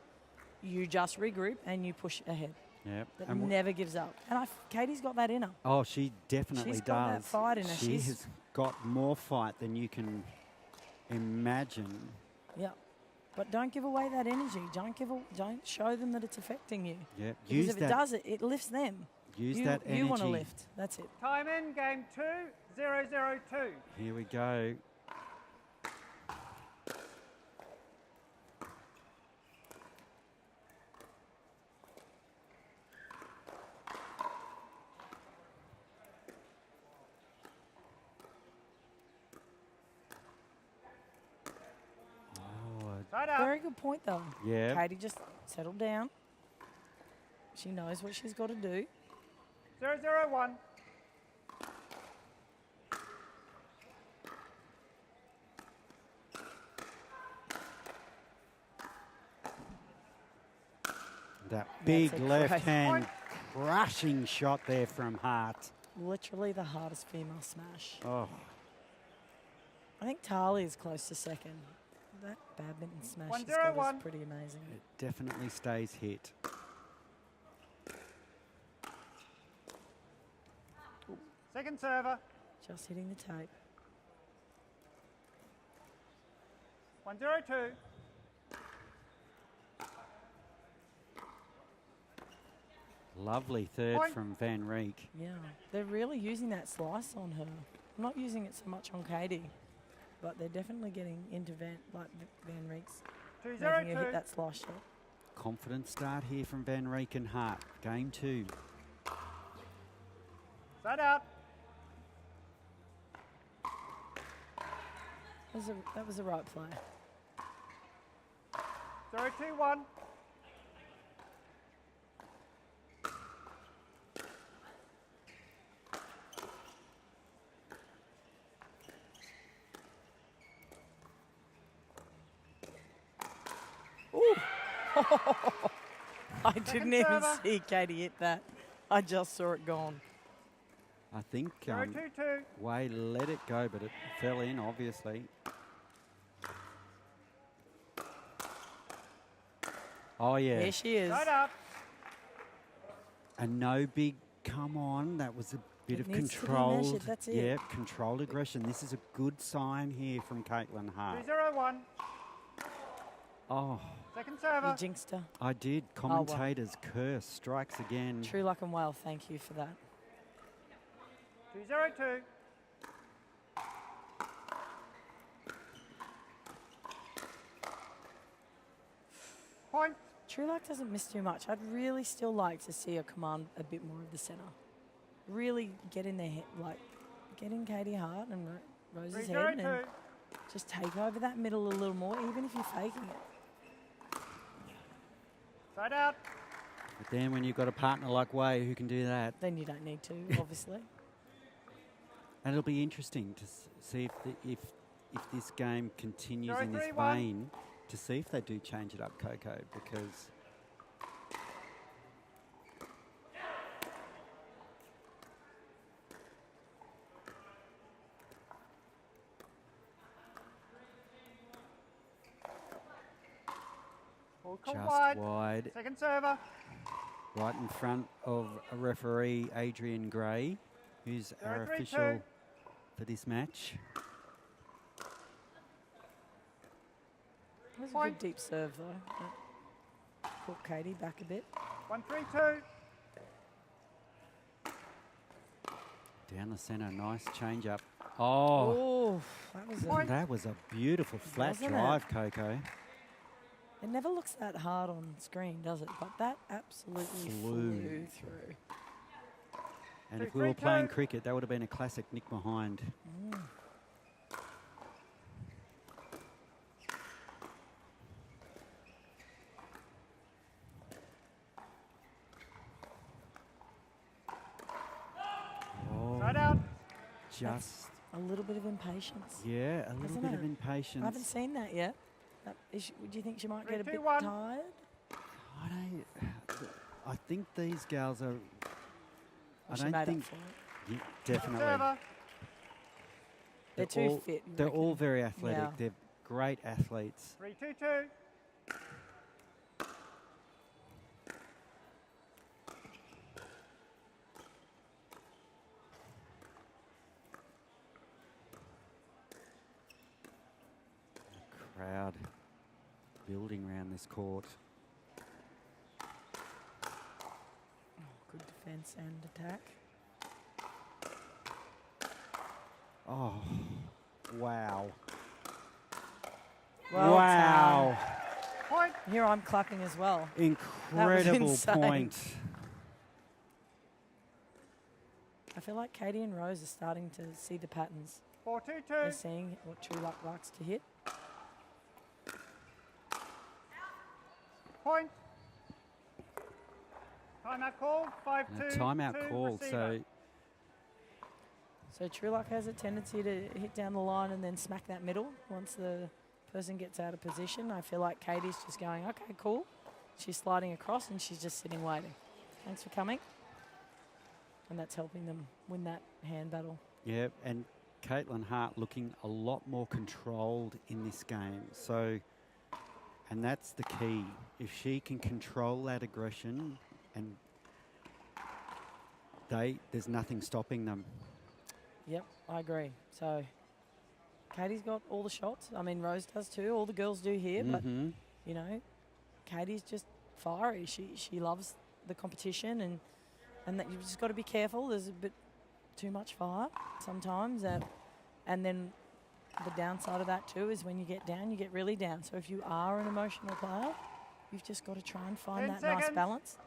you just regroup and you push ahead? Yep. That And never gives up. And Katie's got that in her. oh, she definitely She's does. got that fight in her. She has got more fight than you can imagine. Yeah. But don't give away that energy. Don't show them that it's affecting you. Yep. Because if it does it lifts them. Use that energy. You want to lift. That's it. Time in, game 2, 0-0-2. Here we go. Side out. Very good point, though. Yeah. Katie just settled down. She knows what she's got to do. 0-0-1. That big a left crazy hand crushing shot there from Hart. Literally the hardest female smash. Oh, I think Tali is close to second. That badminton smash 1-0-1. she's got is pretty amazing. it definitely stays hit. Second server. Just hitting the tape. 1-0-2. Lovely third Point. from Van Rieck. Yeah, they're really using that slice on her. I'm not using it so much on Katie, but they're definitely getting into Van Rieck's, making her hit 2-0-2. that slice shot. Confident start here from Van Rieck and Hart. Game 2. Side out. That was the right play. 0-2-1. I didn't even server. see Katie hit that. I just saw it gone. I think 0-2-2. Way let it go, but it fell in, obviously. Oh, yeah. There she is. Side out. And no big come on. That was a bit It of needs to be controlled. measured, that's it. Yeah, controlled aggression. This is a good sign here from Caitlin Hart. 2-0-1. Oh, Second You server. jinxed her. I did. well. Commentators curse. Strikes again. True luck and well, thank you for that. 2-0-2. Point. True luck doesn't miss too much. I'd really still like to see her command a bit more of the centre. Really get in their head, like get in Katie Hart and Rose's head and 3-0-2. just take over that middle a little more, even if you're faking it. Side out. But then when you've got a partner like Way who can do that, Then you don't need to, obviously. and it'll be interesting to see if this game continues in this 3-1. vein, to see if they do change it up, Coco, because Ball called just wide. wide, Second server. right in front of a referee, Adrian Gray, who's our 3-3-2. official for this match. That was a Point. good deep serve, though. That caught Katie back a bit. 1-3-2. Down the centre, nice change up. Oh, Oh, that was Point. that was a beautiful flat Wasn't it? drive, Coco. It never looks that hard on screen, does it? But that absolutely flew through. And if we were 3-3-2. playing cricket, that would have been a classic nick behind. Oh, Side out. just, A little bit of impatience. yeah, a little Isn't bit of it? impatience. I haven't seen that yet. Do you think she might get a 3, bit 2, 1. tired? I don't. I think these gals are. Or she I made don't up think. for it? Yeah, definitely. Server. They're too all, fit. you They're all reckon? very athletic. Yeah. They're great athletes. 3-2-2. Crowd building around this court. Good defence and attack. Oh, wow. Well wow. Point. Here I'm clapping as well. Incredible insane. point. I feel like Katie and Rose are starting to see the patterns. 4-2-2. They're seeing what True Luck likes to hit. Point. Timeout called. 5-2. And a timeout to called. receiver. So True Luck has a tendency to hit down the line and then smack that middle once the person gets out of position. I feel like Katie's just going, okay, cool. She's sliding across and she's just sitting waiting. Thanks for coming. And that's helping them win that hand battle. Yeah, and Caitlin Hart looking a lot more controlled in this game. So, and that's the key. If she can control that aggression, and there's nothing stopping them. Yep, I agree. So Katie's got all the shots. I mean, Rose does too. All the girls do here. But, Mhm. you know, Katie's just fiery. She loves the competition and that you've just got to be careful. There's a bit too much fire sometimes. And then the downside of that too is when you get down, you get really down. So if you are an emotional player, you've just got to try and find 10 that nice seconds. balance.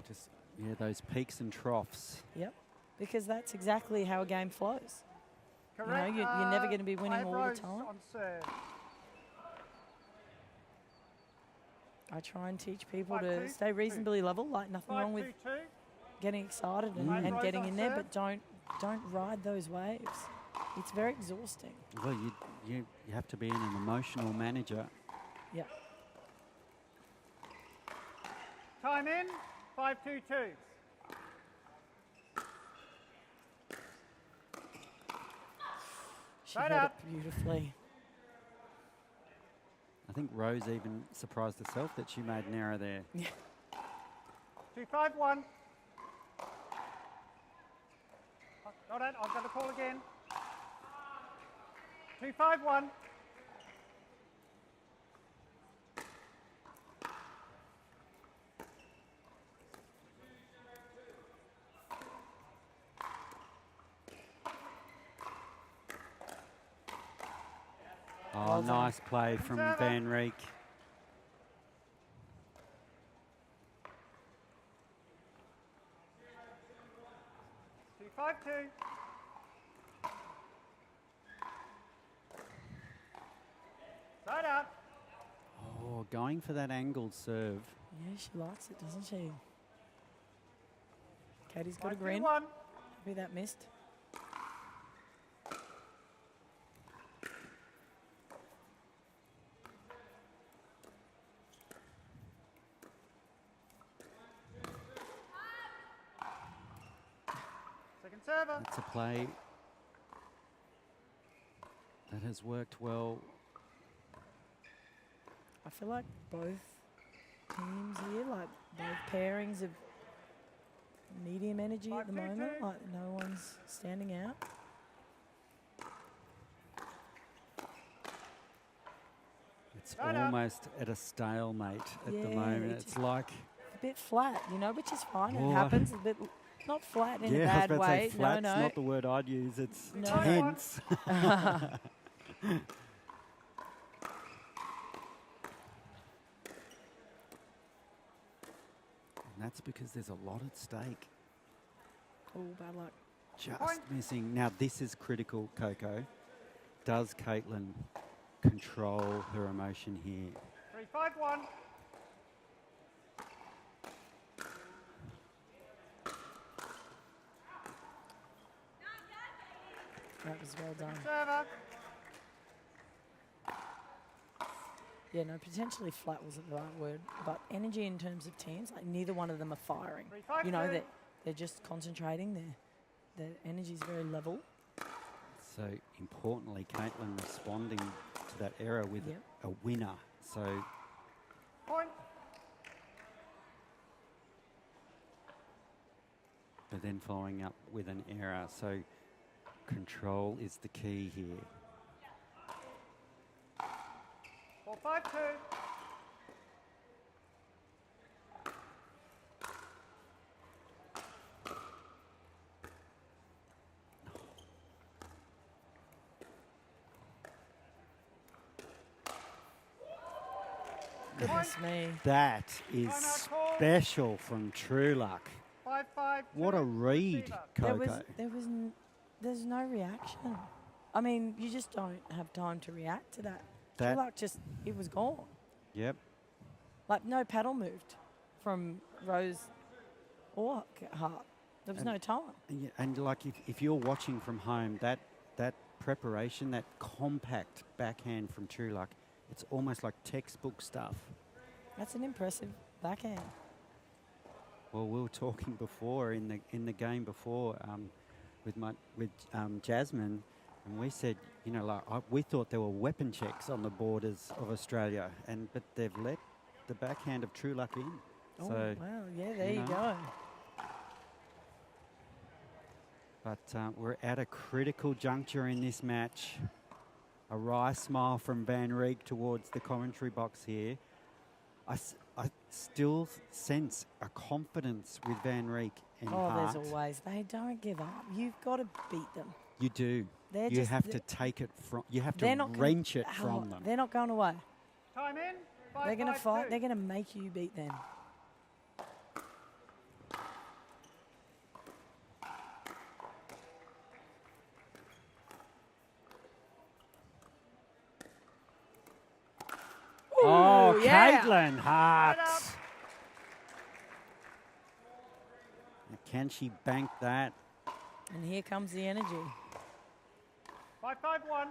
Just, yeah, those peaks and troughs. Yep. Because that's exactly how a game flows. Correct. you're never going to be I winning have all the Rose time. on serve. I try and teach people 5-2, to stay reasonably level, like nothing wrong with 5-2-2. getting excited Mm. and Rose getting on in there, serve. but don't ride those waves. It's very exhausting. Well, you have to be an emotional manager. Yeah. Time in. 5-2-2. She Right hit out. it beautifully. I think Rose even surprised herself that she made an error there. 2-5-1. Got it. I've got to call again. 2-5-1. Well done. nice play from Van Reek. 2-5-2. Side out. Oh, going for that angled serve. Yeah, she likes it, doesn't she? Katie's got a 5-2-1. grin. Happy that missed. Second server. That's a play that has worked well. I feel like both teams here, like both pairings of medium energy at the 5-2-2. moment. Like no one's standing out. It's Side out. almost at a stalemate at the Yeah, moment. it's It's like, A bit flat, you know, which is fine. Oh. It happens. A bit not flat in a yeah, I was bad about to way. say flat's No, no. not the word I'd use. It's No. tense. And that's because there's a lot at stake. Oh, bad luck. Just Point. missing. Now this is critical, Coco. Does Caitlin control her emotion here? 3-5-1. That was well done. Server. Yeah, no, potentially flat wasn't the right word, but energy in terms of teams, like neither one of them are firing. 3-5-2. You know, they're just concentrating. Their energy is very level. So importantly, Caitlin responding to that error with Yep. a winner. So Point. but then following up with an error. So control is the key here. 4-5-2. Goodness me. That is Timeout call. special from True Luck. 5-5-2. What a read, Receiver. Coco. There's no reaction. I mean, you just don't have time to react to that. That- Like just, it was gone. Yep. Like no paddle moved from Rose or Hart. There was And- no time. And like if you're watching from home, that preparation, that compact backhand from True Luck, it's almost like textbook stuff. That's an impressive backhand. Well, we were talking before in the game before with Jasmine, and we said, you know, like we thought there were weapon checks on the borders of Australia, but they've let the backhand of True Luck in. Oh, So, wow. Yeah, there you know. go. but we're at a critical juncture in this match. A wry smile from Van Reek towards the commentary box here. I still sense a confidence with Van Reek and Oh, Hart. there's always. They don't give up. You've got to beat them. You do. They're You just, have to take it from. You have they're to not gonna- wrench it oh, from them. They're not going away. Time in. They're going to fight. 5-5-2. They're going to make you beat them. Oh, Ooh, yeah. Caitlin Hart. Right up. Can she bank that? And here comes the energy. 5-5-1.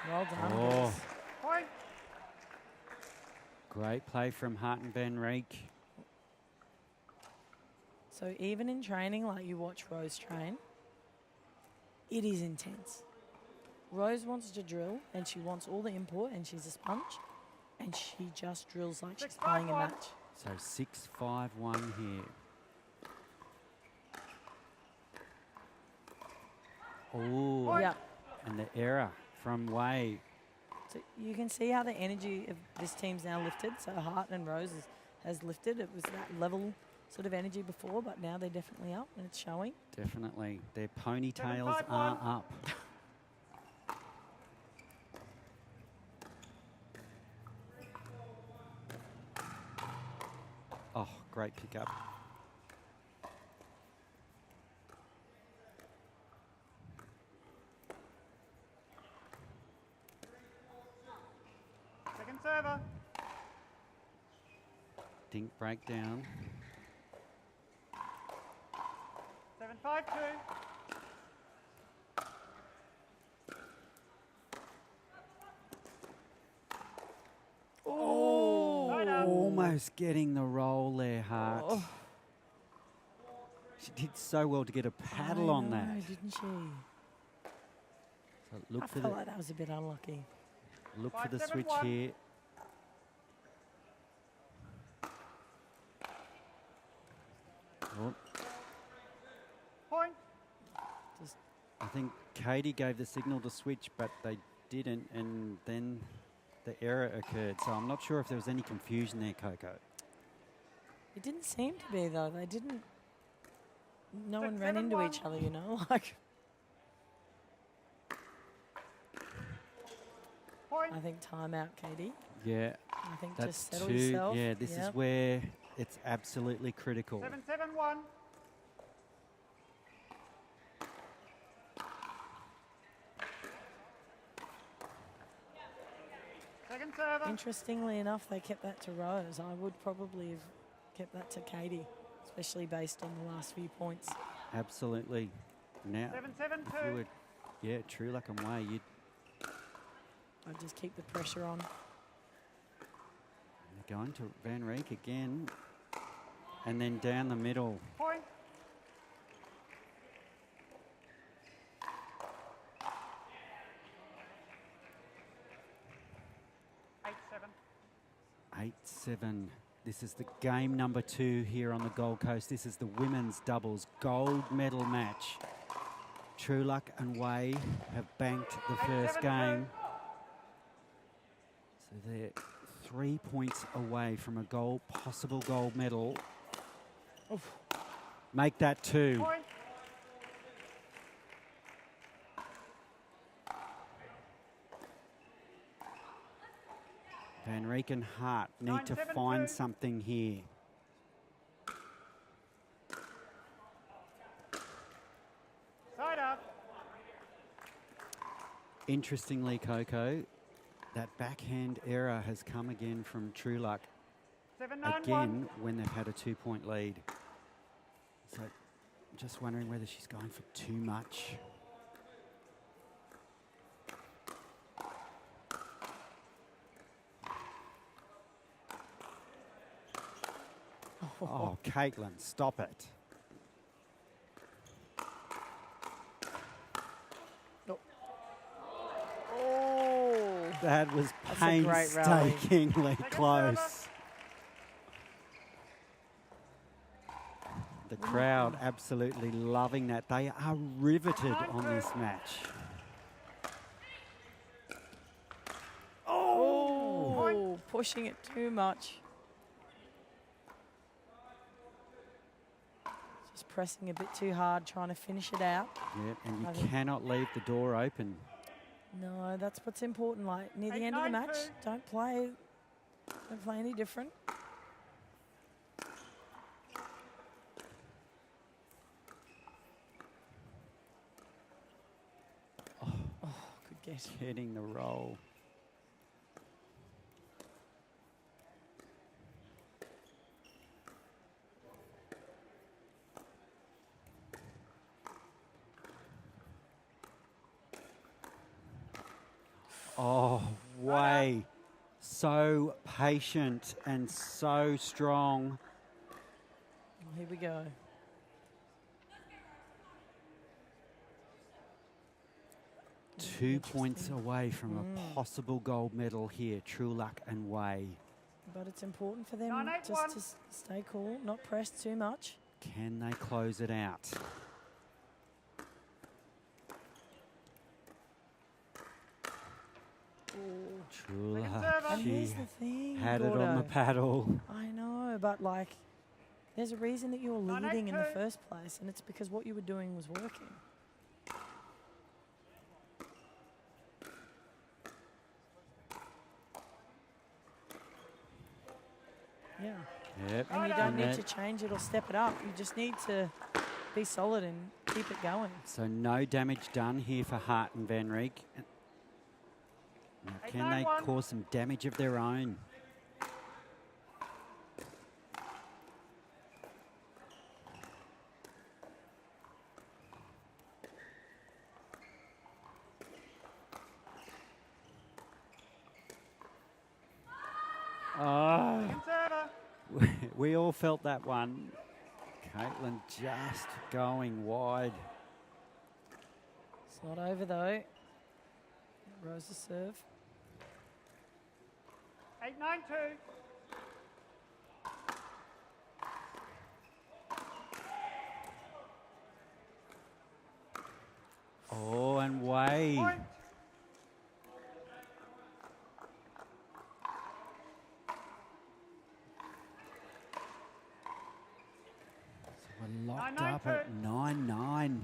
Well done. Oh. girls. Point. Great play from Hart and Van Reek. So even in training, like you watch Rose train, it is intense. Rose wants to drill and she wants all the input and she's a sponge and she just drills like she's 6-5-1. playing a match. So 6-5-1 here. Oh, Yeah. and the error from Way. So you can see how the energy of this team's now lifted. So Hart and Rose has lifted. It was that level sort of energy before, but now they're definitely up and it's showing. Definitely. Their ponytails are up. Oh, great pickup. Second server. Dink breakdown. 7-5-2. Oh, Almost getting the roll there, Hart. Oh. She did so well to get a paddle on that. Didn't she? So look I for felt the like that was a bit unlucky. look for the 5-7-1. switch here. Oh, Point. I think Katie gave the signal to switch, but they didn't, and then the error occurred. So I'm not sure if there was any confusion there, Coco. It didn't seem to be though. They didn't. No one 6-7-1. ran into each other, you know. Like Point. I think timeout, Katie. Yeah, I think that's just settle two. yourself. Yeah, this is Yep. where it's absolutely critical. 7-7-1. Second server. Interestingly enough, they kept that to Rose. I would probably have kept that to Katie, especially based on the last few points. Absolutely. Now, if you 7-7-2. were, yeah, true luck and way, you'd I'd just keep the pressure on. going to Van Reek again, and then down the middle. Point. Eight, 7. 8-7. This is the game number 2 here on the Gold Coast. This is the women's doubles gold medal match. True Luck and Way have banked the first 8-7-2. game. So they're 3 points away from a possible gold medal. Oof. Make that 2. Point. Van Reek and Hart need to 9-7-2. find something here. Side up. Interestingly, Coco, that backhand error has come again from True Luck. 7-9-1. Again when they've had a 2-point lead. So just wondering whether she's going for too much. Oh, Caitlin, stop it. Oh, That was That's a great rally. painstakingly Take a close. The crowd absolutely loving that. They are riveted on this match. oh, pushing it too much. Just pressing a bit too hard, trying to finish it out. Yeah, and you I think- cannot leave the door open. No, that's what's important. Like near the 8, end of the 9, match, 2. don't play any different. Oh, good get. Getting the roll. Oh, Way. So patient and so strong. Well, here we go. Two points Interesting. away from a possible gold medal here. True Luck and Way. But it's important for them 9-8-1. just to stay cool, not press too much. Can they close it out? True Second Luck. server. And She here's the thing, had it on the Gordo. paddle. I know, but like, there's a reason that you were Nine, eight, leading in the two. first place, and it's because what you were doing was working. Yeah. Yep. And you Right don't on. need And to change it or step it up. You just need to be solid and keep it going. So no damage done here for Hart and Van Rieck. Now, Eight, can nine, they one. cause some damage of their own? Oh, Second server. we all felt that one. Caitlin just going wide. It's not over though. Rose's serve. 8-9-2. Oh, and way. Point. We're locked 9-9-2. up at 9-9.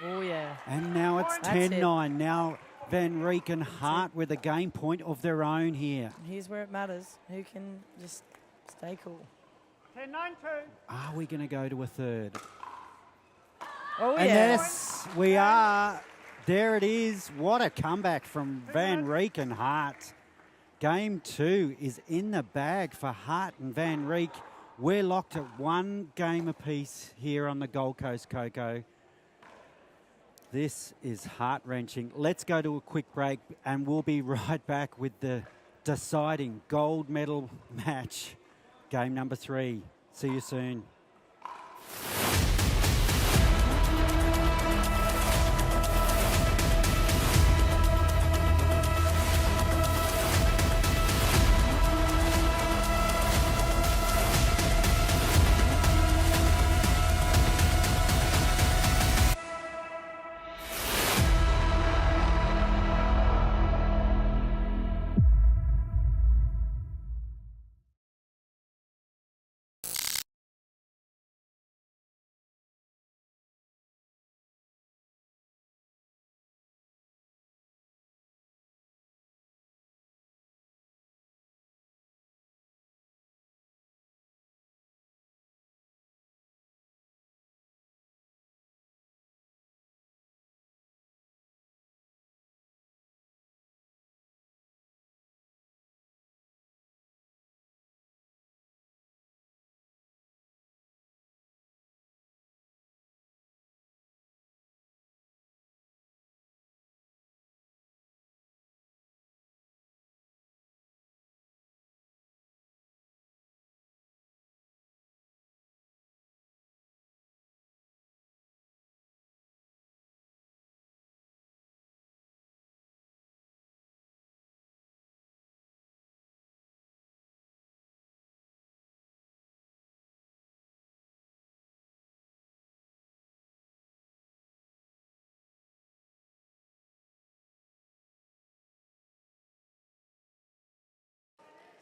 Oh yeah. And now it's That's 10-9. Now Van Rieck and Hart with a game point of their own here. Here's where it matters. Who can just stay cool. 10-9-2. Are we going to go to a third? Oh And yeah. yes, we are. There it is. What a comeback from Van Rieck and Hart. Game 2 is in the bag for Hart and Van Rieck. We're locked at one game apiece here on the Gold Coast, Coco. This is heart-wrenching. Let's go to a quick break and we'll be right back with the deciding gold medal match. Game number 3. See you soon.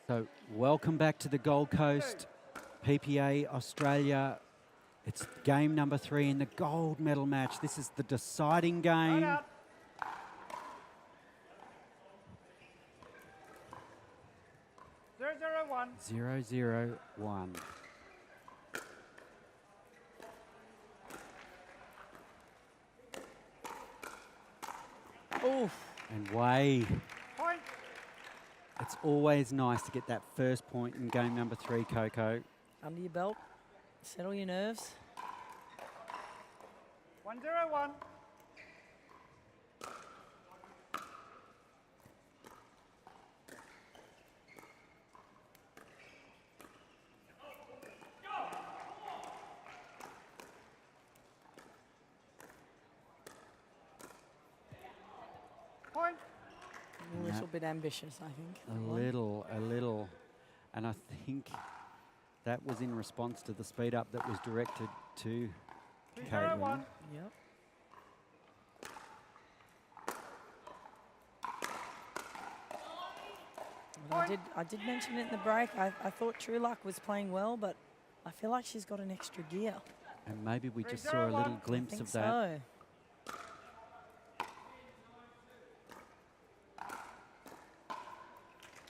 So welcome back to the Gold Coast, PPA Australia. It's game number 3 in the gold medal match. This is the deciding Right game. out. 0-0-1. 0-0-1. Oof. And way. Point. It's always nice to get that first point in game number 3, Coco. Under your belt. Settle your nerves. 1-0-1. Point. A little bit ambitious, I think. A that one. little. And I think that was in response to the speed up that was directed to 3-0-1. Caitlin. Yep. I did mention it in the break. I thought True Luck was playing well, but I feel like she's got an extra gear. And maybe we just saw a little I glimpse think of that. so.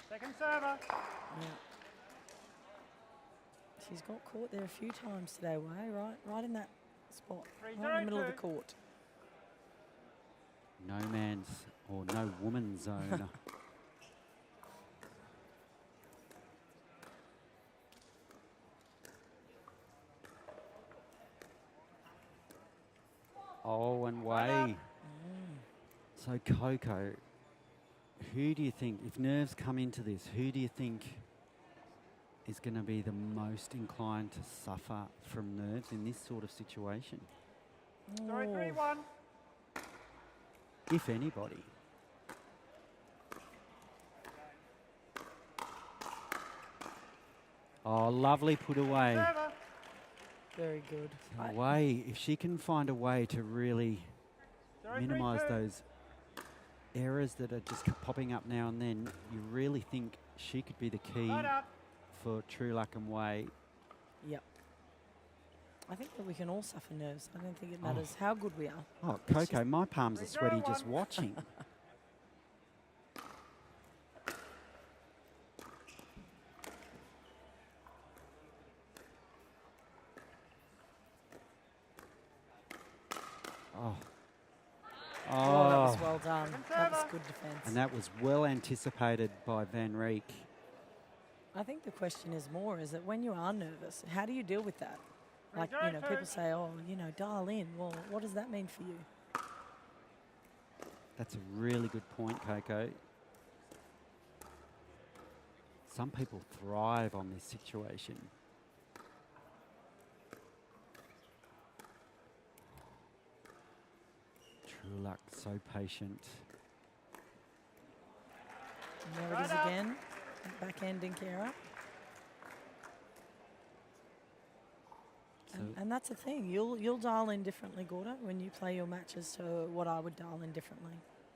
Second server. Yeah. She's got caught there a few times today, Way, right in that spot, right in the middle of the court. No man's or no woman's zone. Oh, and Way. So Coco, who do you think, if nerves come into this, who do you think is going to be the most inclined to suffer from nerves in this sort of situation? Sorry, Oh, 3-1. If anybody. Oh, lovely put away. Server. very good. A way, if she can find a way to really Sorry, minimise 3-2. those errors that are just popping up now and then, you really think she could be the key Right up. for True Luck and Way. Yep. I think that we can all suffer nerves. I don't think it matters how good we are. Oh, It's Coco, just- my palms are 3-0, sweaty just 1. watching. Oh. Oh, that was Oh. well done. That was good defence. And that was well anticipated by Van Rieck. I think the question is more, is that when you are nervous, how do you deal with that? Like, you know, 3-2. people say, oh, you know, dial in. Well, what does that mean for you? That's a really good point, Coco. Some people thrive on this situation. True Luck, so patient. And there it Right is up. again. Backhand Dinkera. So And that's the thing. You'll dial in differently, Gorda, when you play your matches to what I would dial in differently.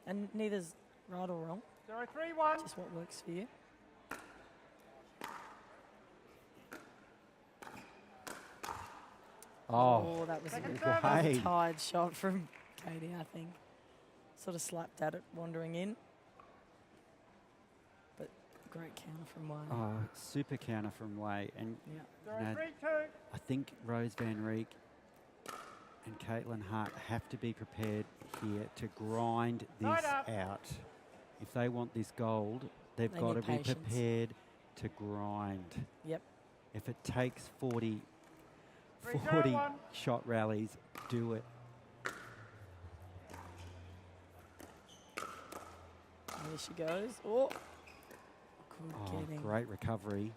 And neither's right or wrong. Sorry, 3-1. Just what works for you. oh, that was Second a, serve. that was a Wade. tired shot from Katie, I think. Sort of slapped at it, wandering in. But great counter from Wade. Oh, super counter from Way. And Yeah. Sorry, No. 3-2. I think Rose Van Rieck and Caitlin Hart have to be prepared here to grind this Right up. out. If they want this gold, they've They got to need be patience. prepared to grind. Yep. If it takes 40 3-0, 1. shot rallies, do it. There she goes. Oh, good Oh, getting. great recovery.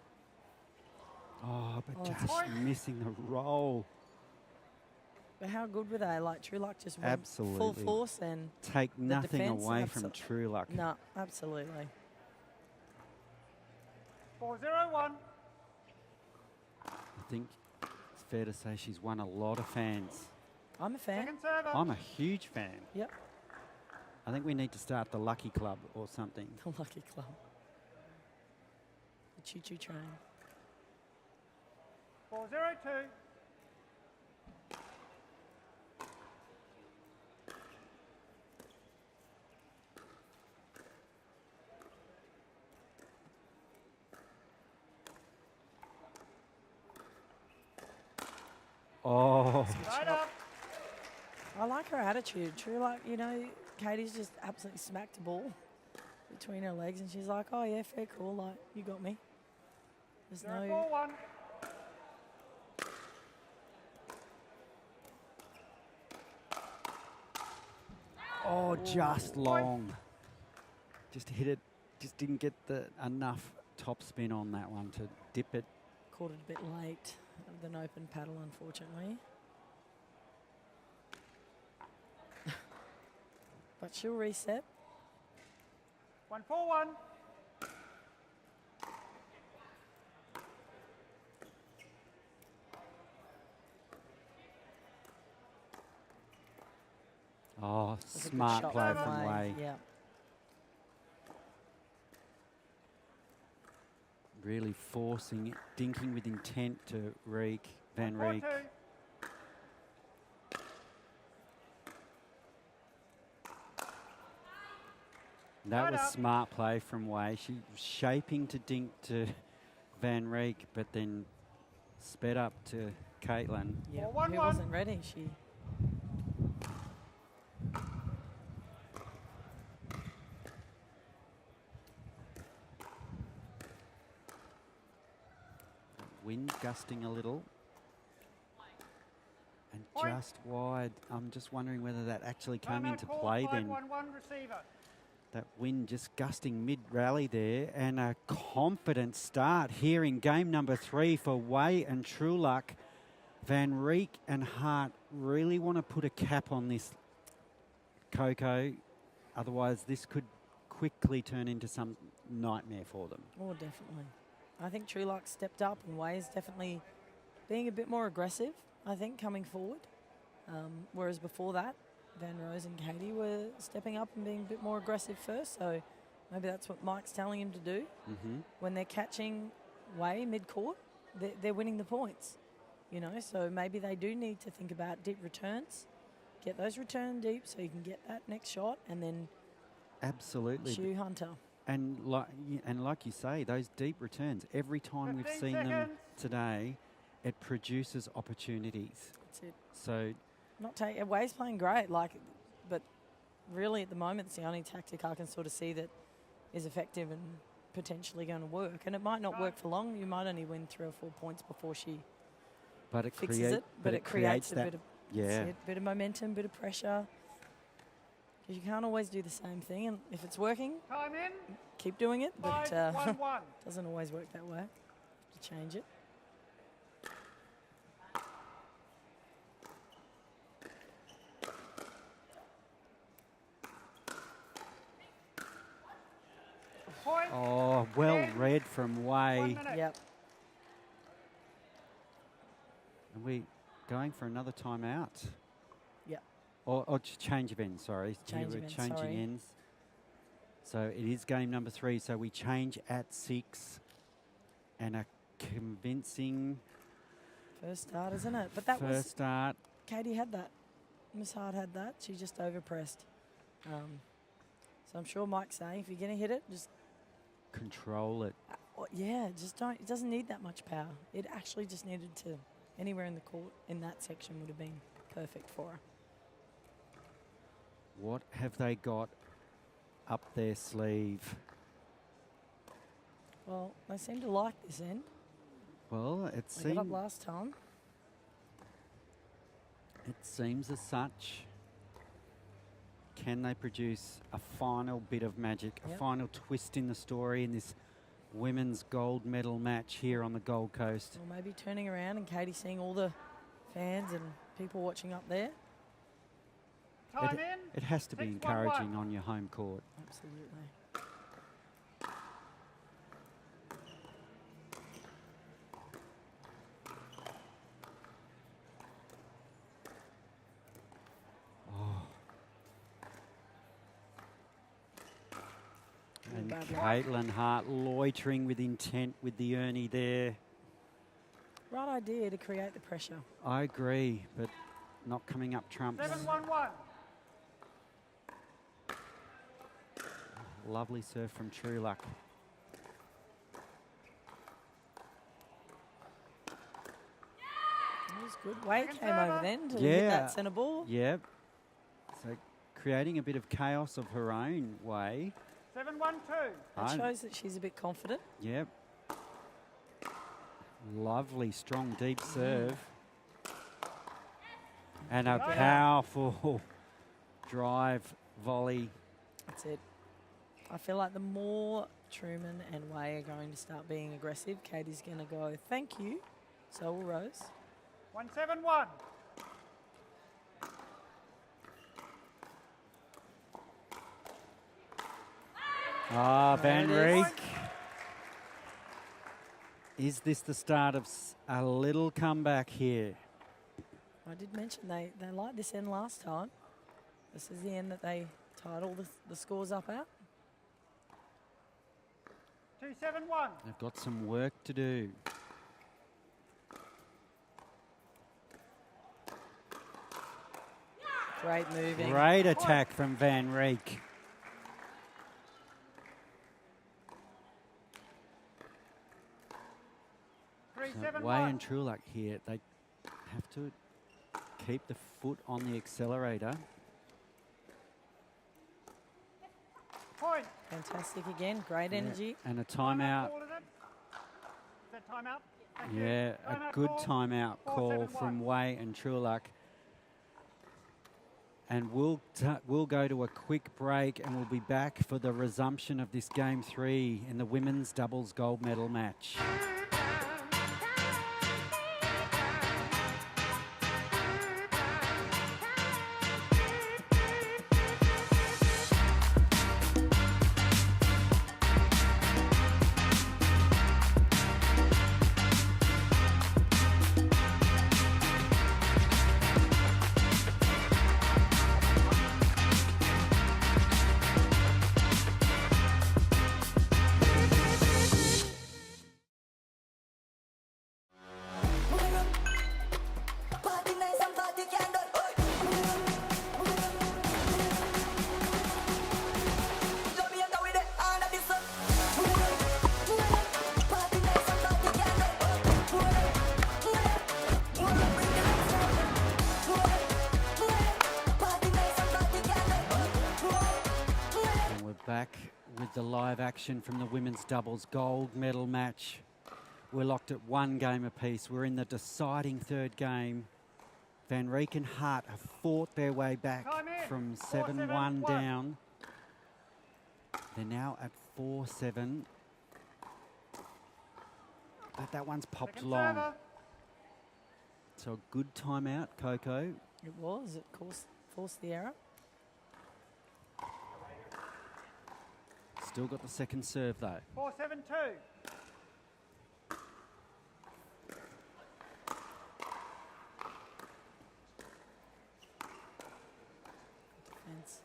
Oh, but Oh, it's a just shame. missing the roll. But how good were they? Like True Luck just went full Absolutely. force and Take nothing defence, away from True Luck. no, absolutely. 4-0-1. I think it's fair to say she's won a lot of fans. I'm a fan. Second server. I'm a huge fan. Yep. I think we need to start the Lucky Club or something. The Lucky Club. The Choo Choo Train. 4-0-2. Oh, Right up. I like her attitude. True Luck, you know, Katie's just absolutely smacked the ball between her legs and she's like, oh yeah, fair call, like, you got me. There's Sorry, no... 4-1. oh, just long. Just hit it. Just didn't get the enough top spin on that one to dip it. Caught it a bit late with an open paddle, unfortunately. But she'll reset. 1-4-1. Oh, It was a good smart shot play from from Way. Yeah. Really forcing it, dinking with intent to Van Reek. 4-2. That Right was up. smart play from Wei. She was shaping to dink to Van Reek, but then sped up to Caitlin. Yeah, Well, who 1-1. wasn't ready? She. Wind gusting a little. And Point. just wide. I'm just wondering whether that actually came Timeout into call, play then. 5-1-1 receiver. That wind just gusting mid-rally there, and a confident start here in game number 3 for Wei and Trueluck. Van Reek and Hart really want to put a cap on this, Coco. Otherwise, this could quickly turn into some nightmare for them. Oh, definitely. I think Trueluck stepped up and Wei is definitely being a bit more aggressive, I think, coming forward. Whereas before that, Van Rose and Katie were stepping up and being a bit more aggressive first. So maybe that's what Mike's telling him to do. Mm-hmm. When they're catching Wei mid-court, they're winning the points. You know, so maybe they do need to think about deep returns. Get those return deep so you can get that next shot and then Absolutely. shoe Hunter. And like you say, those deep returns, every time we've 15 seen them seconds. today, it produces opportunities. That's it. So Wei's playing great, but really at the moment it's the only tactic I can sort of see that is effective and potentially going to work. And it might not work for long. You might only win 3 or 4 points before she but it fixes create- it. But it creates a that, bit of yeah. bit of momentum, bit of pressure. Because you can't always do the same thing. And if it's working, Time in. keep doing it. But 5-1-1. doesn't always work that way. Have to change it. Point. Oh, well 10. read from 1 Wei. minute. Yep. Are we going for another timeout? Yep. Or change of ends, sorry. Change We're of ends, changing sorry. ends. So it is game number 3, so we change at 6. And a convincing First start, isn't it? But that first was start. Katie had that. Miss Hart had that. She just overpressed. So I'm sure Mike's saying if you're going to hit it, just Control it. just don't. It doesn't need that much power. It actually just needed to anywhere in the court in that section would have been perfect for her. What have they got up their sleeve? Well, they seem to like this end. Well, it They got up seems last time. as such. Can they produce a final bit of magic, a Yep. final twist in the story in this women's gold medal match here on the Gold Coast? Or maybe turning around and Katie seeing all the fans and people watching up there. Time in. It has to be 6-1-1. encouraging on your home court. Absolutely. And bad Caitlin Hart loitering with intent with the Ernie there. Right idea to create the pressure. I agree, but not coming up trumps. 7-1-1. Lovely serve from Trueluck. That was good. Wade Second came over server. then to hit Yeah. that centre ball. Yep. So creating a bit of chaos of her own way. 7-1-2. That I- shows that she's a bit confident. Yep. Lovely, strong, deep serve. And a Yeah. powerful drive volley. That's it. I feel like the more Truman and Way are going to start being aggressive, Katie's going to go, thank you. So will Rose. 1-7-1. Ah, Van There it is. Reek. Is this the start of a little comeback here? I did mention they liked this end last time. This is the end that they tied all the scores up at. 2-7-1. They've got some work to do. Great moving. Great attack from Van Reek. 3-7-1. Way and Truluck here, they have to keep the foot on the accelerator. Point. Fantastic again. Great Yeah, energy. and a timeout. Call, is it? Is that timeout? Thank you. Yeah, a Timeout good call. timeout call 4-7-1. from Way and Truluck. And we'll go to a quick break and we'll be back for the resumption of this game 3 in the women's doubles gold medal match. Back with the live action from the women's doubles gold medal match. We're locked at 1 game apiece. We're in the deciding 3rd game. Van Reek and Hart have fought their way back from 7-1 down. They're now at 4-7. But that one's popped long. So a good timeout, Coco. It was. It forced the error. Still got the second serve though. 4-7-2. Defense.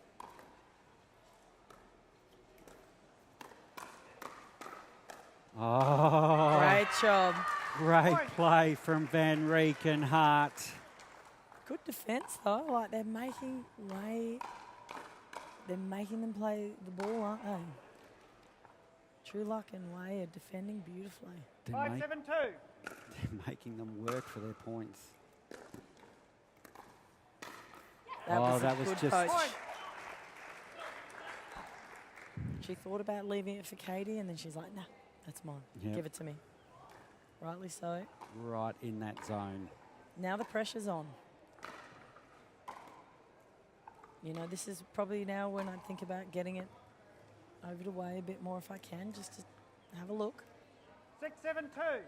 Oh, Great job. great play from Van Reek and Hart. Good defense though. Like they're making them play the ball, aren't they? Truluck and Way are defending beautifully. They're 5-7-2. they're making them work for their points. That Oh, was that a was good just- coach. Point. She thought about leaving it for Katie, and then she's like, "Nah, that's mine. Yep. Give it to me." Rightly so. Right in that zone. Now the pressure's on. You know, this is probably now when I think about getting it over to Way a bit more if I can, just to have a look. 6-7-2.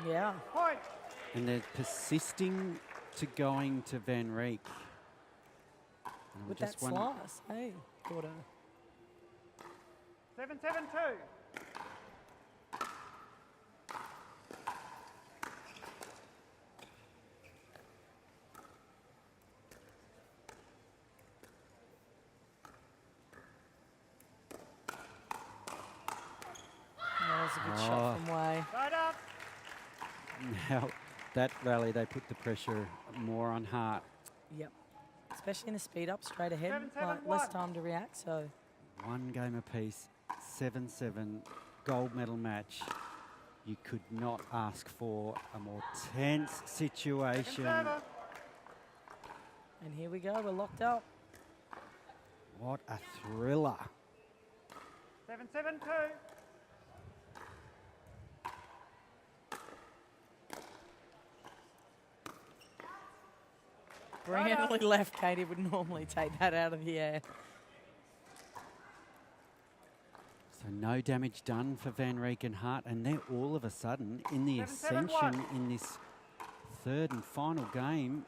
Yeah. Point. And they're persisting to going to Van Reek. And I'm With that just wondering- slice. Hey, Gordo. 7-7-2. That was a good shot from Way. Right up. Now, that rally, they put the pressure more on Hart. Yep. Especially in the speed up straight ahead. 7-7-1. Like less time to react, so 1 game apiece, 7-7, gold medal match. You could not ask for a more tense situation. Server. and here we go, we're locked up. What a thriller. 7-7-2. Brilliantly left. Katie would normally take that out of the air. So no damage done for Van Reek and Hart, and they're all of a sudden in the 7-7-1. ascension in this 3rd and final game.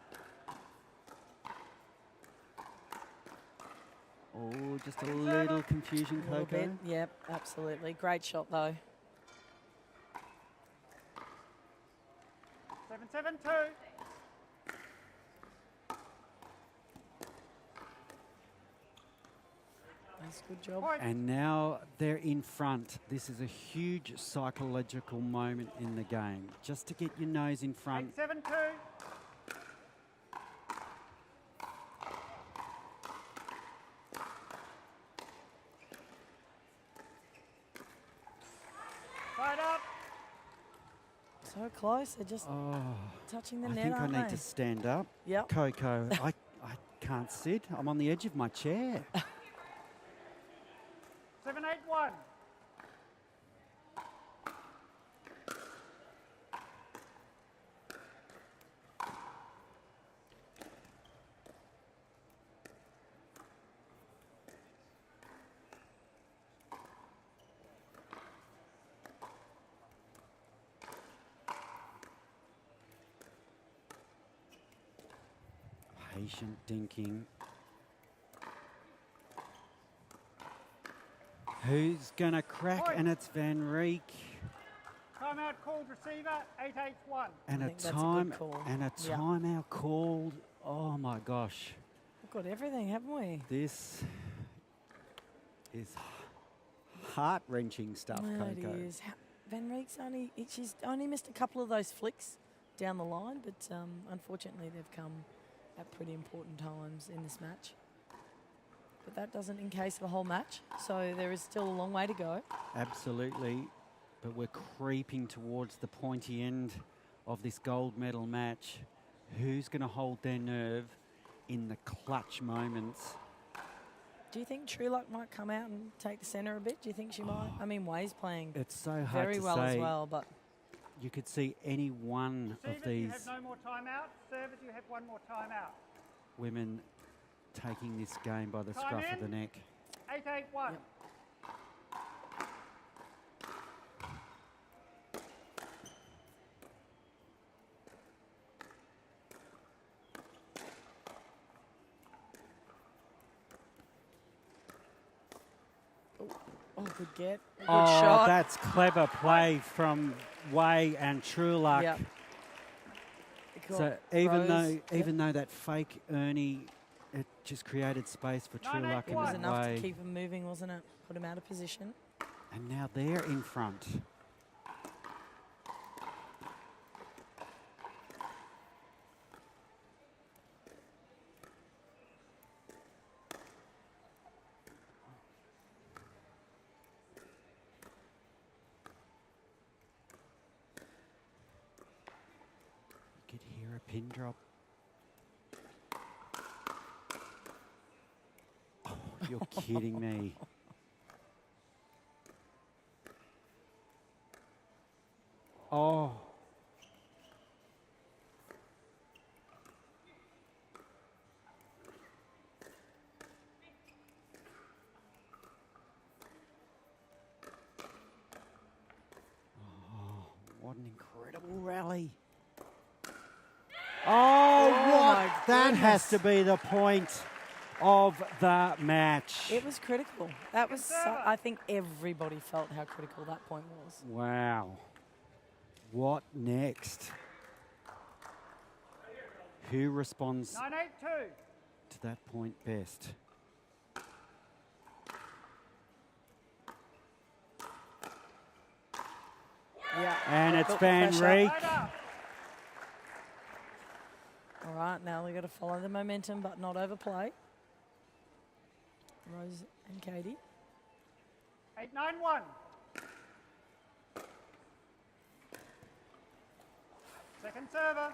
Oh, just a little confusion, A little Coco. bit. Yep, absolutely. Great shot though. 7-7-2. That's a good job. Point. And now they're in front. This is a huge psychological moment in the game. Just to get your nose in front. 8-7-2. Side up. So close. They're just Oh, touching the I net, think I aren't need they? to stand up. Yep. Coco, I can't sit. I'm on the edge of my chair. 7-8-1. Patient dinking. Who's going to crack? Point. And it's Van Reek. Timeout called receiver. 8-8-1. And I a think that's a good time call. and a Yeah. timeout called. Oh my gosh. We've got everything, haven't we? This is heart-wrenching stuff, Well, it Coco. is. Van Reek's she's only missed a couple of those flicks down the line, but unfortunately they've come at pretty important times in this match. But that doesn't encase the whole match, so there is still a long way to go. Absolutely. But we're creeping towards the pointy end of this gold medal match. Who's going to hold their nerve in the clutch moments? Do you think True Luck might come out and take the centre a bit? Do you think she might? I mean, Way's playing It's so hard very to well as say. well, but You could see any one of Receivers, you have these no more timeout. Servers, you have one more timeout. women taking this game by the Time scruff of in. the neck. 8-8-1. Yep. oh, good get, good Oh, shot. that's clever play from Way and True Luck. Yep. So even though that fake Ernie, it just created space for True 9-8-1. Luck it in was that enough way. to keep him moving, wasn't it? Put him out of position. And now they're in front. You could hear a pin drop. Oh, you're kidding me. Oh. Oh, what an incredible rally. Oh, my what? That has goodness. to be the point of the match. It was critical. That was, I think everybody felt how critical that point was. Wow. What next? Who responds 9-8-2. to that point best? Yeah. And it's Built the Van pressure. Reek. Side up. All right, now we've got to follow the momentum but not overplay. Rose and Katie. 8-9-1. Second server.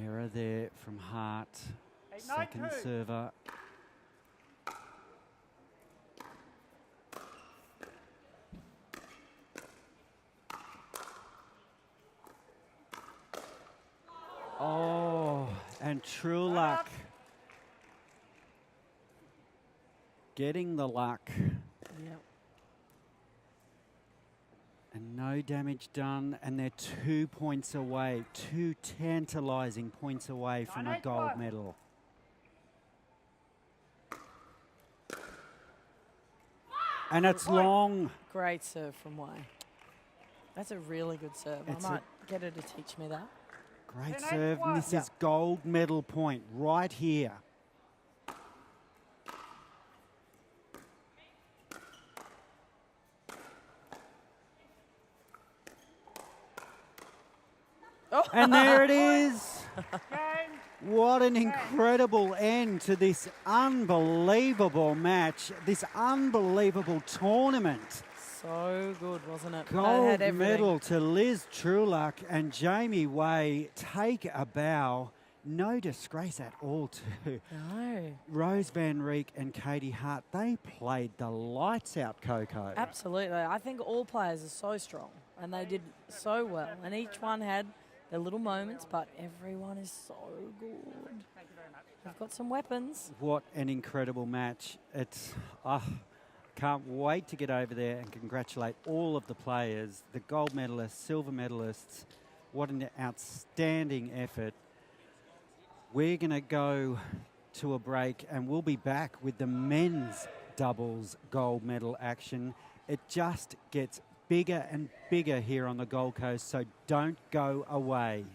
Error there from Hart. 8-9-2. Second server. Oh, and True Luck getting the luck. Yep. And no damage done, and they're 2 points away, 2 tantalising points away from a 9-8-1. gold medal. And it's Point. long. Great serve from Way. That's a really good serve. It's I a- might get her to teach me that. Great 10-8-1. serve, and this is gold medal point right here. And there it is. What an incredible end to this unbelievable match, this unbelievable tournament. So good, wasn't it? That Gold had everything. medal to Liz Trueluck and Jamie Way. Take a bow. No disgrace at all to No. Rose Van Reek and Katie Hart. They played the lights out, Coco. Absolutely. I think all players are so strong and they did so well. And each one had their little moments, but everyone is so good. They've got some weapons. What an incredible match. It's, can't wait to get over there and congratulate all of the players, the gold medalists, silver medalists. What an outstanding effort. We're going to go to a break and we'll be back with the men's doubles gold medal action. It just gets bigger and bigger here on the Gold Coast, so don't go away.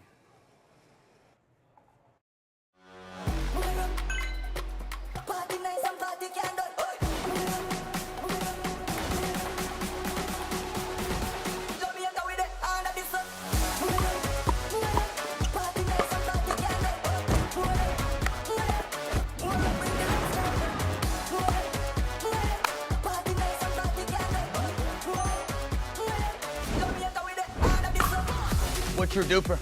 What's your duper?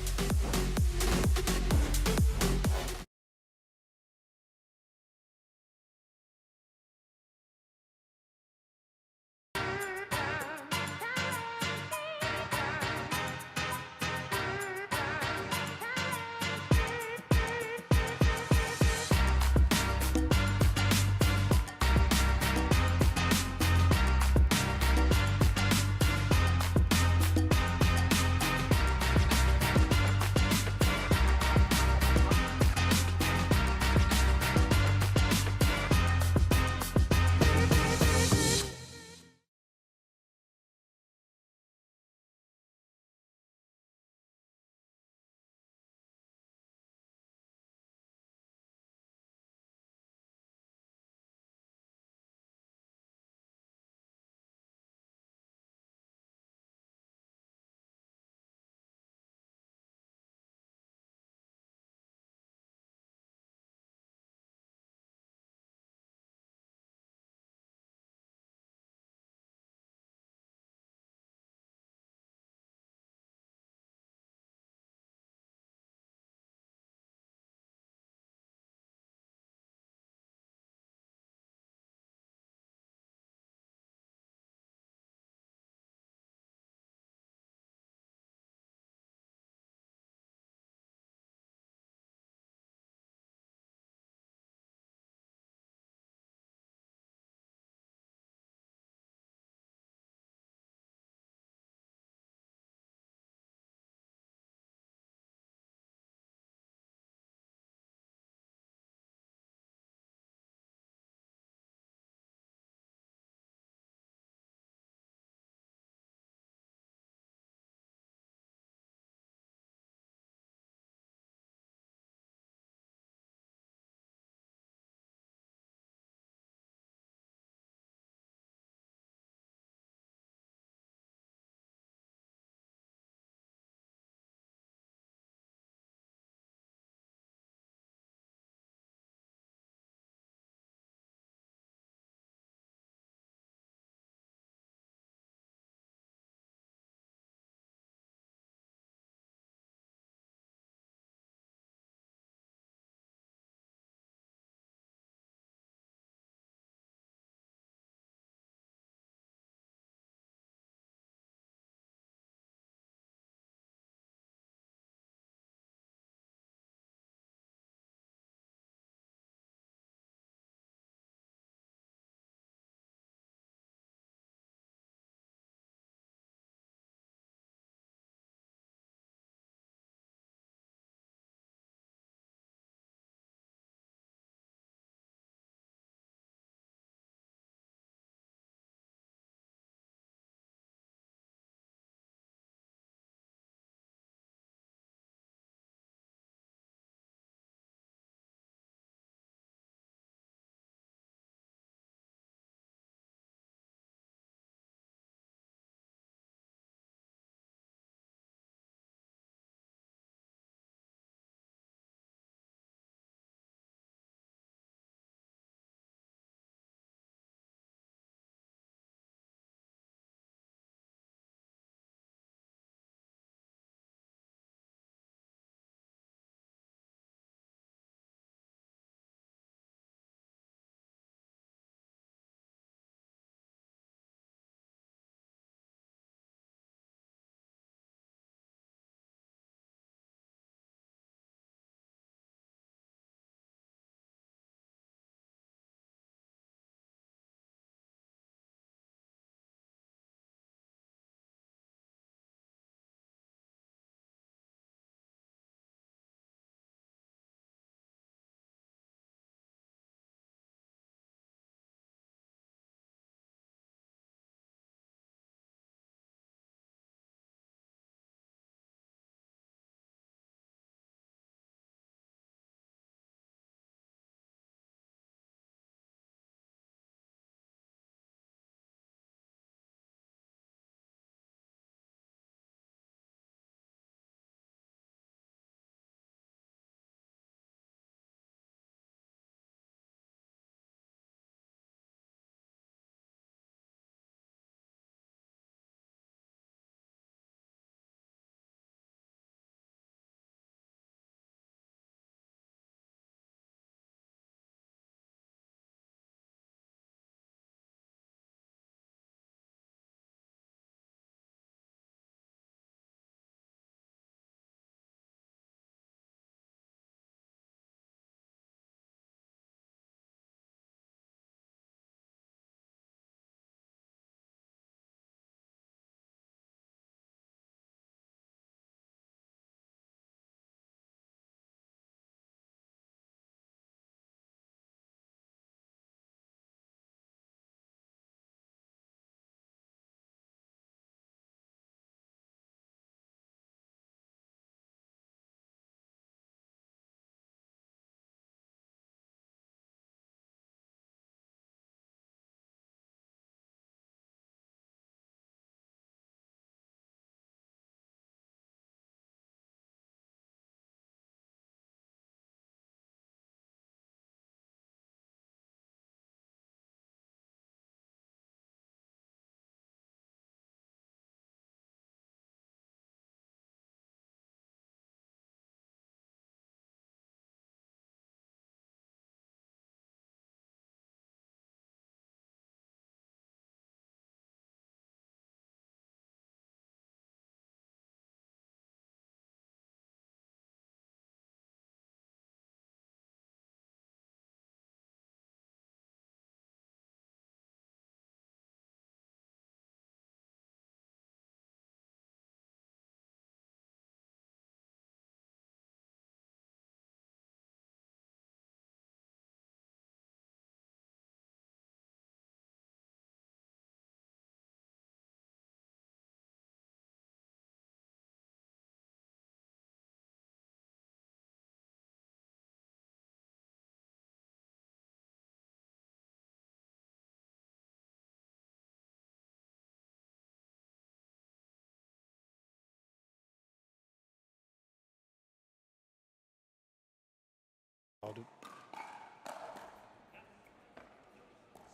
I'll do.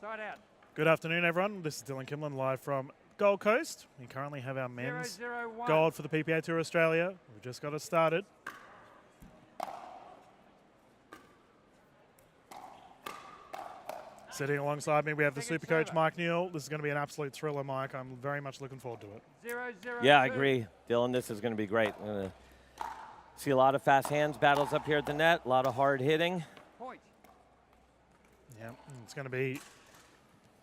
Side out. Good afternoon, everyone. This is Dylan Kimlin live from Gold Coast. We currently have our men's 0-0-1. gold for the PPA Tour Australia. We've just got it started. Sitting alongside me, we have the Second super coach, server. Mike Neal. This is going to be an absolute thriller, Mike. I'm very much looking forward to it. 0-0-2. Yeah, I agree. Dylan, this is going to be great. We're going to see a lot of fast hands battles up here at the net, a lot of hard hitting. Point. Yeah, it's going to be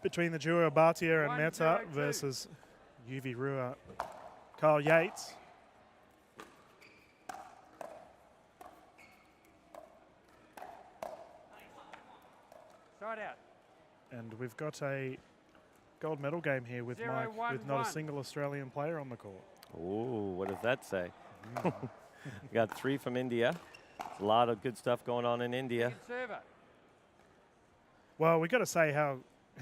between the duo Bhatia and 1-0-2. Mehta versus UV Rua, Kyle Yates. Side out. And we've got a gold medal game here with Mike, with not a 0-1-1. single Australian player on the court. Ooh, what does that say? We got 3 from India. A lot of good stuff going on in India. Second server. Well, we got to say how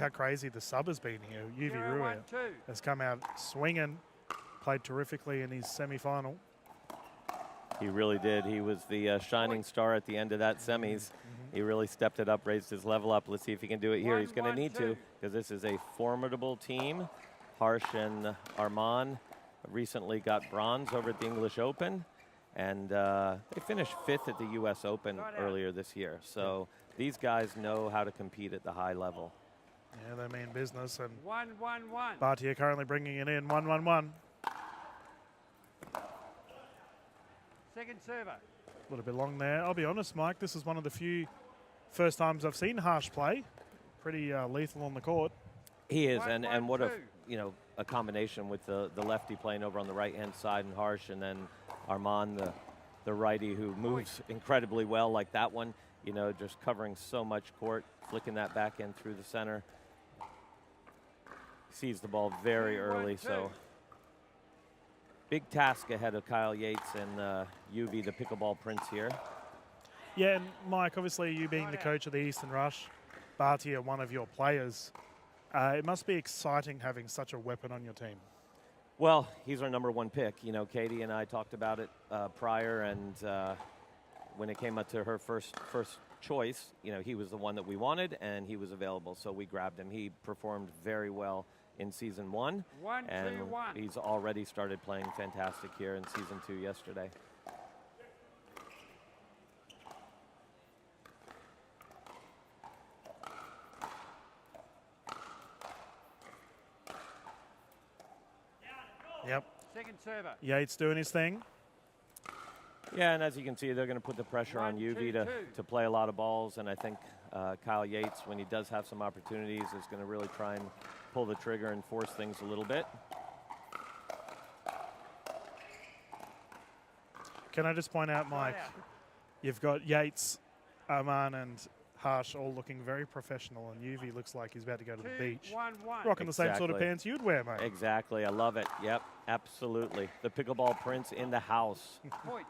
crazy the sub has been here. UV Rua 0-1-2. has come out swinging, played terrifically in his semi-final. He really did. He was the shining star at the end of that semis. He really stepped it up, raised his level up. Let's see if he can do it here. He's going to need to, 1-1-2. because this is a formidable team. Harsh and Arman recently got bronze over at the English Open, and they finished 5th at the U.S. Open earlier this year. So these guys know how to compete at the high level. Yeah, they mean business. And 1-1-1. Bhatia currently bringing it in, 1-1-1. Second server. A little bit long there. I'll be honest, Mike, this is one of the few first times I've seen Harsh play. Pretty lethal on the court. He is, and what a 1-1-2. A combination with the lefty playing over on the right hand side and Harsh, and then Arman, the righty, who moves incredibly well like that one. Just covering so much court, flicking that back end through the center. Sees the ball very early, 2-1-2. so big task ahead of Kyle Yates and UV, the pickleball prince here. Yeah, and Mike, obviously you being the coach of the Eastern Rush, Bhatia, one of your players, it must be exciting having such a weapon on your team. Well, he's our #1 pick. Katie and I talked about it prior, and when it came up to her first choice, he was the one that we wanted, and he was available, so we grabbed him. He performed very well in season 1, 1-2-1. and he's already started playing fantastic here in season 2 yesterday. Yep. Second server. Yates doing his thing. Yeah, and as you can see, they're going to put the pressure on UV to play a lot of balls, and I think Kyle Yates, when he does have some opportunities, is going to really try and pull the trigger and force things a little bit. Can I just point out, Mike, you've got Yates, Arman, and Harsh all looking very professional, and UV looks like he's about to go to the beach. 1-1. Rocking the same sort of pants you'd wear, mate. Exactly. I love it. Yep, absolutely. The pickleball prince in the house. Point.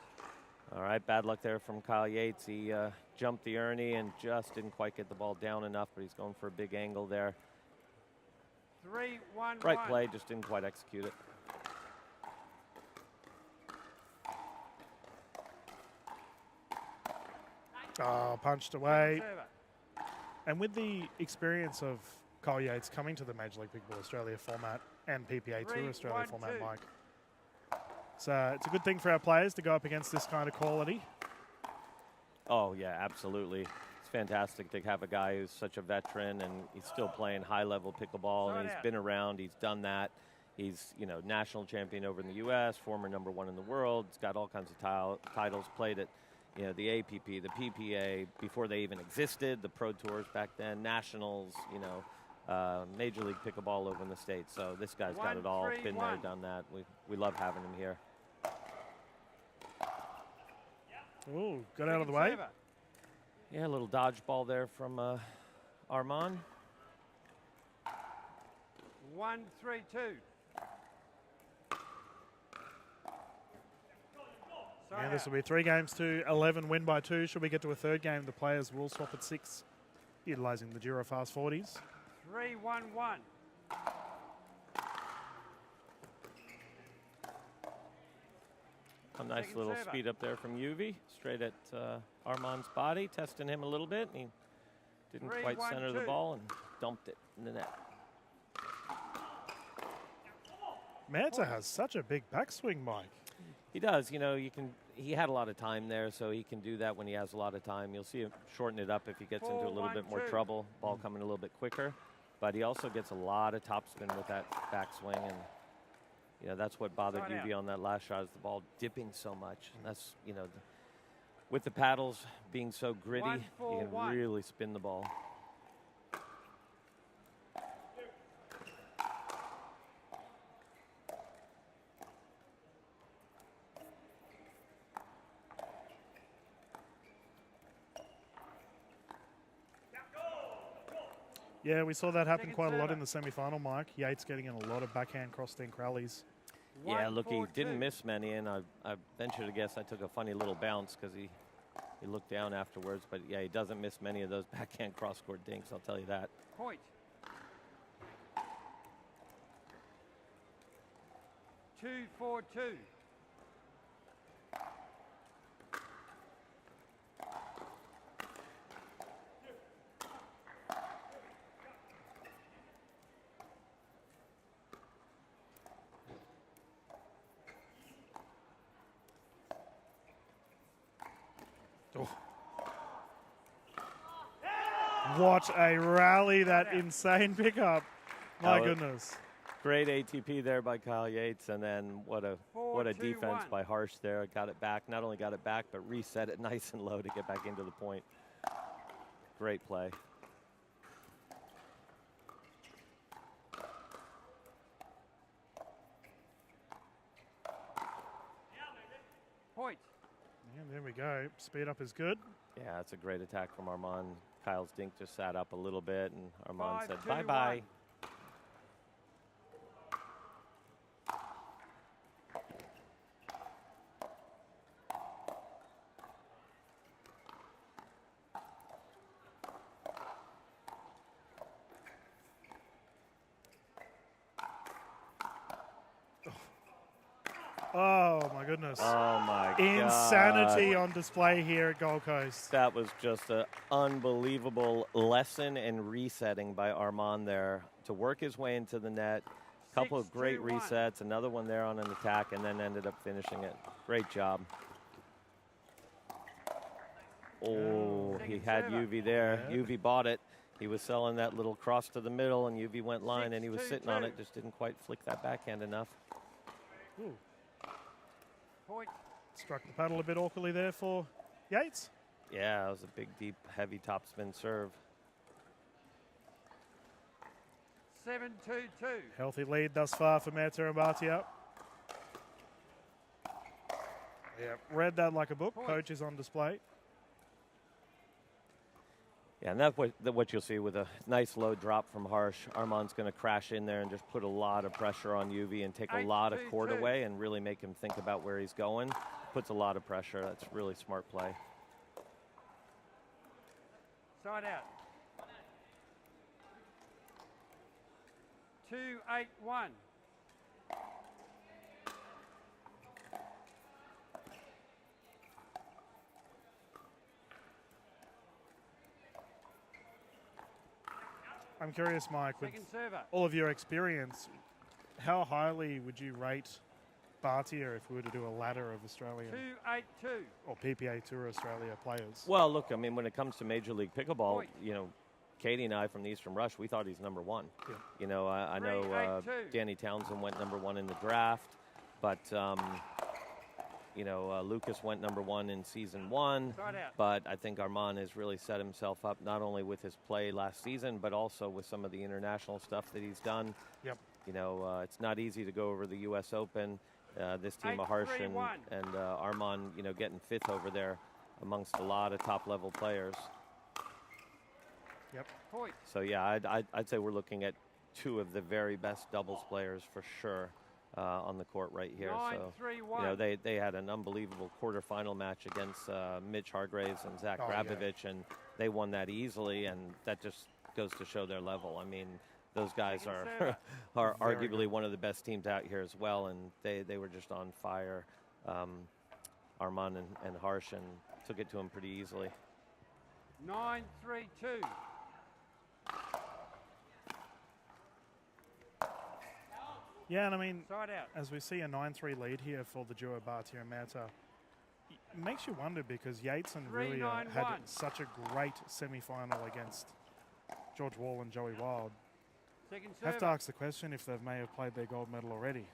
All right, bad luck there from Kyle Yates. He jumped the Ernie and just didn't quite get the ball down enough, but he's going for a big angle there. 3-1-1. Right play, just didn't quite execute it. Oh, punched away. Server. And with the experience of Kyle Yates coming to the Major League Pickleball Australia format and PPA Tour Australia 3-1-2. format, Mike, so it's a good thing for our players to go up against this kind of quality. Oh, yeah, absolutely. It's fantastic to have a guy who's such a veteran and he's still playing high-level pickleball, and he's been around, he's done that. He's, national champion over in the U.S., former #1 in the world. He's got all kinds of titles, played at, the APP, the PPA, before they even existed, the Pro Tours back then, Nationals, Major League Pickleball over in the States. So this guy's got it all, been there, done that. We love having him here. Ooh, got out of the way. Yeah, a little dodgeball there from Arman. 1-3-2. Yeah, this will be 3 games to 11, win by 2. Should we get to a third game, the players will swap at 6, utilising the Joola Fast 40s. 3-1-1. A nice Second little server. speed up there from Yuvi, straight at Armand's body, testing him a little bit. And he didn't quite center the 3-1-2. ball and dumped it in the net. Manta has such a big backswing, Mike. He does. You know, he had a lot of time there, so he can do that when he has a lot of time. You'll see him shorten it up if he gets into a little bit more 4-1-2. trouble. Ball coming a little bit quicker. But he also gets a lot of topspin with that backswing. And, you know, that's what bothered Side out. Yuvi on that last shot is the ball dipping so much. And that's, you know, with the paddles being so gritty, you can 1-4-1. really spin the ball. Yeah, we saw that happen Second quite a lot server. in the semi-final, Mike. Yates getting in a lot of backhand cross-stink rallies. Yeah, look, he 1-4-2. didn't miss many, and I venture to guess I took a funny little bounce because he looked down afterwards. But, yeah, he doesn't miss many of those backhand cross-court dinks, I'll tell you that. Point. 2-4-2. What a rally, that insane pickup. My Oh, goodness. Great ATP there by Kyle Yates, and then what a 4-2-1. defense by Harsh there. Got it back, not only got it back, but reset it nice and low to get back into the point. Great play. Point. Yeah, there we go. Speed up is good. Yeah, it's a great attack from Armand. Kyle's dink just sat up a little bit, and Armand said 5-2-1. bye-bye. Oh, my goodness. Oh, my Insanity God. on display here at Gold Coast. That was just an unbelievable lesson in resetting by Armand there to work his way into the net. Couple of great 6-2-1. resets, another one there on an attack, and then ended up finishing it. Great job. Oh, he Second had server. UV there. Yeah. UV bought it. He was selling that little cross to the middle, and UV went line, and he was sitting on 6-2-2. it. Just didn't quite flick that backhand enough. Ooh, Point. struck the paddle a bit awkwardly there for Yates. Yeah, it was a big, deep, heavy topspin serve. 7-2-2. Healthy lead thus far for Mehta and Bhatia. Yeah, read that like a book. Point. Coach is on display. Yeah, and that's what you'll see with a nice low drop from Harsh. Armand's going to crash in there and just put a lot of pressure on UV and take a lot of court 8-2-2. away and really make him think about where he's going. Puts a lot of pressure. That's really smart play. Side out. 2-8-1. I'm curious, Mike, with Second server. all of your experience, how highly would you rate Bhatia if we were to do a ladder of Australian 2-8-2. or PPA Tour Australia players? Well, look, I mean, when it comes to Major League Pickleball, Point. you know, Katie and I from the Eastern Rush, we thought he's number one. Yeah. You know, I know 3-8-2. Danny Townsend went number one in the draft, but, you know, Lucas went number one in season one. Side out. But I think Armand has really set himself up not only with his play last season, but also with some of the international stuff that he's done. Yep. You know, it's not easy to go over the U.S. Open. This team of Harsh 8-3-1. and Armand, you know, getting fifth over there amongst a lot of top-level players. Yep. Point. So, yeah, I'd say we're looking at two of the very best doubles players for sure on the court right here. So, 9-3-1. you know, they had an unbelievable quarterfinal match against Mitch Hargraves and Zach Oh, yeah. Grabovich, and they won that easily, and that just goes to show their level. I mean, those guys Second are serve. are Very arguably good. one of the best teams out here as well, and they were just on fire. Armand and Harsh and took it to him pretty easily. 9-3-2. Yeah, and I mean, Side out. as we see a 9-3 lead here for the duo Bhatia and Mehta, it makes you wonder because Yates and Ruia had 3-9-1. such a great semi-final against George Wall and Joey Wild. Second Have to server. ask the question if they may have played their gold medal already.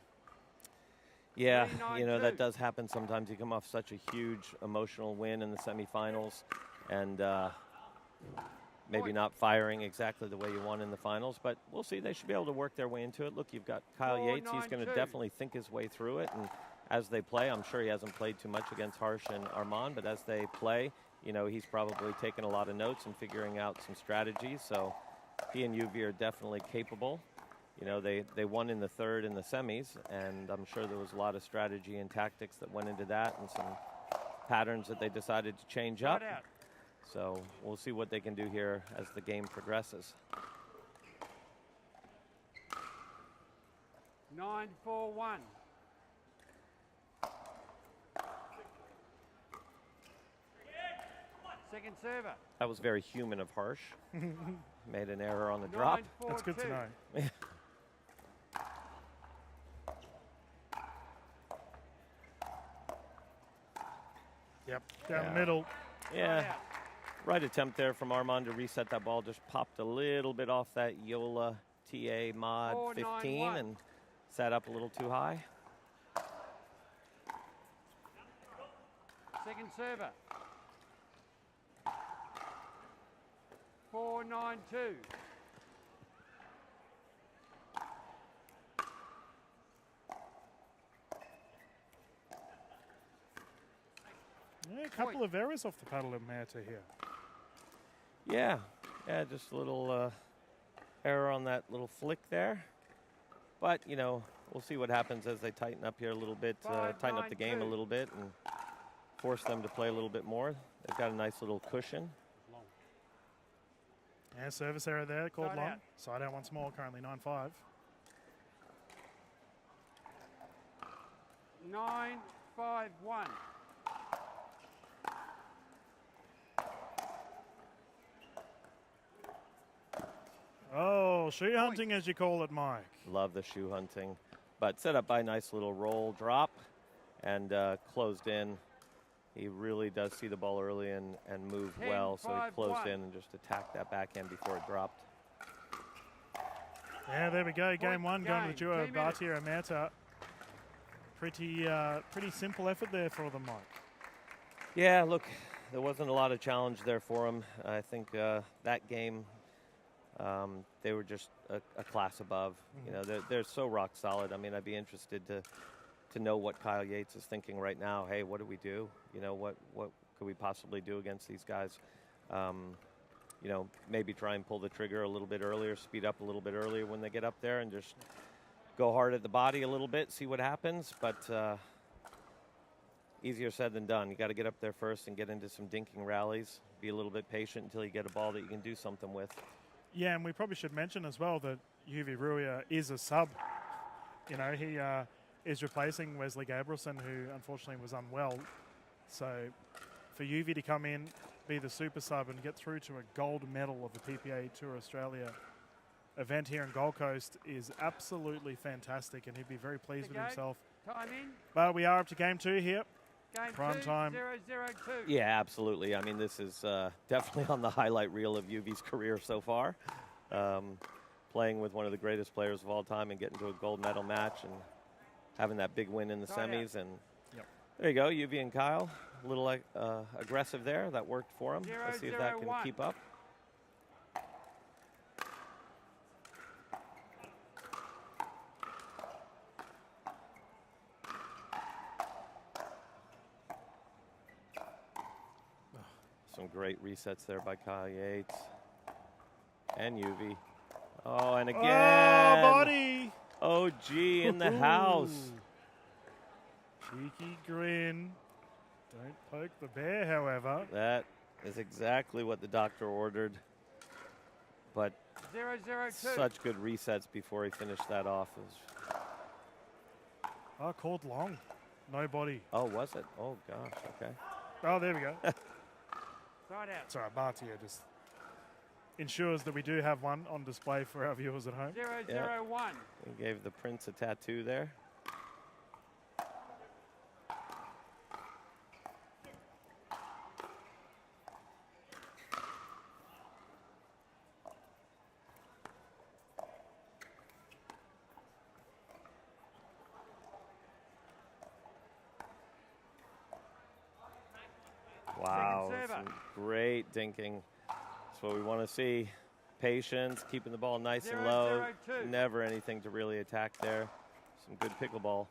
Yeah, 3-9-2. that does happen sometimes. You come off such a huge emotional win in the semifinals and maybe Point. not firing exactly the way you want in the finals, but we'll see. They should be able to work their way into it. Look, you've got Kyle Yates. He's going to 4-9-2. definitely think his way through it. And as they play, I'm sure he hasn't played too much against Harsh and Armand, but as they play, he's probably taken a lot of notes and figuring out some strategies. So he and UV are definitely capable. They won in the third in the semis, and I'm sure there was a lot of strategy and tactics that went into that and some patterns that they decided to change up. Side out. So we'll see what they can do here as the game progresses. 9-4-1. Second server. That was very human of Harsh. Made an error on the drop. 9-4-2. That's good to know. Yep, down Yeah. the middle. Yeah, Side out. right attempt there from Armand to reset that ball. Just popped a little bit off that Joola TA mod 15 4-9-1. and sat up a little too high. Second server. 4-9-2. Yeah, a couple of errors off the paddle of Mehta here. Yeah, just a little error on that little flick there. But, we'll see what happens as they tighten up here a little bit, tighten up the game a 5-9-2. little bit and force them to play a little bit more. They've got a nice little cushion. Yeah, service error there, called Side long. out. Side out once more, currently 9-5. 9-5-1. Oh, shoe hunting as you call it, Mike. Love the shoe hunting. But set up by a nice little roll drop and closed in. He really does see the ball early and move 10, well, so he 5, closed 1. in and just attacked that backhand before it dropped. Yeah, there we go. Game one going to the game. duo 2 minutes. Bhatia and Mehta. Pretty simple effort there for them, Mike. Yeah, look, there wasn't a lot of challenge there for him. I think that game, they were just a class above. They're so rock solid. I mean, I'd be interested to know what Kyle Yates is thinking right now. Hey, what do we do? What could we possibly do against these guys? Maybe try and pull the trigger a little bit earlier, speed up a little bit earlier when they get up there and just go hard at the body a little bit, see what happens. But easier said than done. You got to get up there first and get into some dinking rallies. Be a little bit patient until you get a ball that you can do something with. Yeah, and we probably should mention as well that UV Ruia is a sub. He is replacing Wesley Gabrielson, who unfortunately was unwell. So for UV to come in, be the super sub and get through to a gold medal of the PPA Tour Australia event here in Gold Coast is absolutely fantastic, and he'd be very pleased with Okay. himself. Time in. But we are up to game two here. Game Prime 2, time. 0-0-2. Yeah, absolutely. I mean, this is definitely on the highlight reel of UV's career so far. Playing with one of the greatest players of all time and getting to a gold medal match and having that big win in the Side out. semis. And Yep. there you go, UV and Kyle. A little aggressive there. That worked for him. Let's see if that can 0-0-1. keep up. Some great resets there by Kyle Yates and UV. Oh, and again. Oh, body! OG in the house. Cheeky grin. Don't poke the bear, however. That is exactly what the doctor ordered. But 0-0-2. such good resets before he finished that off. It was Oh, called long. No body. Oh, was it? Oh, gosh. Okay. Oh, there we go. Side out. Sorry, Bartia just ensures that we do have one on display for our viewers at home. 0-0-1. He gave the prince a tattoo there. Wow, Second server. some great dinking. That's what we want to see. Patience, keeping the ball nice and low. 0-0-2. Never anything to really attack there. Some good pickleball.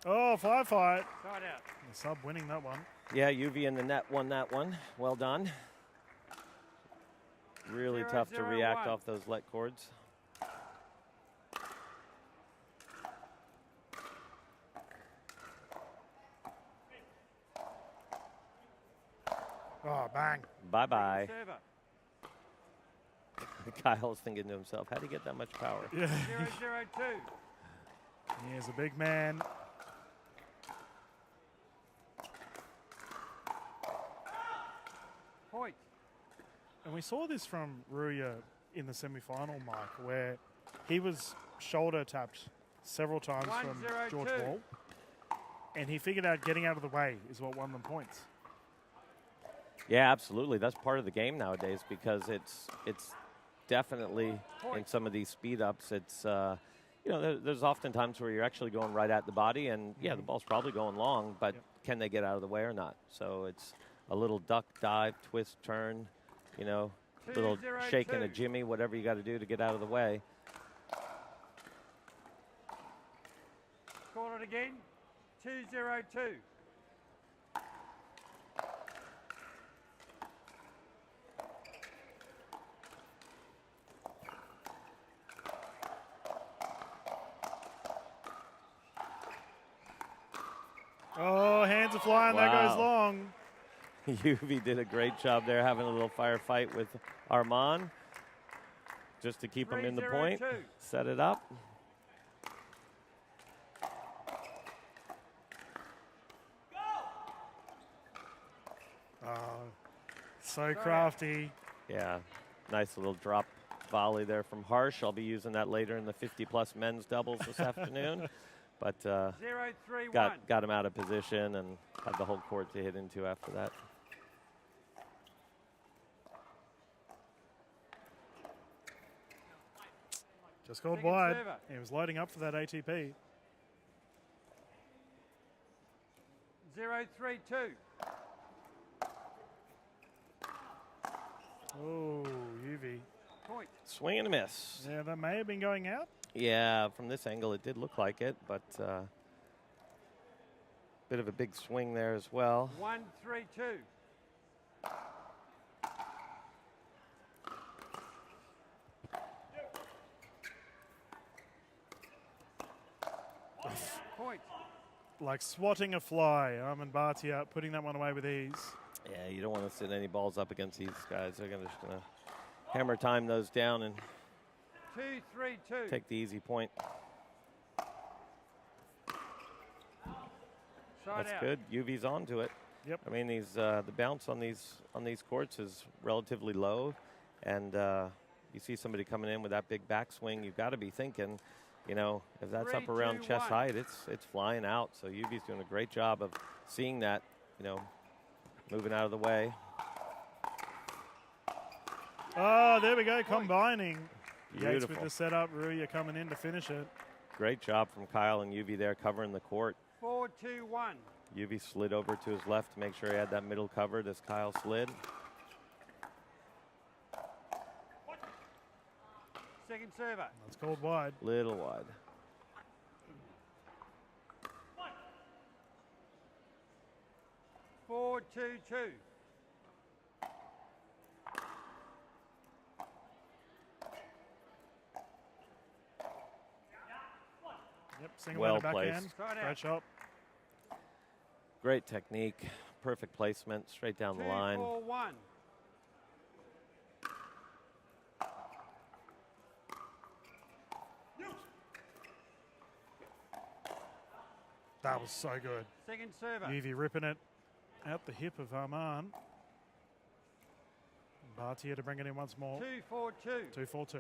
Oh, 5-5. Side out. The sub winning that one. Yeah, UV in the net won that one. Well done. Really tough to react 0-0-1. off those let cords. Oh, bang. Bye-bye. Server. Kyle's thinking to himself, how do you get that much power? Yeah. 0-0-2. Here's a big man. Point. And we saw this from Ruya in the semi-final, Mike, where he was shoulder tapped several times from 1-0-2. George Wall. And he figured out getting out of the way is what won them points. Yeah, absolutely. That's part of the game nowadays because it's definitely in some of these speed ups. It's you know there's often times where you're actually going right at the body, and yeah, the ball's probably going long, but can they get out of the way or not? So it's a little duck, dive, twist, turn, you know, little 2-0-2. shake and a jimmy, whatever you got to do to get out of the way. Call it again. 2-0-2. Oh, hands are flying. That goes Wow. long. UV did a great job there having a little firefight with Armand just to keep him in the point. 3-0-2. Set it up. Oh, so crafty. Yeah, nice little drop volley there from Harsh. I'll be using that later in the 50-plus men's doubles this afternoon. But 0-3-1. got him out of position and had the whole court to hit into after that. Just called Second wide. server. He was loading up for that ATP. 0-3-2. Oh, UV. Point. Swing and a miss. Yeah, that may have been going out. Yeah, from this angle it did look like it, but bit of a big swing there as well. 1-3-2. Point. Like swatting a fly. Armand Bartia putting that one away with ease. Yeah, you don't want to sit any balls up against these guys. They're just going to hammer time those down and 2-3-2. take the easy point. Side That's out. good. UV's onto it. Yep. I mean, the bounce on these courts is relatively low, and you see somebody coming in with that big backswing, you've got to be thinking, you know, if that's 3, up around 2, chest 1. height, it's flying out. So UV's doing a great job of seeing that, you know, moving out of the way. Oh, there we go, combining. Yates with Beautiful. the setup. Ruya coming in to finish it. Great job from Kyle and UV there covering the court. 4-2-1. UV slid over to his left to make sure he had that middle covered as Kyle slid. Second server. That's called wide. Little wide. Four, 2-2. Yep, single Well well backhand. placed. Side out. Great shot. Great technique, perfect placement, straight down the line. 2-4-1. That was so good. Second server. Yuvi ripping it out the hip of Arman. Bhatia to bring it in once more. 2-4-2. 2-4-2.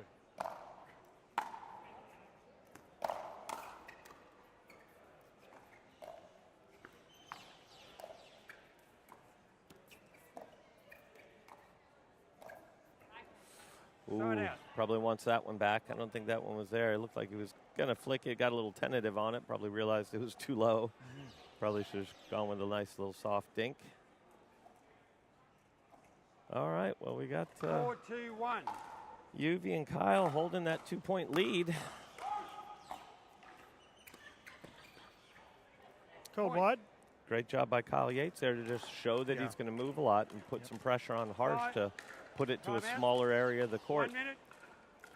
Side Ooh, out. probably wants that one back. I don't think that one was there. It looked like he was going to flick it. Got a little tentative on it. Probably realized it was too low. Probably should have gone with a nice little soft dink. All right, well, we got 4-2-1. Yuvi and Kyle holding that 2-point lead. Called Point. wide. Great job by Kyle Yates there to just show that he's going to move a lot and put some pressure on Harsh Right. to put it to a Timeout. smaller area of the court. 1 minute.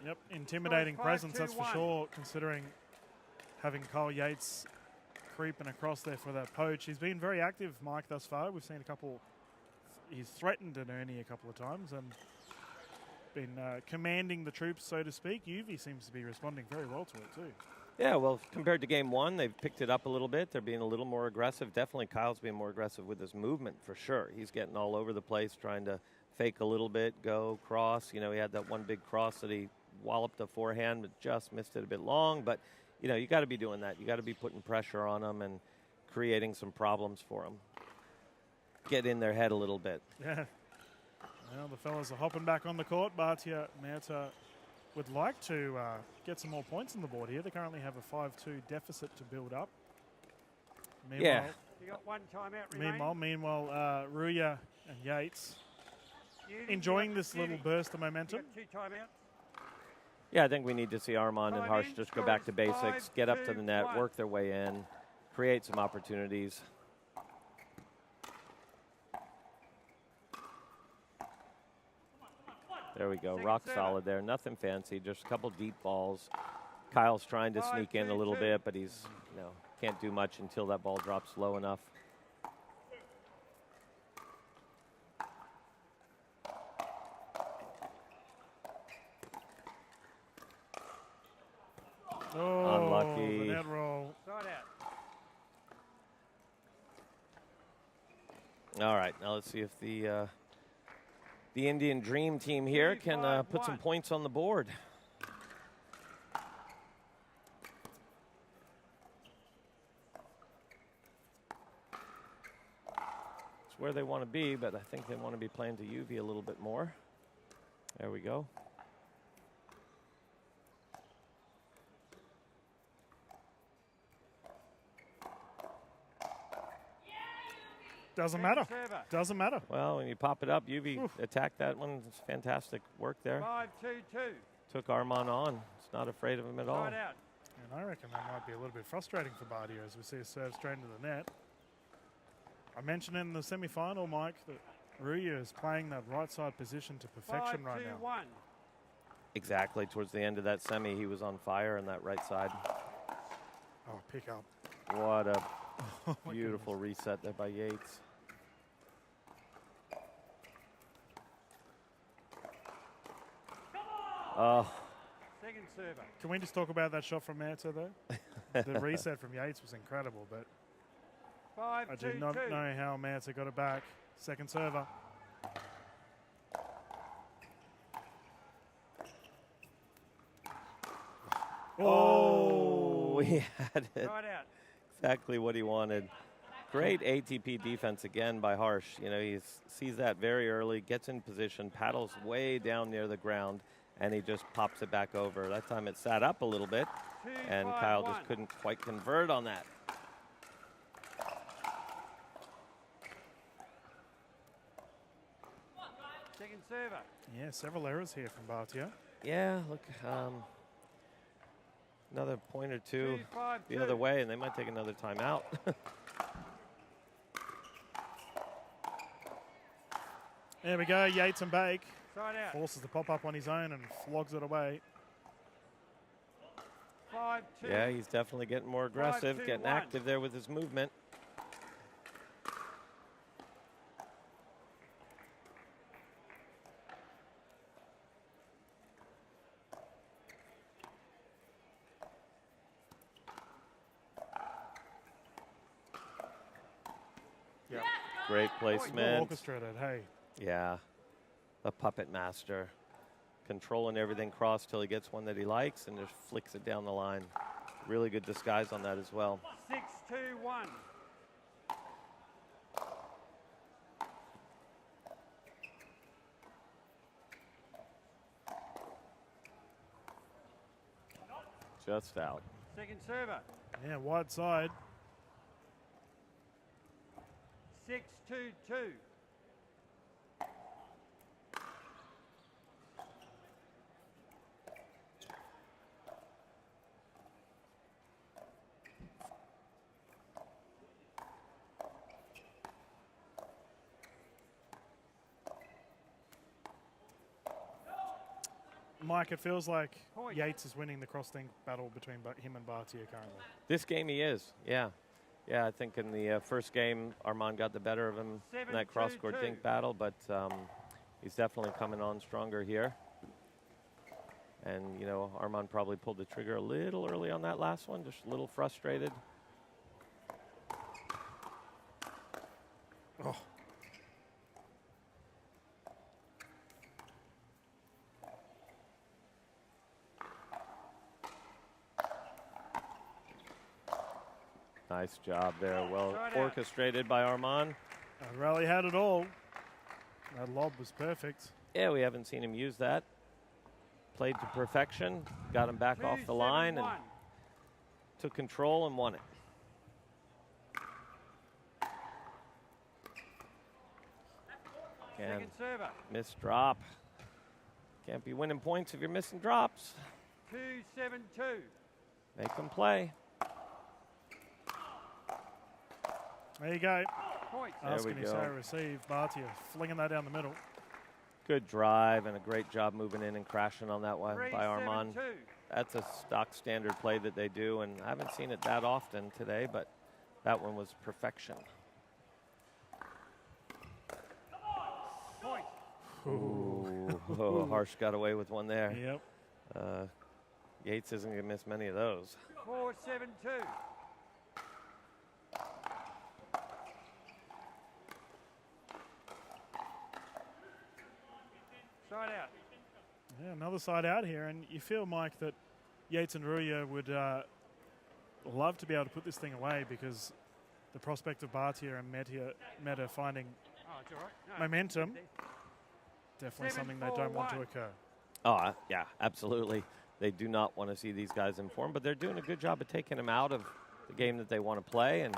Yep, intimidating Five, presence, two, that's for one. sure, considering having Kyle Yates creeping across there for that poach. He's been very active, Mike, thus far. We've seen a couple. He's threatened an Ernie a couple of times and been commanding the troops, so to speak. Yuvi seems to be responding very well to it, too. Yeah, well, compared to game one, they've picked it up a little bit. They're being a little more aggressive. Definitely Kyle's being more aggressive with his movement, for sure. He's getting all over the place, trying to fake a little bit, go, cross. You know, he had that one big cross that he walloped a forehand, but just missed it a bit long. But, you know, you got to be doing that. You got to be putting pressure on them and creating some problems for them. Get in their head a little bit. Yeah. Well, the fellas are hopping back on the court. Bhatia Mehta would like to get some more points on the board here. They currently have a 5-2 deficit to build up. Yeah. You got 1 timeout remaining. Meanwhile, Ruya and Yates Beauty, enjoying you got this little Beauty. burst of You momentum. got 2 timeouts. Yeah, I think we need to see Armand and Time Harsh in, just go back to scores basics, 5, get up to 2, the net, 1. work their way in, create some opportunities. There we go, Second rock server. solid there. Nothing fancy, just a couple deep balls. Kyle's trying to 5, sneak in a 2, little 2. bit, but he's, you know, can't do much until that ball drops low enough. Oh, Unlucky. the net roll. Side out. All right, now let's see if the Indian Dream team here can put some 5-1. points on the board. It's where they want to be, but I think they want to be playing to UV a little bit more. There we go. Doesn't Second matter. server. Doesn't matter. Well, when you pop it up, UV Oof. attacked that one. It's fantastic work there. 5-2-2. Took Arman on. It's not afraid of him at all. Side out. And I reckon that might be a little bit frustrating for Bardia as we see a serve straight into the net. I mentioned in the semi-final, Mike, that Ruya is playing that right side position to perfection right now. 5-2-1. Exactly. Towards the end of that semi, he was on fire on that right side. Oh, pick up. What a Oh, my beautiful reset there by Yates. Oh, Second server. Can we just talk about that shot from Mehta, though? The reset from Yates was incredible, but 5-2-2. I do not know how Mehta got it back. Second server. oh, he had it. Side out. Exactly what he wanted. Great ATP defense again by Harsh. You know, he sees that very early, gets in position, paddles way down near the ground, and he just pops it back over. That time it sat up a little bit, and Kyle 2-5-1. just couldn't quite convert on that. Second server. Yeah, several errors here from Bartia. Yeah, look, another point or two 2-5-2. the other way, and they might take another timeout. There we go, Yates and Bake. Side out. Forces the pop-up on his own and flogs it away. 5-2. Yeah, he's definitely getting more aggressive, 5-2-1. getting active there with his movement. great Well placement. orchestrated, hey. Yeah, the puppet master. Controlling everything cross till he gets one that he likes and just flicks it down the line. Really good disguise on that as well. 6-2-1. Just out. Second server. Yeah, wide side. 6-2-2. Mike, it feels like Point. Yates is winning the cross-thing battle between him and Bartier currently. This game he is, yeah. Yeah, I think in the first game, Armand got the better of him in that cross-court 7-2-2. dink battle, but he's definitely coming on stronger here. And, you know, Armand probably pulled the trigger a little early on that last one, just a little frustrated. Oh. Nice job there, well Right out. orchestrated by Armand. Rally had it all. That lob was perfect. Yeah, we haven't seen him use that. Played to perfection, got him back off the line, and 2-7-1. took control and won it. And Second server. missed drop. Can't be winning points if you're missing drops. 2-7-2. Make them play. There you go. Point. There we Asking go. Isaiah receive. Bartier flinging that down the middle. Good drive and a great job moving in and crashing on that one by Armand. 3-7-2. That's a stock standard play that they do, and I haven't seen it that often today, but that one was perfection. Point. Ooh, oh, Harsh got away with one there. Yep. Yates isn't going to miss many of those. 4-7-2. Side out. Yeah, another side out here, and you feel, Mike, that Yates and Ruya would love to be able to put this thing away because the prospect of Bartier and Meta finding Oh, it's all right. No. momentum, definitely something they don't want to 7-4-1. occur. Oh, yeah, absolutely. They do not want to see these guys in form, but they're doing a good job of taking them out of the game that they want to play and,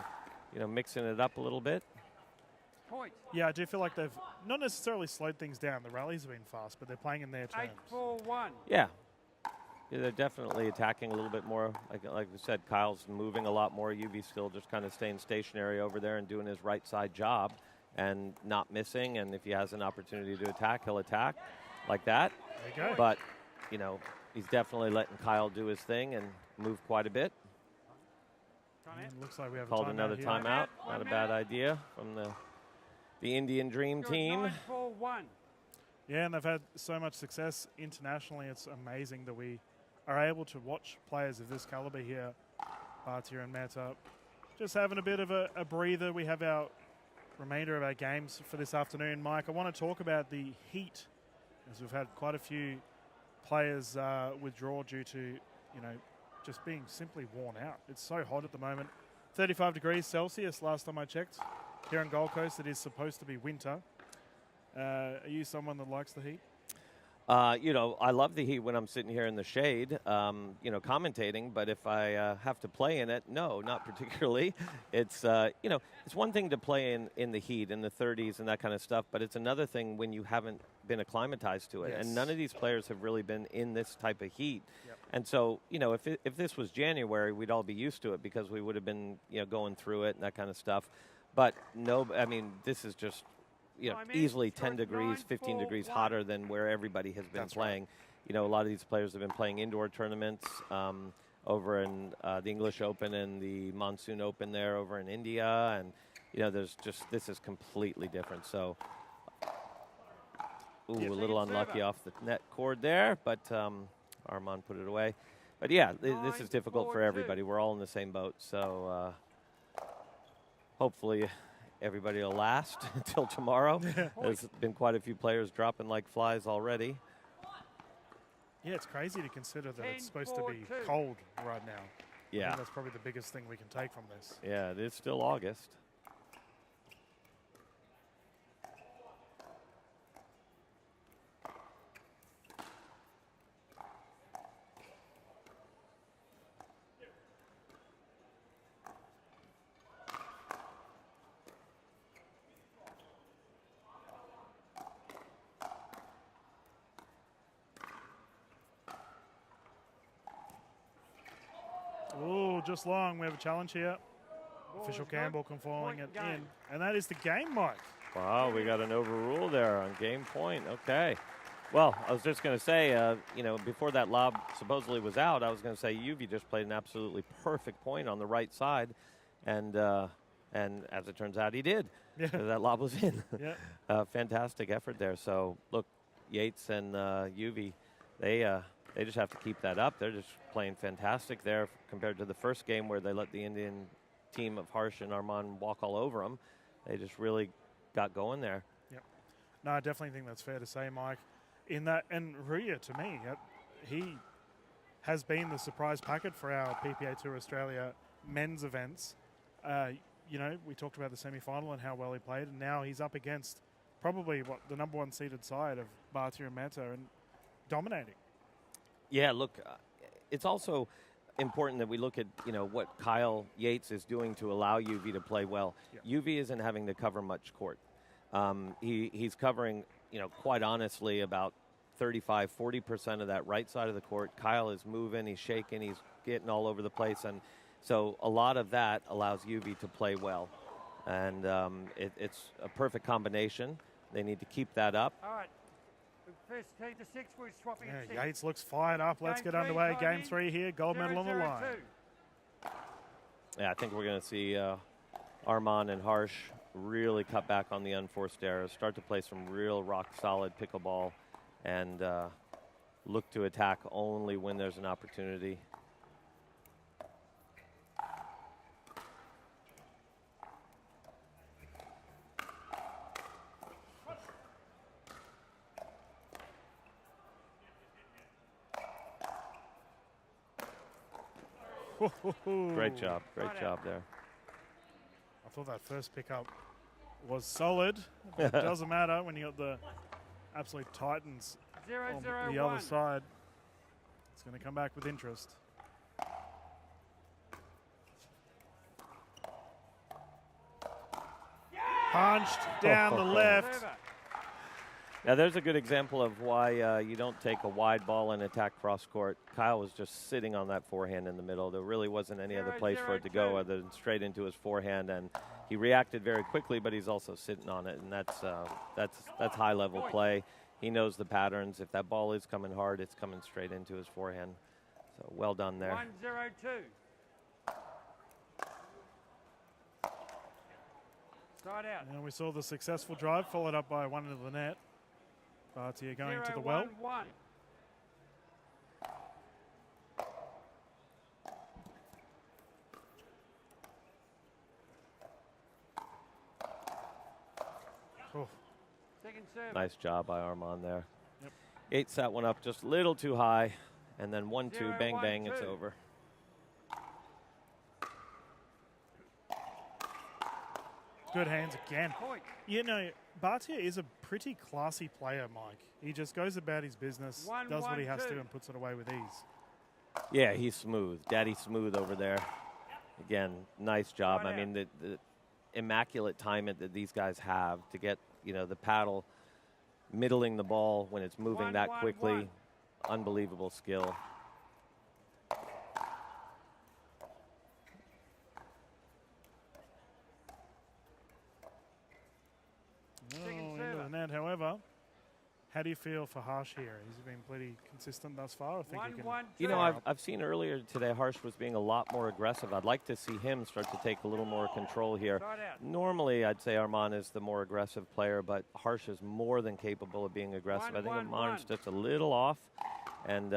you know, mixing it up a little bit. Point. Yeah, I do feel like they've not necessarily slowed things down. The rallies have been fast, but they're playing in their terms. 8-4-1. Yeah. Yeah, they're definitely attacking a little bit more. Like we said, Kyle's moving a lot more. UV still just kind of staying stationary over there and doing his right side job and not missing. And if he has an opportunity to attack, he'll attack like that. There you go. But, you know, he's definitely letting Kyle do his thing and move quite a bit. And looks like we have Called a timeout another here. timeout. One Not a minute. bad idea from the Indian Dream team. 9-4-1. Yeah, and they've had so much success internationally. It's amazing that we are able to watch players of this caliber here. Bartier and Meta just having a bit of a breather. We have our remainder of our games for this afternoon. Mike, I want to talk about the heat, as we've had quite a few players withdraw due to, you know, just being simply worn out. It's so hot at the moment. 35 degrees Celsius last time I checked. Here on Gold Coast, it is supposed to be winter. Are you someone that likes the heat? You know, I love the heat when I'm sitting here in the shade, you know, commentating. But if I have to play in it, no, not particularly. It's, you know, it's one thing to play in the heat, in the 30s and that kind of stuff. But it's another thing when you haven't been acclimatized to it. Yes. And none of these players have really been in this type of heat. Yep. And so, you know, if this was January, we'd all be used to it because we would have been, you know, going through it and that kind of stuff. But no, I mean, this is just, you know, Time in. easily Score 10 degrees, 15 degrees 9-4-1. hotter than where everybody has been That's right. playing. You know, a lot of these players have been playing indoor tournaments over in the English Open and the Monsoon Open there over in India. And, you know, there's just, this is completely different. So, ooh, Yep. a little Second unlucky server. off the net cord there, but Armand put it away. But yeah, this is difficult for 9-4-2. everybody. We're all in the same boat. So hopefully everybody will last until tomorrow. There's been quite a few players dropping like flies already. Yeah, it's crazy to consider that it's supposed to 10-4-2. be cold right now. I Yeah. think that's probably the biggest thing we can take from this. Yeah, it is still August. Oh, just long. We have a challenge here. Ball Official is good. Campbell calling it Point in. game. And that is the game, Mike. Wow, we got an overrule there on game point. Okay. Well, I was just going to say, before that lob supposedly was out, I was going to say Uvi just played an absolutely perfect point on the right side. And as it turns out, he did. Yeah. That lob was in. Yeah. Fantastic effort there. So, look, Yates and Uvi, they just have to keep that up. They're just playing fantastic there compared to the first game where they let the Indian team of Harsh and Armand walk all over them. They just really got going there. Yep. No, I definitely think that's fair to say, Mike. In that, and Ruya, to me, he has been the surprise packet for our PPA Tour Australia men's events. We talked about the semi-final and how well he played, and now he's up against probably the number one seeded side of Bhatia and Mehta and dominating. Yeah, look, it's also important that we look at, what Kyle Yates is doing to allow UV to play well. Yep. UV isn't having to cover much court. He's covering, quite honestly, about 35-40% of that right side of the court. Kyle is moving, he's shaking, he's getting all over the place. And so a lot of that allows UV to play well. And it's a perfect combination. They need to keep that up. All right. First team to 6, we're swapping at 6. Yates looks fired up. Let's Game get three, underway. time Game in. 3 here. Gold medal on the 0-0-2. line. Yeah, I think we're going to see Armand and Harsh really cut back on the unforced errors, start to play some real rock-solid pickleball, and look to attack only when there's an opportunity. Great job there. I thought that first pickup was solid. But it doesn't matter when you got the absolute titans on the other 0-0-1. side. It's going to come back with interest. Punched down the left. Server. Now, there's a good example of why you don't take a wide ball and attack cross court. Kyle was just sitting on that forehand in the middle. There really wasn't any other place for it to go 0-0-2. other than straight into his forehand, and he reacted very quickly, but he's also sitting on it, and that's high level play. He knows the patterns. If that ball is coming hard, it's coming straight into his forehand. So well done there. 1-0-2. Side out. And we saw the successful drive followed up by one into the net. Bhatia going to the well. 0-1-1. Oh, Second serve. Nice job by Armand there. Yep. Yates that one up just a little too high, and then 1-2, bang, bang, it's 0-1-2. over. good hands again. Point. Bhatia is a pretty classy player, Mike. He just goes about his business, does what he has to, 1-1-2. and puts it away with ease. Yeah, he's smooth. Daddy smooth over there. Again, nice job. Right I mean, the immaculate timing that these guys have to get, the paddle middling the ball when it's moving that 1-1-1. quickly. Unbelievable skill. Second Into server. the net, however. How do you feel for Harsh here? He's been pretty consistent thus far. I think he can 1-1-2. up. I've seen earlier today Harsh was being a lot more aggressive. I'd like to see him start to take a little more control here. Side out. Normally, I'd say Armand is the more aggressive player, but Harsh is more than capable of being aggressive. I think 1-1-1. Armand's just a little off, and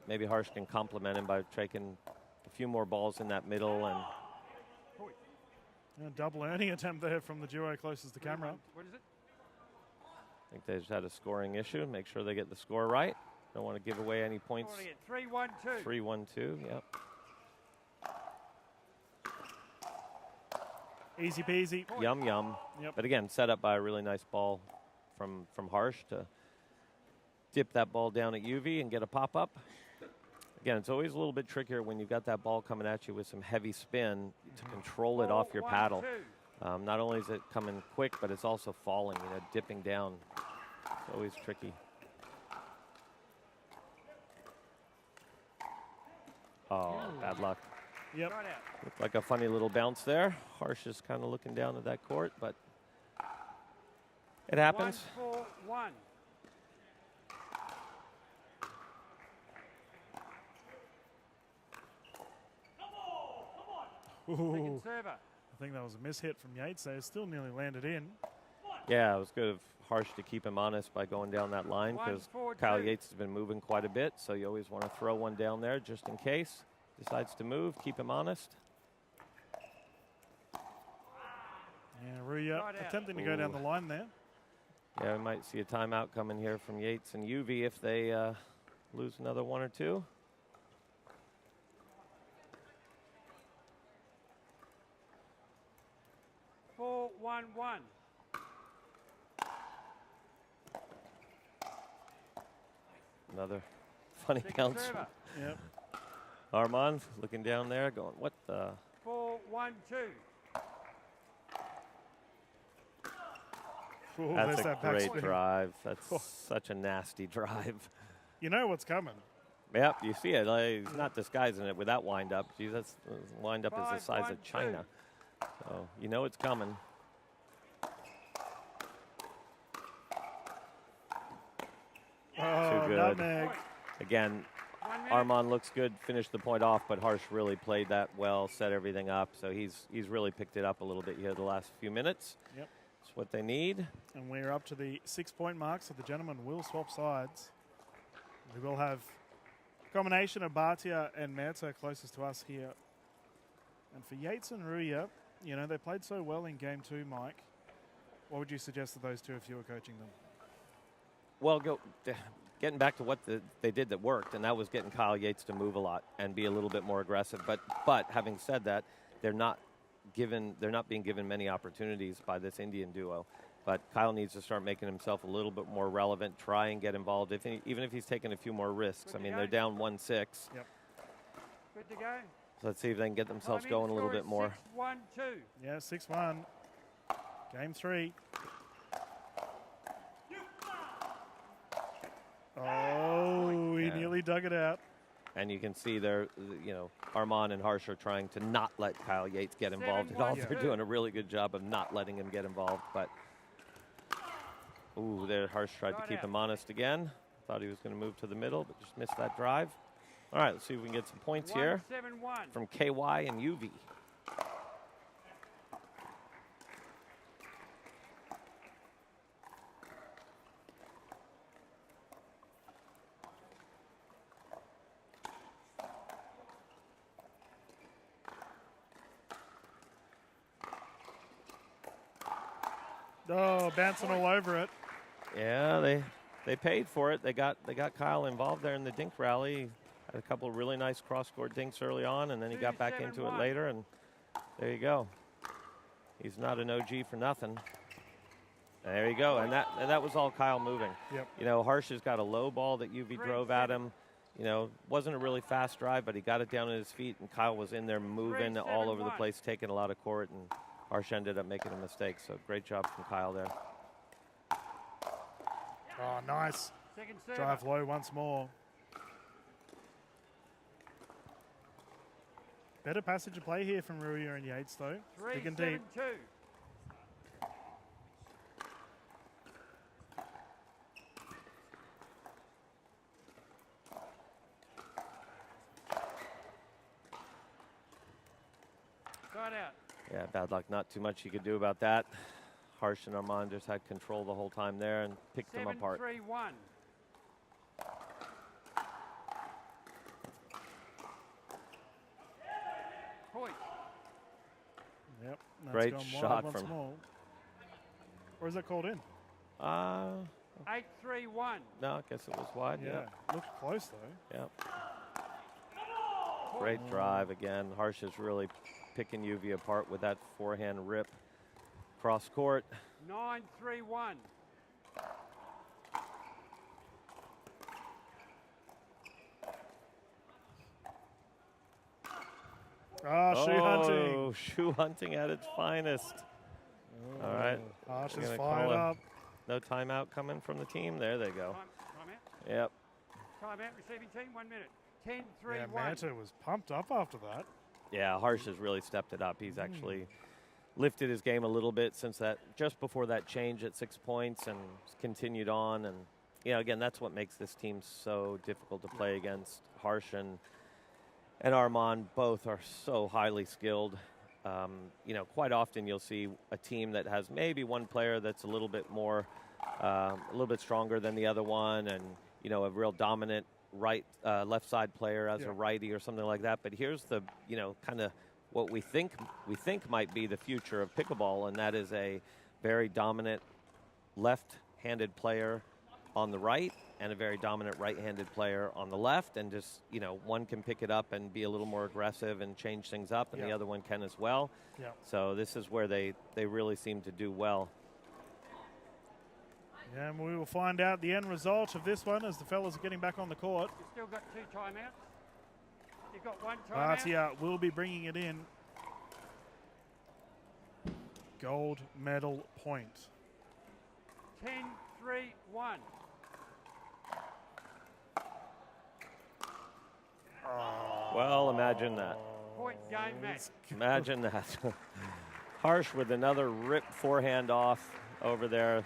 maybe Harsh can complement him by taking a few more balls in that middle. And A double earning attempt there from the duo closest to camera. What is it? I think they just had a scoring issue. Make sure they get the score right. Don't want to give away any points. 3-1-2. 3-1-2, yep. Easy peasy. Yum, yum. Yep. But again, set up by a really nice ball from Harsh to dip that ball down at UV and get a pop-up. Again, it's always a little bit trickier when you've got that ball coming at you with some heavy spin to control it off your paddle. Not only is it coming quick, but it's also falling, dipping down. It's always tricky. Oh, bad luck. Yep. Looked like a funny little bounce there. Harsh is kind of looking down at that court, but it happens. 1-4-1. Ooh. Server. I think that was a mishit from Yates there. Still nearly landed in. Yeah, it was good of Harsh to keep him honest by going down that line because 1-4-2. Kyle Yates has been moving quite a bit, so you always want to throw one down there just in case. Decides to move, keep him honest. Yeah, Ruya attempting to go down the line there. Yeah, we might see a timeout coming here from Yates and UV if they lose another one or two. Four, 1-1. Another funny bounce. Yep. Armand looking down there going, what the? 4-1-2. Ooh, That's there's a that great backspin. drive. That's such a nasty drive. You know what's coming. Yep, you see it. Like, he's not disguising it with that wind up. Geez, that's wind up is the size of 5-1-2. China. So you know it's coming. Oh, Too good. nutmeg. Again, 1 minute. Armand looks good, finished the point off, but Harsh really played that well, set everything up. So he's really picked it up a little bit here the last few minutes. Yep. That's what they need. And we're up to the 6-point mark, so the gentlemen will swap sides. We will have a combination of Bhatia and Mehta closest to us here. And for Yates and Ruya, they played so well in game 2, Mike. What would you suggest to those two if you were coaching them? Well, getting back to what they did that worked, and that was getting Kyle Yates to move a lot and be a little bit more aggressive. But having said that, they're not being given many opportunities by this Indian duo. But Kyle needs to start making himself a little bit more relevant, try and get involved, even if he's taking a few more risks. I mean, they're down 1-6. Good to go. So let's see if they can get themselves Timing going a little score bit is more. 6-1-2. Yeah, 6-1. Game 3. Oh, he nearly dug it out. And you can see they're, Armand and Harsh are trying to not let Kyle Yates get involved at all. 7-1-2. They're doing a really good job of not letting him get involved. But, ooh, there Harsh tried to keep him honest again. Thought he was going to move to the middle, but just missed that drive. All right, let's see if we can get some points here 1-7-1. from KY and UV. Oh, bouncing all over it. Yeah, they paid for it. They got Kyle involved there in the dink rally. Had a couple of really nice cross-court dinks early on, and then he got back into it 2-7-1. later, and there you go. He's not an OG for nothing. There you go, and that was all Kyle moving. Yep. Harsh has got a low ball that UV drove at him. Wasn't a really fast drive, but he got it down at his feet, and Kyle was in there moving all over the 3-7-1. place, taking a lot of court, and Harsh ended up making a mistake. So great job from Kyle there. Oh, nice. Second serve. Drive low once more. Better passage of play here from Ruya and Yates, though. Big and deep. 3-7-2. Side out. Yeah, bad luck. Not too much you could do about that. Harsh and Armand just had control the whole time there and picked them apart. 7-3-1. Point. Yep. That's Great gone wide shot once from- more. Or is that called in? 8-3-1. No, I guess it was wide. Yeah. Looked close, though. Yep. Great drive again. Harsh is really picking UV apart with that forehand rip cross court. 9-3-1. Shoe hunting. Oh, shoe hunting at its finest. All right. Harsh We're is gonna fired call up. No timeout coming from the team. There they go. Timeout. Yep. Timeout. Receiving team. 1 minute. 10-3-1. Yeah, Manta was pumped up after that. Yeah, Harsh has really stepped it up. He's actually lifted his game a little bit since that, just before that change at 6 points, and continued on. And, you know, again, that's what makes this team so difficult to play against. Harsh and Armand both are so highly skilled. You know, quite often you'll see a team that has maybe one player that's a little bit more, a little bit stronger than the other one, and, you know, a real dominant left side player as a righty or something like that. But here's the, you know, kind of what we think might be the future of pickleball, and that is a very dominant left-handed player on the right and a very dominant right-handed player on the left, and just, you know, one can pick it up and be a little more aggressive and change things up, and the other one can as well. Yeah. So this is where they really seem to do well. Yeah, and we will find out the end result of this one as the fellas are getting back on the court. You've still got 2 timeouts. You've got 1 timeout. Bhatia will be bringing it in. Gold medal point. 10-3-1. Well, imagine that. Point game match. Imagine that. Harsh with another rip forehand off over there.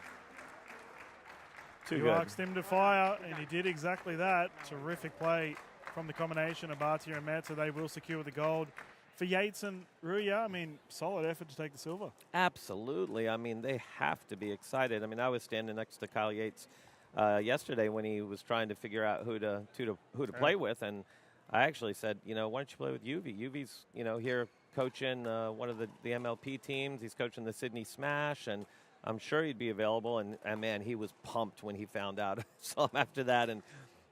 Too You good. asked him to fire, and he did exactly that. Terrific play from the combination of Bhatia and Mehta. They will secure the gold. For Yates and Ruya, I mean, solid effort to take the silver. Absolutely. I mean, they have to be excited. I mean, I was standing next to Kyle Yates yesterday when he was trying to figure out who to play with, and I actually said, you know, why don't you play with UV? UV's, you know, here coaching one of the MLP teams. He's coaching the Sydney Smash, and I'm sure he'd be available. And man, he was pumped when he found out. I saw him after that, and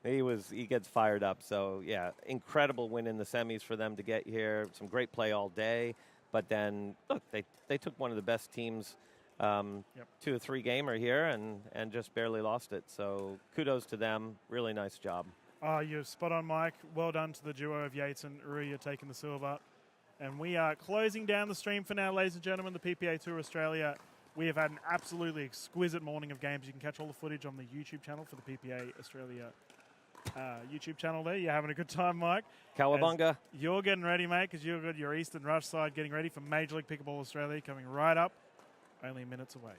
he gets fired up. So yeah, incredible win in the semis for them to get here. Some great play all day, but then look, they took one of the best teams to a 3-gamer here and just barely lost it. So kudos to them. Really nice job. You're spot on, Mike. Well done to the duo of Yates and Ruya taking the silver. And we are closing down the stream for now, ladies and gentlemen. The PPA Tour Australia. We have had an absolutely exquisite morning of games. You can catch all the footage on the YouTube channel for the PPA Australia YouTube channel there. You're having a good time, Mike. Cowabunga. As you're getting ready, mate, because you've got your Eastern Rush side getting ready for Major League Pickleball Australia coming right up. Only minutes away.